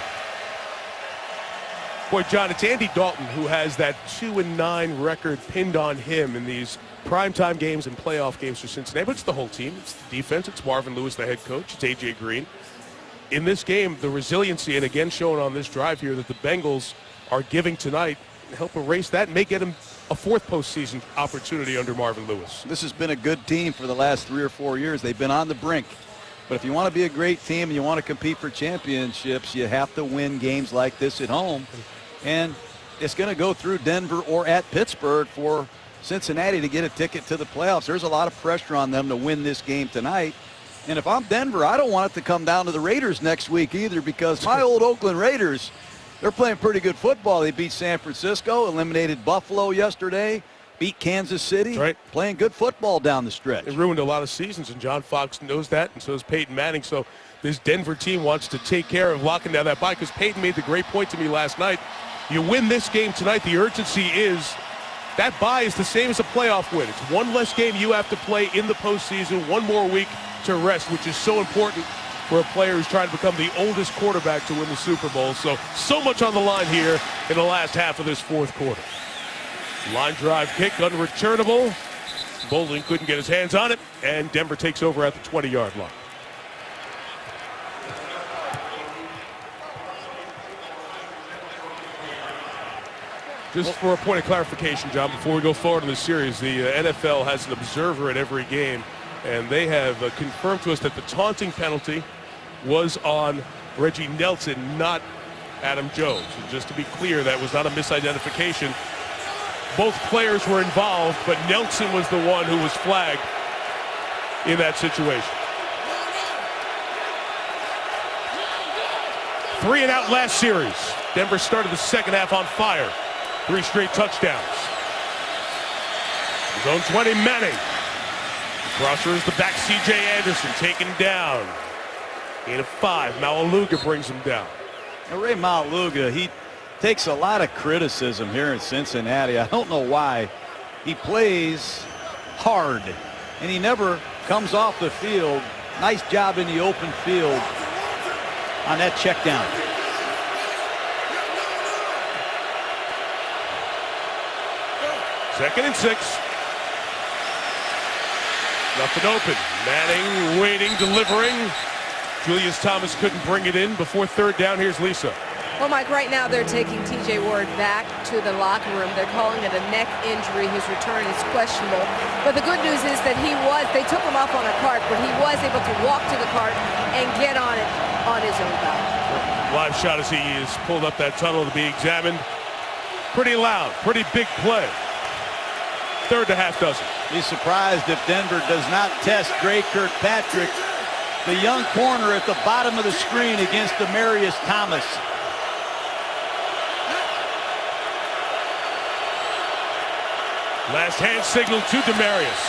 Boy, John, it's Andy Dalton who has that 2-9 record pinned on him in these primetime games and playoff games for Cincinnati. But it's the whole team. It's the defense. It's Marvin Lewis, the head coach. It's A.J. Green. In this game, the resiliency, and again shown on this drive here, that the Bengals are giving tonight, help erase that and may get him a fourth postseason opportunity under Marvin Lewis. This has been a good team for the last 3 or 4 years. They've been on the brink. But if you want to be a great team and you want to compete for championships, you have to win games like this at home. And it's going to go through Denver or at Pittsburgh for Cincinnati to get a ticket to the playoffs. There's a lot of pressure on them to win this game tonight. And if I'm Denver, I don't want it to come down to the Raiders next week either, because my old Oakland Raiders, they're playing pretty good football. They beat San Francisco, eliminated Buffalo yesterday, beat Kansas City. That's right. Playing good football down the stretch. It ruined a lot of seasons, and John Fox knows that, and so does Peyton Manning. So this Denver team wants to take care of locking down that bye, because Peyton made the great point to me last night. You win this game tonight, the urgency is that bye is the same as a playoff win. It's one less game you have to play in the postseason, one more week to rest, which is so important for a player who's trying to become the oldest quarterback to win the Super Bowl. So much on the line here in the last half of this fourth quarter. Line drive kick, unreturnable. Bolden couldn't get his hands on it, and Denver takes over at the 20-yard line. Just for a point of clarification, John, before we go forward in the series, the NFL has an observer at every game, and they have confirmed to us that the taunting penalty was on Reggie Nelson, not Adam Jones. And just to be clear, that was not a misidentification. Both players were involved, but Nelson was the one who was flagged in that situation. 3 and out last series. Denver started the second half on fire. 3 straight touchdowns. His own 20, Manning. Crosser is the back, C.J. Anderson taken down. Gain of 5. Maualuga brings him down. Now, Ray Maualuga, he takes a lot of criticism here in Cincinnati. I don't know why. He plays hard, and he never comes off the field. Nice job in the open field on that check down. Second and 6. Nothing open. Manning waiting, delivering. Julius Thomas couldn't bring it in before third down. Here's Lisa. Well, Mike, right now they're taking T.J. Ward back to the locker room. They're calling it a neck injury. His return is questionable. But the good news is that they took him off on a cart, but he was able to walk to the cart and get on it on his own back. Live shot as he is pulled up that tunnel to be examined. Pretty loud, pretty big play. Third to half dozen. Be surprised if Denver does not test Dre Kirkpatrick, the young corner at the bottom of the screen against Demaryius Thomas. Last hand signal to Demaryius.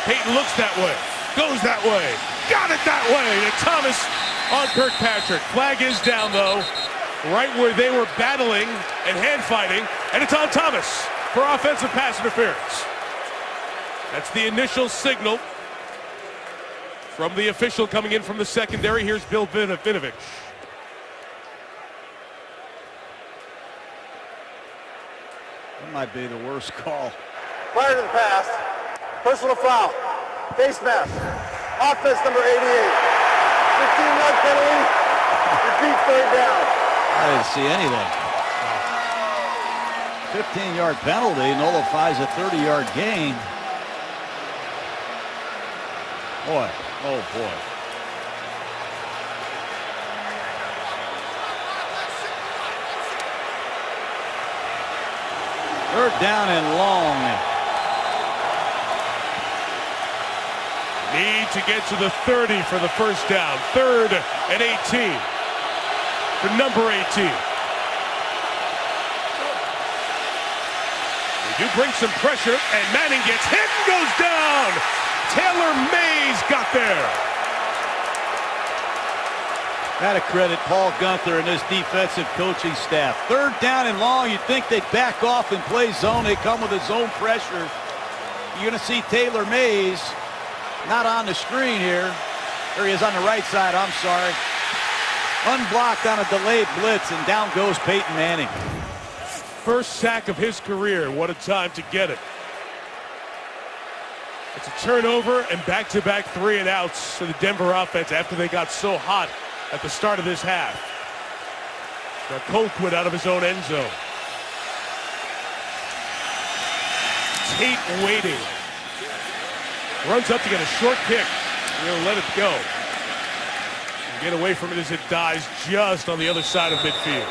Peyton looks that way, goes that way, got it that way. And Thomas on Kirkpatrick. Flag is down though, right where they were battling and hand fighting, and it's on Thomas for offensive pass interference. That's the initial signal from the official coming in from the secondary. Here's Bill Vinovich. That might be the worst call. Prior to the pass, personal foul, face mask, offense number 88. 15-yard penalty, repeat third down. I didn't see anything. 15-yard penalty nullifies a 30-yard gain. Boy, oh boy. Third down and long. Need to get to the 30 for the first down. 3rd and 18 for number 18. They do bring some pressure, and Manning gets hit and goes down. Taylor Mays got there. Gotta credit Paul Guenther and his defensive coaching staff. Third down and long, you'd think they'd back off and play zone. They come with a zone pressure. You're gonna see Taylor Mays not on the screen here. There he is on the right side, I'm sorry. Unblocked on a delayed blitz, and down goes Peyton Manning. first sack of his career. What a time to get it. It's a turnover and back-to-back 3-and-outs for the Denver offense after they got so hot at the start of this half. Now Colquitt out of his own end zone. Tate waiting. Runs up to get a short kick. He'll let it go. Get away from it as it dies just on the other side of midfield.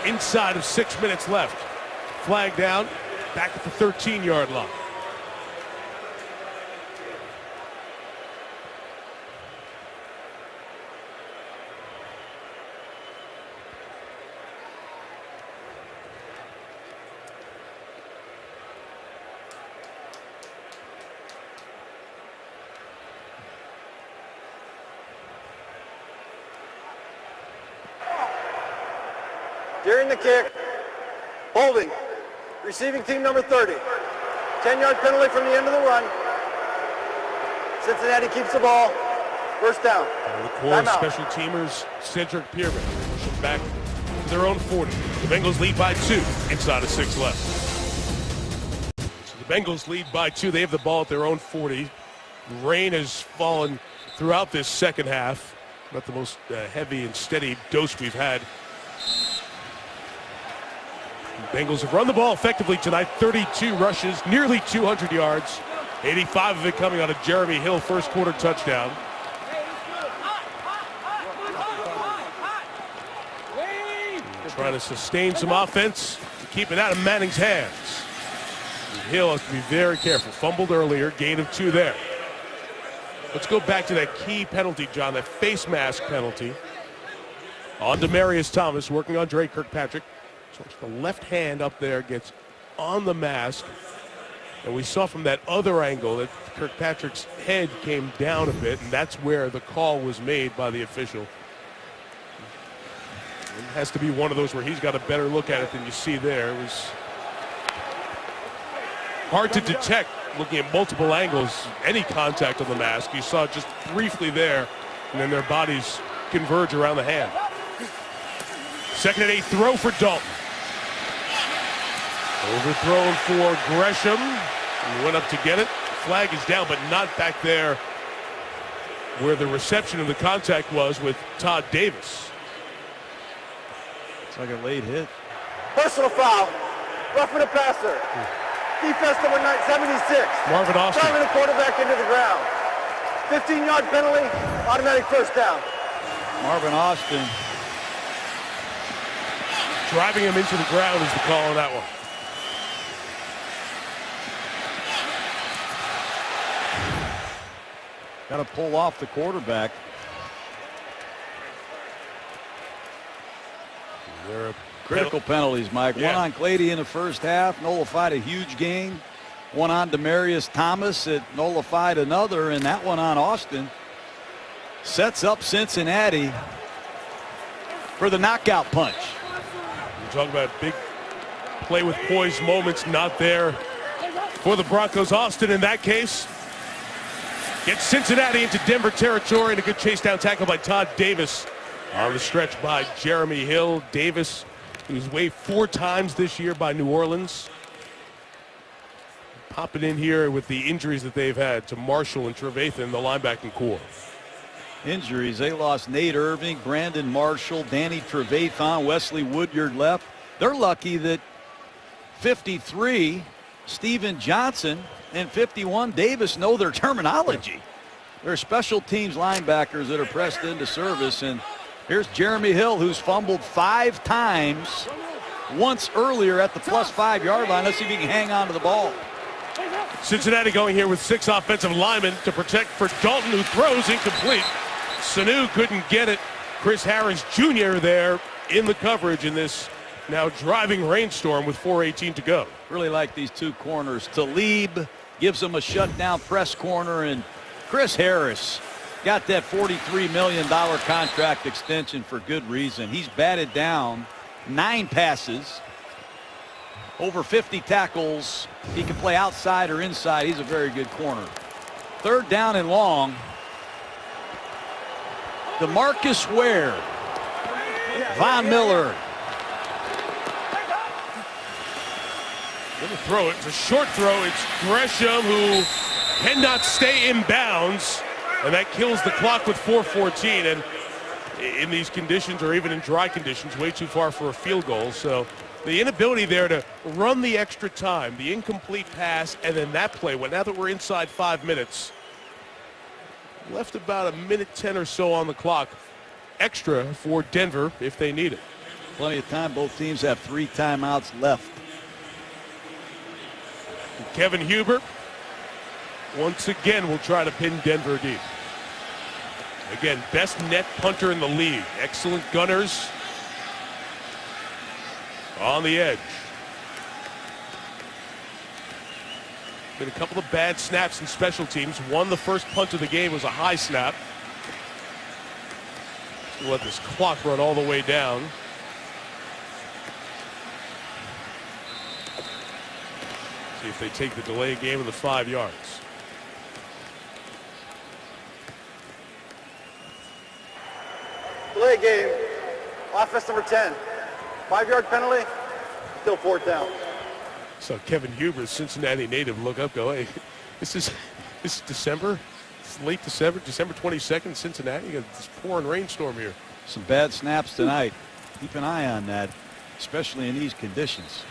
Inside of 6 minutes left. Flag down, back at the 13-yard line. During the kick, holding, receiving team number 30. 10-yard penalty from the end of the run. Cincinnati keeps the ball. First down. The core of special teamers, Cedric Pierman, pushing back to their own 40. The Bengals lead by 2, inside of 6 left. So the Bengals lead by 2. They have the ball at their own 40. Rain has fallen throughout this second half. Not the most heavy and steady dose we've had. The Bengals have run the ball effectively tonight. 32 rushes, nearly 200 yards. 85 of it coming on a Jeremy Hill first quarter touchdown. Trying to sustain some offense, keep it out of Manning's hands. Hill has to be very careful. Fumbled earlier, gain of 2 there. Let's go back to that key penalty, John, that face mask penalty. On Demaryius Thomas, working on Dre Kirkpatrick. So the left hand up there gets on the mask. And we saw from that other angle that Kirkpatrick's head came down a bit, and that's where the call was made by the official. It has to be one of those where he's got a better look at it than you see there. It was hard to detect looking at multiple angles, any contact on the mask. You saw it just briefly there, and then their bodies converge around the hand. 2nd and 8, throw for Dalton. Overthrown for Gresham. He went up to get it. Flag is down, but not back there where the reception of the contact was with Todd Davis. It's like a late hit. Personal foul. Roughing the passer. Defense number 76. Marvin Austin. Driving the quarterback into the ground. 15-yard penalty. Automatic first down. Marvin Austin. Driving him into the ground is the call on that one. Got to pull off the quarterback. Critical penalties, Mike. Yeah. One on Clady in the first half, nullified a huge gain. One on Demaryius Thomas, it nullified another, and that one on Austin sets up Cincinnati for the knockout punch. You talk about big play with poise moments, not there for the Broncos. Austin, in that case, gets Cincinnati into Denver territory, and a good chase down tackle by Todd Davis on the stretch by Jeremy Hill. Davis, who's waived 4 times this year by New Orleans. Popping in here with the injuries that they've had to Marshall and Trevathan, the linebacking core. Injuries, they lost Nate Irving, Brandon Marshall, Danny Trevathan, Wesley Woodyard left. They're lucky that 53, Steven Johnson, and 51, Davis know their terminology. They're special teams linebackers that are pressed into service. And here's Jeremy Hill, who's fumbled 5 times, once earlier at the +5 yard line. Let's see if he can hang on to the ball. Cincinnati going here with 6 offensive linemen to protect for Dalton, who throws incomplete. Sanu couldn't get it. Chris Harris Jr. there in the coverage in this now driving rainstorm with 4:18 to go. Really like these 2 corners. Talib gives them a shutdown press corner, and Chris Harris got that $43 million contract extension for good reason. He's batted down 9 passes, over 50 tackles. He can play outside or inside. He's a very good corner. 3rd down and long. DeMarcus Ware, Von Miller, Gonna throw it. It's a short throw. It's Gresham who cannot stay in bounds, and that kills the clock with 4:14. And in these conditions, or even in dry conditions, way too far for a field goal. So the inability there to run the extra time, the incomplete pass, and then that play. Well, now that we're inside 5 minutes, left about 1:10 or so on the clock, extra for Denver if they need it. Plenty of time. Both teams have 3 timeouts left. Kevin Huber once again will try to pin Denver deep. Again, best net punter in the league. Excellent gunners on the edge. Been a couple of bad snaps in special teams. One, the first punt of the game, was a high snap. We'll let this clock run all the way down. See if they take the delay game of the 5 yards. Delay game. Offense number 10. 5-yard penalty. Still 4th down. So Kevin Huber, Cincinnati native, look up, go, hey, this is December. It's late December, December 22nd, Cincinnati. You got this pouring rainstorm here. Some bad snaps tonight. Keep an eye on that, especially in these conditions.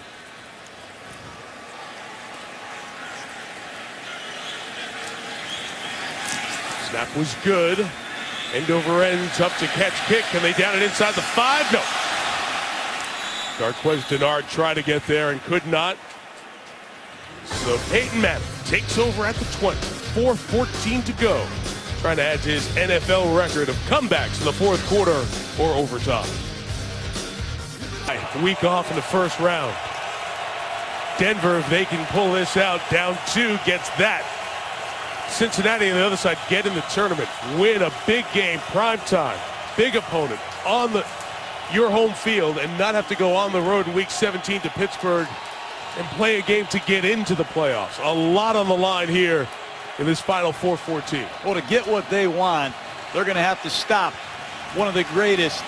Snap was good. End over end, tough to catch kick. Can they down it inside the 5? No. Darqueze Dennard tried to get there and could not. So Peyton Manning takes over at the 20. 4:14 to go. Trying to add to his NFL record of comebacks in the 4th quarter or overtime. Week off in the first round. Denver, if they can pull this out, down 2, gets that. Cincinnati on the other side get in the tournament, win a big game, prime time, big opponent on your home field, and not have to go on the road in week 17 to Pittsburgh and play a game to get into the playoffs. A lot on the line here in this final 4:14. Well, to get what they want, they're going to have to stop one of the greatest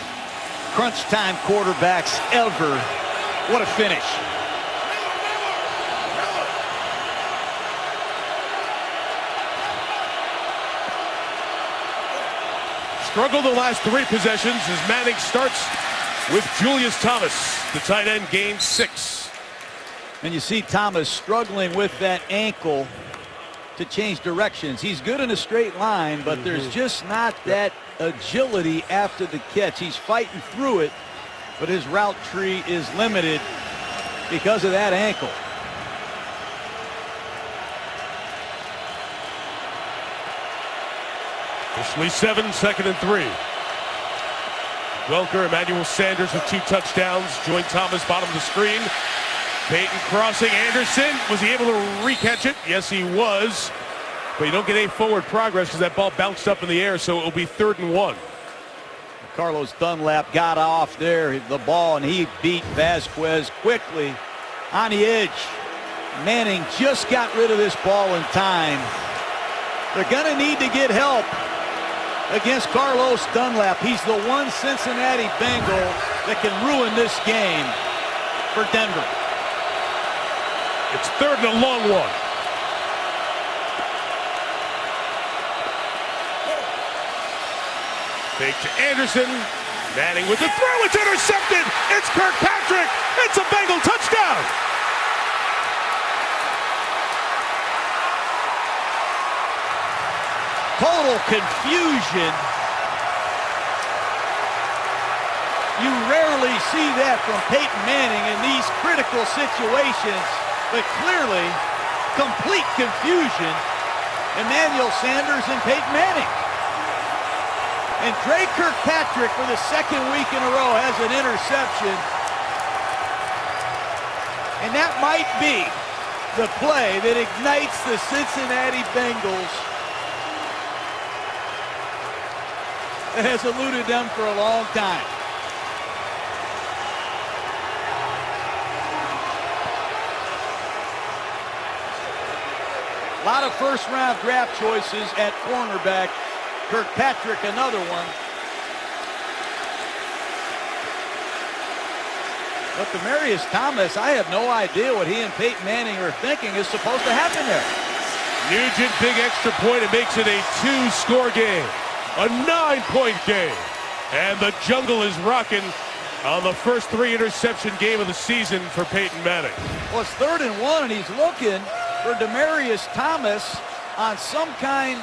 crunch time quarterbacks ever. What a finish. Struggled the last 3 possessions as Manning starts with Julius Thomas. The tight end gains 6. And you see Thomas struggling with that ankle to change directions. He's good in a straight line, but there's just not that agility after the catch. He's fighting through it, but his route tree is limited because of that ankle. Officially 7, 2nd and 3. Welker, Emmanuel Sanders with 2 touchdowns. Join Thomas, bottom of the screen. Peyton crossing. Anderson, was he able to recatch it? Yes, he was. But you don't get any forward progress because that ball bounced up in the air, so it will be 3rd and 1. Carlos Dunlap got off there, the ball, and he beat Vasquez quickly on the edge. Manning just got rid of this ball in time. They're going to need to get help against Carlos Dunlap. He's the one Cincinnati Bengal that can ruin this game for Denver. It's 3rd and a long one. Fake to Anderson. Manning with the throw. It's intercepted. It's Kirkpatrick. It's a Bengal touchdown. Total confusion. You rarely see that from Peyton Manning in these critical situations, but clearly complete confusion. Emmanuel Sanders and Peyton Manning. And Dre Kirkpatrick, for the 2nd week in a row, has an interception. And that might be the play that ignites the Cincinnati Bengals that has eluded them for a long time. A lot of first-round draft choices at cornerback. Kirkpatrick, another one. But Demaryius Thomas, I have no idea what he and Peyton Manning are thinking is supposed to happen there. Nugent, big extra point. It makes it a 2-score game, a 9-point game. And the jungle is rocking on the first 3-interception game of the season for Peyton Manning. Well, it's 3rd and 1, and he's looking for Demaryius Thomas on some kind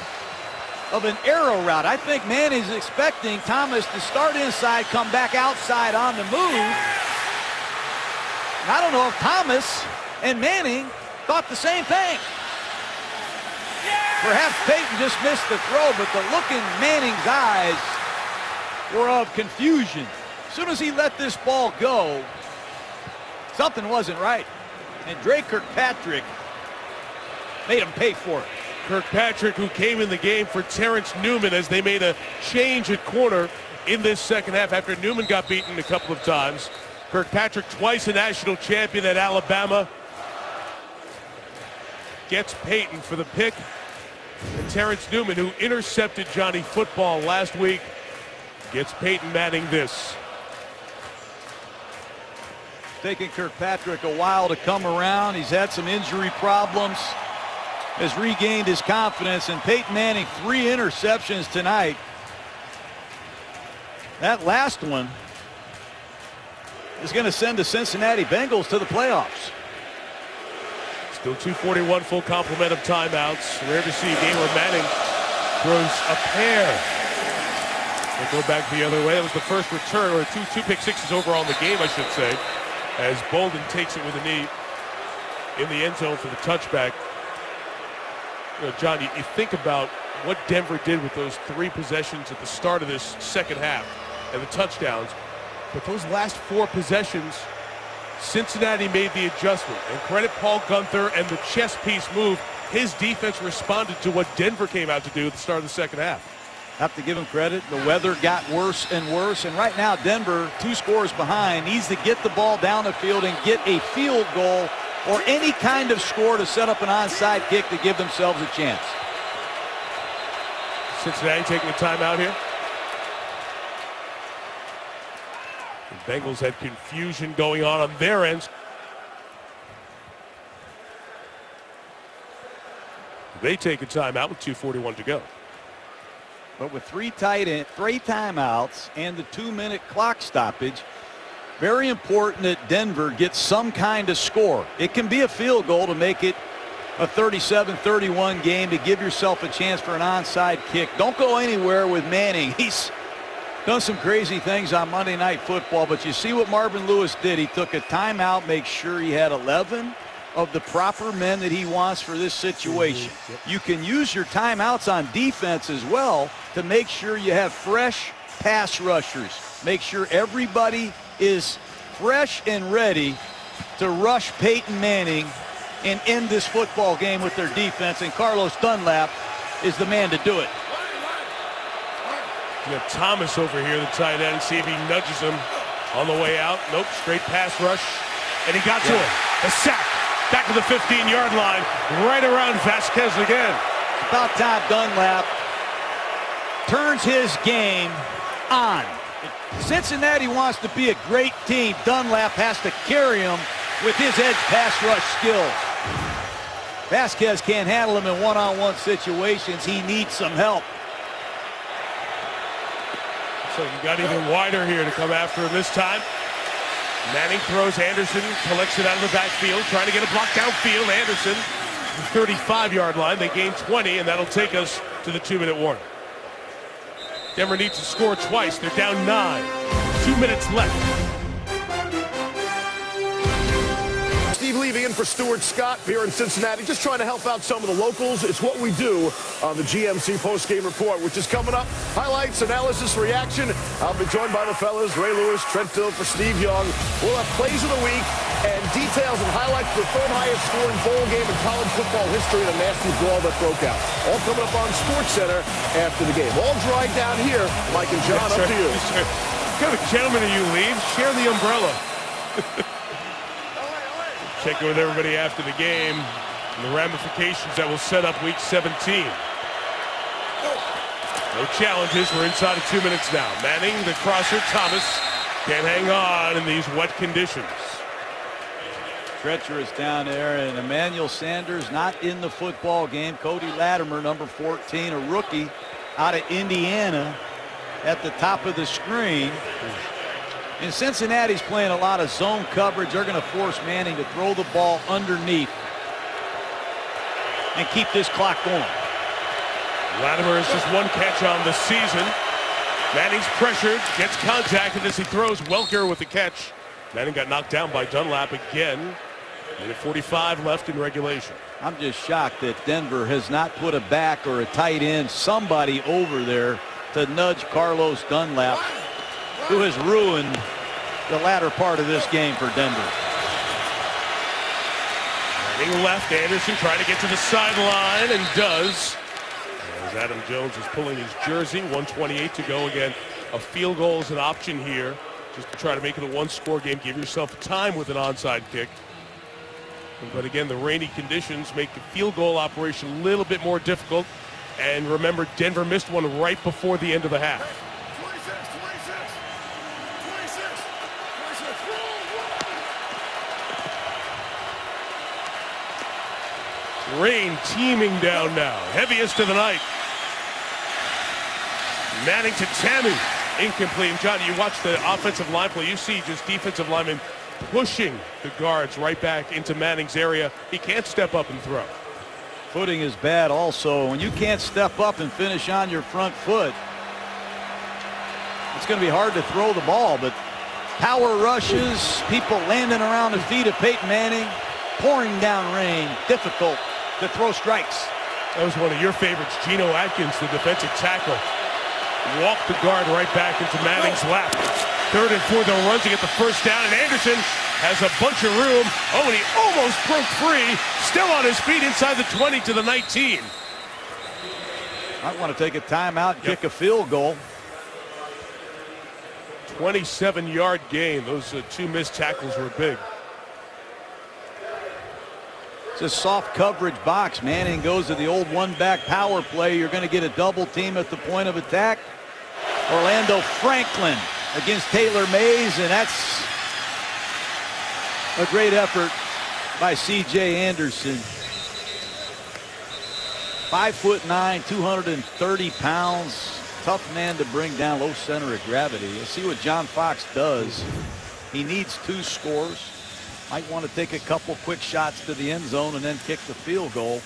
of an arrow route. I think Manning's expecting Thomas to start inside, come back outside on the move. And I don't know if Thomas and Manning thought the same thing. Perhaps Peyton just missed the throw, but the look in Manning's eyes were of confusion. As soon as he let this ball go, something wasn't right. And Dre Kirkpatrick made him pay for it. Kirkpatrick, who came in the game for Terrence Newman as they made a change at corner in this second half after Newman got beaten a couple of times. Kirkpatrick, twice a national champion at Alabama, gets Peyton for the pick. And Terrence Newman, who intercepted Johnny Football last week, gets Peyton Manning this. Taking Kirkpatrick a while to come around. He's had some injury problems, has regained his confidence, and Peyton Manning 3 interceptions tonight. That last one is going to send the Cincinnati Bengals to the playoffs. Still 2:41 full complement of timeouts. Rare to see a game where Manning throws a pair. We'll go back the other way. That was the first return, or two pick sixes overall in the game, I should say, as Bolden takes it with a knee in the end zone for the touchback. You know, John, you think about what Denver did with those 3 possessions at the start of this second half and the touchdowns. But those last 4 possessions, Cincinnati made the adjustment. And credit Paul Gunther and the chess piece move. His defense responded to what Denver came out to do at the start of the second half. Have to give him credit. The weather got worse and worse. And right now, Denver, 2 scores behind, needs to get the ball down the field and get a field goal or any kind of score to set up an onside kick to give themselves a chance. Cincinnati taking a timeout here. The Bengals had confusion going on their ends. They take a timeout with 2:41 to go. But with 3 timeouts and the 2-minute clock stoppage, very important that Denver gets some kind of score. It can be a field goal to make it a 37-31 game, to give yourself a chance for an onside kick. Don't go anywhere with Manning. He's done some crazy things on Monday Night Football, but you see what Marvin Lewis did. He took a timeout, make sure he had 11 of the proper men that he wants for this situation. You can use your timeouts on defense as well to make sure you have fresh pass rushers. Make sure everybody is fresh and ready to rush Peyton Manning and end this football game with their defense, and Carlos Dunlap is the man to do it. You have Thomas over here, the tight end. See if he nudges him on the way out. Nope, straight pass rush. And he got to him. A sack. Back to the 15-yard line. Right around Vasquez again. About time Dunlap turns his game on. If Cincinnati wants to be a great team, Dunlap has to carry him with his edge pass rush skills. Vasquez can't handle him in one-on-one situations. He needs some help. So you got even wider here to come after him this time. Manning throws. Anderson collects it out of the backfield, trying to get a block downfield. Anderson, the 35-yard line. They gain 20, and that'll take us to the 2-minute warning. Denver needs to score twice. They're down 9. 2 minutes left. Steve Levy in for Stuart Scott here in Cincinnati, just trying to help out some of the locals. It's what we do on the GMC postgame report, which is coming up. Highlights, analysis, reaction. I'll be joined by the fellas, Ray Lewis, Trent Dill for Steve Young. We'll have plays of the week and details and highlights of the 3rd highest scoring bowl game in college football history and a nasty brawl that broke out. All coming up on SportsCenter after the game. All dried down here. Mike and John, up to you. Yes, what kind of gentlemen are you, Leave? Share the umbrella. Check in with everybody after the game and the ramifications that will set up week 17. No challenges. We're inside of 2 minutes now. Manning, the crosser, Thomas can't hang on in these wet conditions. treacherous down there, and Emmanuel Sanders not in the football game. Cody Latimer, number 14, a rookie out of Indiana, at the top of the screen. And Cincinnati's playing a lot of zone coverage. They're going to force Manning to throw the ball underneath and keep this clock going. Latimer has just one catch on the season. Manning's pressured, gets contacted as he throws. Welker with the catch. Manning got knocked down by Dunlap again. Minute 45 left in regulation. I'm just shocked that Denver has not put a back or a tight end, somebody over there to nudge Carlos Dunlap, who has ruined the latter part of this game for Denver. Manning left, Anderson trying to get to the sideline, and does. As Adam Jones is pulling his jersey, 1:28 to go. Again, a field goal is an option here, just to try to make it a one-score game. Give yourself time with an onside kick. But again, the rainy conditions make the field goal operation a little bit more difficult. And remember, Denver missed one right before the end of the half. 26. Rain teeming down now. Heaviest of the night. Manning to Tammy. Incomplete. And John, you watch the offensive line play. You see just defensive linemen pushing the guards right back into Manning's area. He can't step up and throw. Footing is bad also. When you can't step up and finish on your front foot, it's going to be hard to throw the ball. But power rushes, people landing around the feet of Peyton Manning, pouring down rain, difficult to throw strikes. That was one of your favorites, Geno Atkins, the defensive tackle. Walked the guard right back into Manning's lap. 3rd and 4, they'll run to get the first down, and Anderson has a bunch of room. Oh, and he almost broke free. Still on his feet inside the 20 to the 19. I want to take a timeout and kick a field goal. 27-yard gain. Those two missed tackles were big. It's a soft coverage box. Manning goes to the old one-back power play. You're going to get a double team at the point of attack. Orlando Franklin against Taylor Mays, and that's a great effort by C.J. Anderson. 5'9", 230 pounds. Tough man to bring down, low center of gravity. You'll see what John Fox does. He needs 2 scores. Might want to take a couple quick shots to the end zone and then kick the field goal.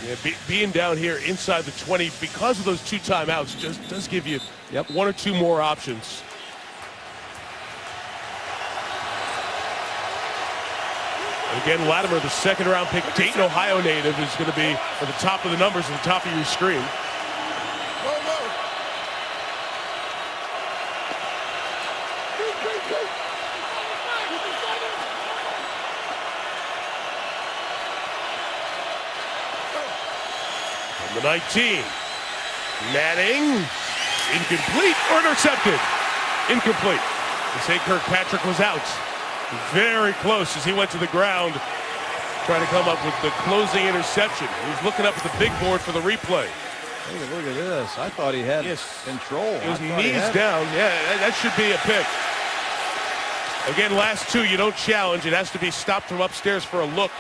Yeah, being down here inside the 20 because of those 2 timeouts just does give you 1 or 2 more options. And again, Latimer, the 2nd-round pick, Dayton, Ohio native, is going to be at the top of the numbers at the top of your screen. The 19. Manning. Incomplete or intercepted? Incomplete. They say Kirkpatrick was out. Very close as he went to the ground trying to come up with the closing interception. He was looking up at the big board for the replay. Hey, look at this. I thought he had control. It was knees down. Yeah, that should be a pick. Again, last 2, you don't challenge. It has to be stopped from upstairs for a look.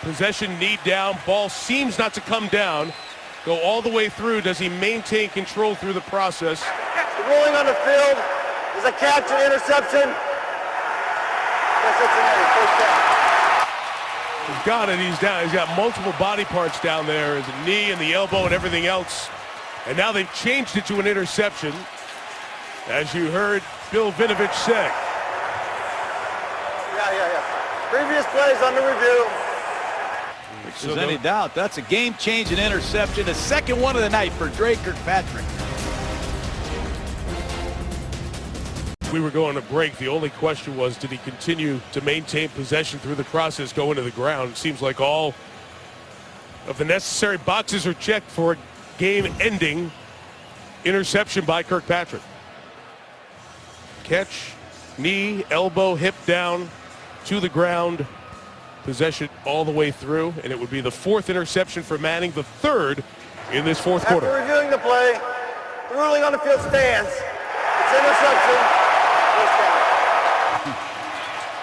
Possession, knee down, ball seems not to come down. Go all the way through. Does he maintain control through the process? The ruling on the field is a catch and interception. First down. He's got it. He's down. He's got multiple body parts down there. His knee and the elbow and everything else. And now they've changed it to an interception, as you heard Bill Vinovich say. Yeah. Previous plays under review. If there's any doubt, that's a game-changing interception. The 2nd one of the night for Dre Kirkpatrick. We were going to break. The only question was, did he continue to maintain possession through the process, go into the ground? It seems like all of the necessary boxes are checked for a game-ending interception by Kirkpatrick. Catch, knee, elbow, hip down to the ground. Possession all the way through, and it would be the 4th interception for Manning, the 3rd in this 4th quarter. After reviewing the play, the ruling on the field stands. It's interception. First down.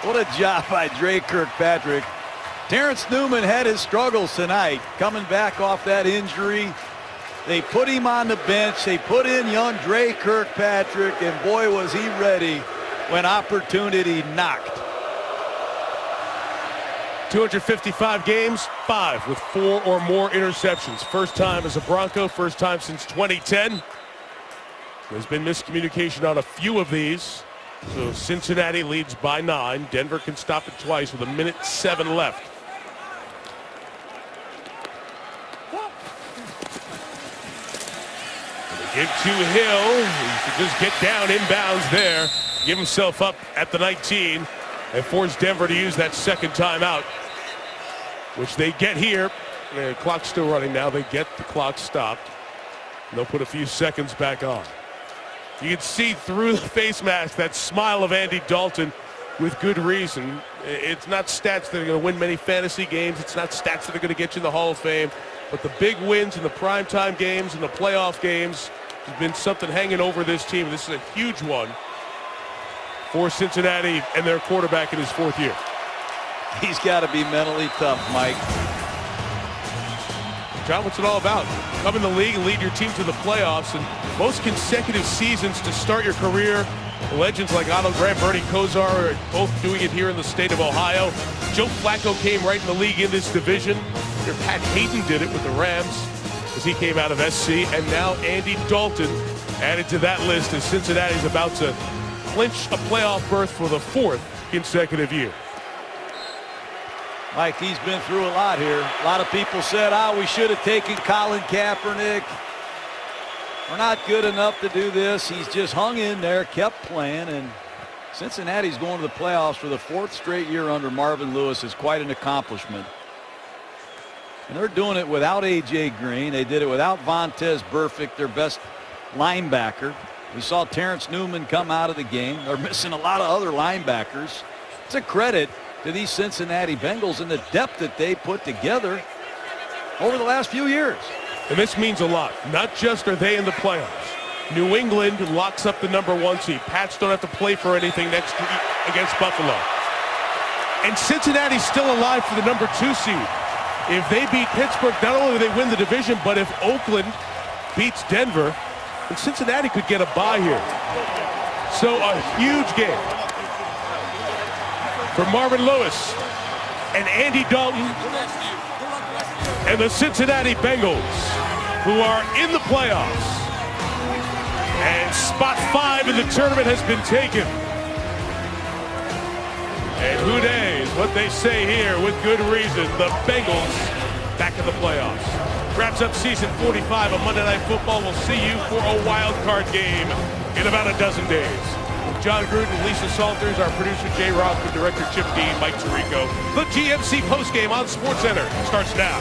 What a job by Dre Kirkpatrick. Terrence Newman had his struggles tonight, coming back off that injury. They put him on the bench. They put in young Dre Kirkpatrick, and boy, was he ready when opportunity knocked. 255 games, 5 with 4 or more interceptions. First time as a Bronco, first time since 2010. There's been miscommunication on a few of these. So Cincinnati leads by 9. Denver can stop it twice with 1:07 left. Give to Hill. He should just get down inbounds there. Give himself up at the 19 and force Denver to use that second timeout, which they get here. The clock's still running now. They get the clock stopped. And they'll put a few seconds back on. You can see through the face mask that smile of Andy Dalton with good reason. It's not stats that are going to win many fantasy games. It's not stats that are going to get you in the Hall of Fame. But the big wins in the primetime games and the playoff games has been something hanging over this team. This is a huge one for Cincinnati and their quarterback in his 4th year. He's got to be mentally tough, Mike. John, what's it all about? Come in the league and lead your team to the playoffs, and most consecutive seasons to start your career. Legends like Otto Graham, Bernie Kosar are both doing it here in the state of Ohio. Joe Flacco came right in the league in this division. Pat Hayden did it with the Rams as he came out of SC, and now Andy Dalton added to that list as Cincinnati's about to clinch a playoff berth for the 4th consecutive year. Mike, he's been through a lot here. A lot of people said, we should have taken Colin Kaepernick. We're not good enough to do this. He's just hung in there, kept playing, and Cincinnati's going to the playoffs for the 4th straight year under Marvin Lewis is quite an accomplishment. And they're doing it without A.J. Green. They did it without Vontaze Burfict, their best linebacker. We saw Terrence Newman come out of the game. They're missing a lot of other linebackers. It's a credit to these Cincinnati Bengals and the depth that they put together over the last few years. And this means a lot. Not just are they in the playoffs. New England locks up the #1 seed. Pats don't have to play for anything next week against Buffalo. And Cincinnati's still alive for the #2 seed. If they beat Pittsburgh, not only do they win the division, but if Oakland beats Denver, then Cincinnati could get a bye here. So a huge game for Marvin Lewis and Andy Dalton and the Cincinnati Bengals, who are in the playoffs. And spot 5 in the tournament has been taken. And who days what they say here with good reason. The Bengals back in the playoffs. Wraps up season 45 of Monday Night Football. We'll see you for a wild card game in about a dozen days. John Gruden, Lisa Salters, our producer Jay Roth, and director Chip Dean, Mike Tirico. The GMC postgame on SportsCenter starts now.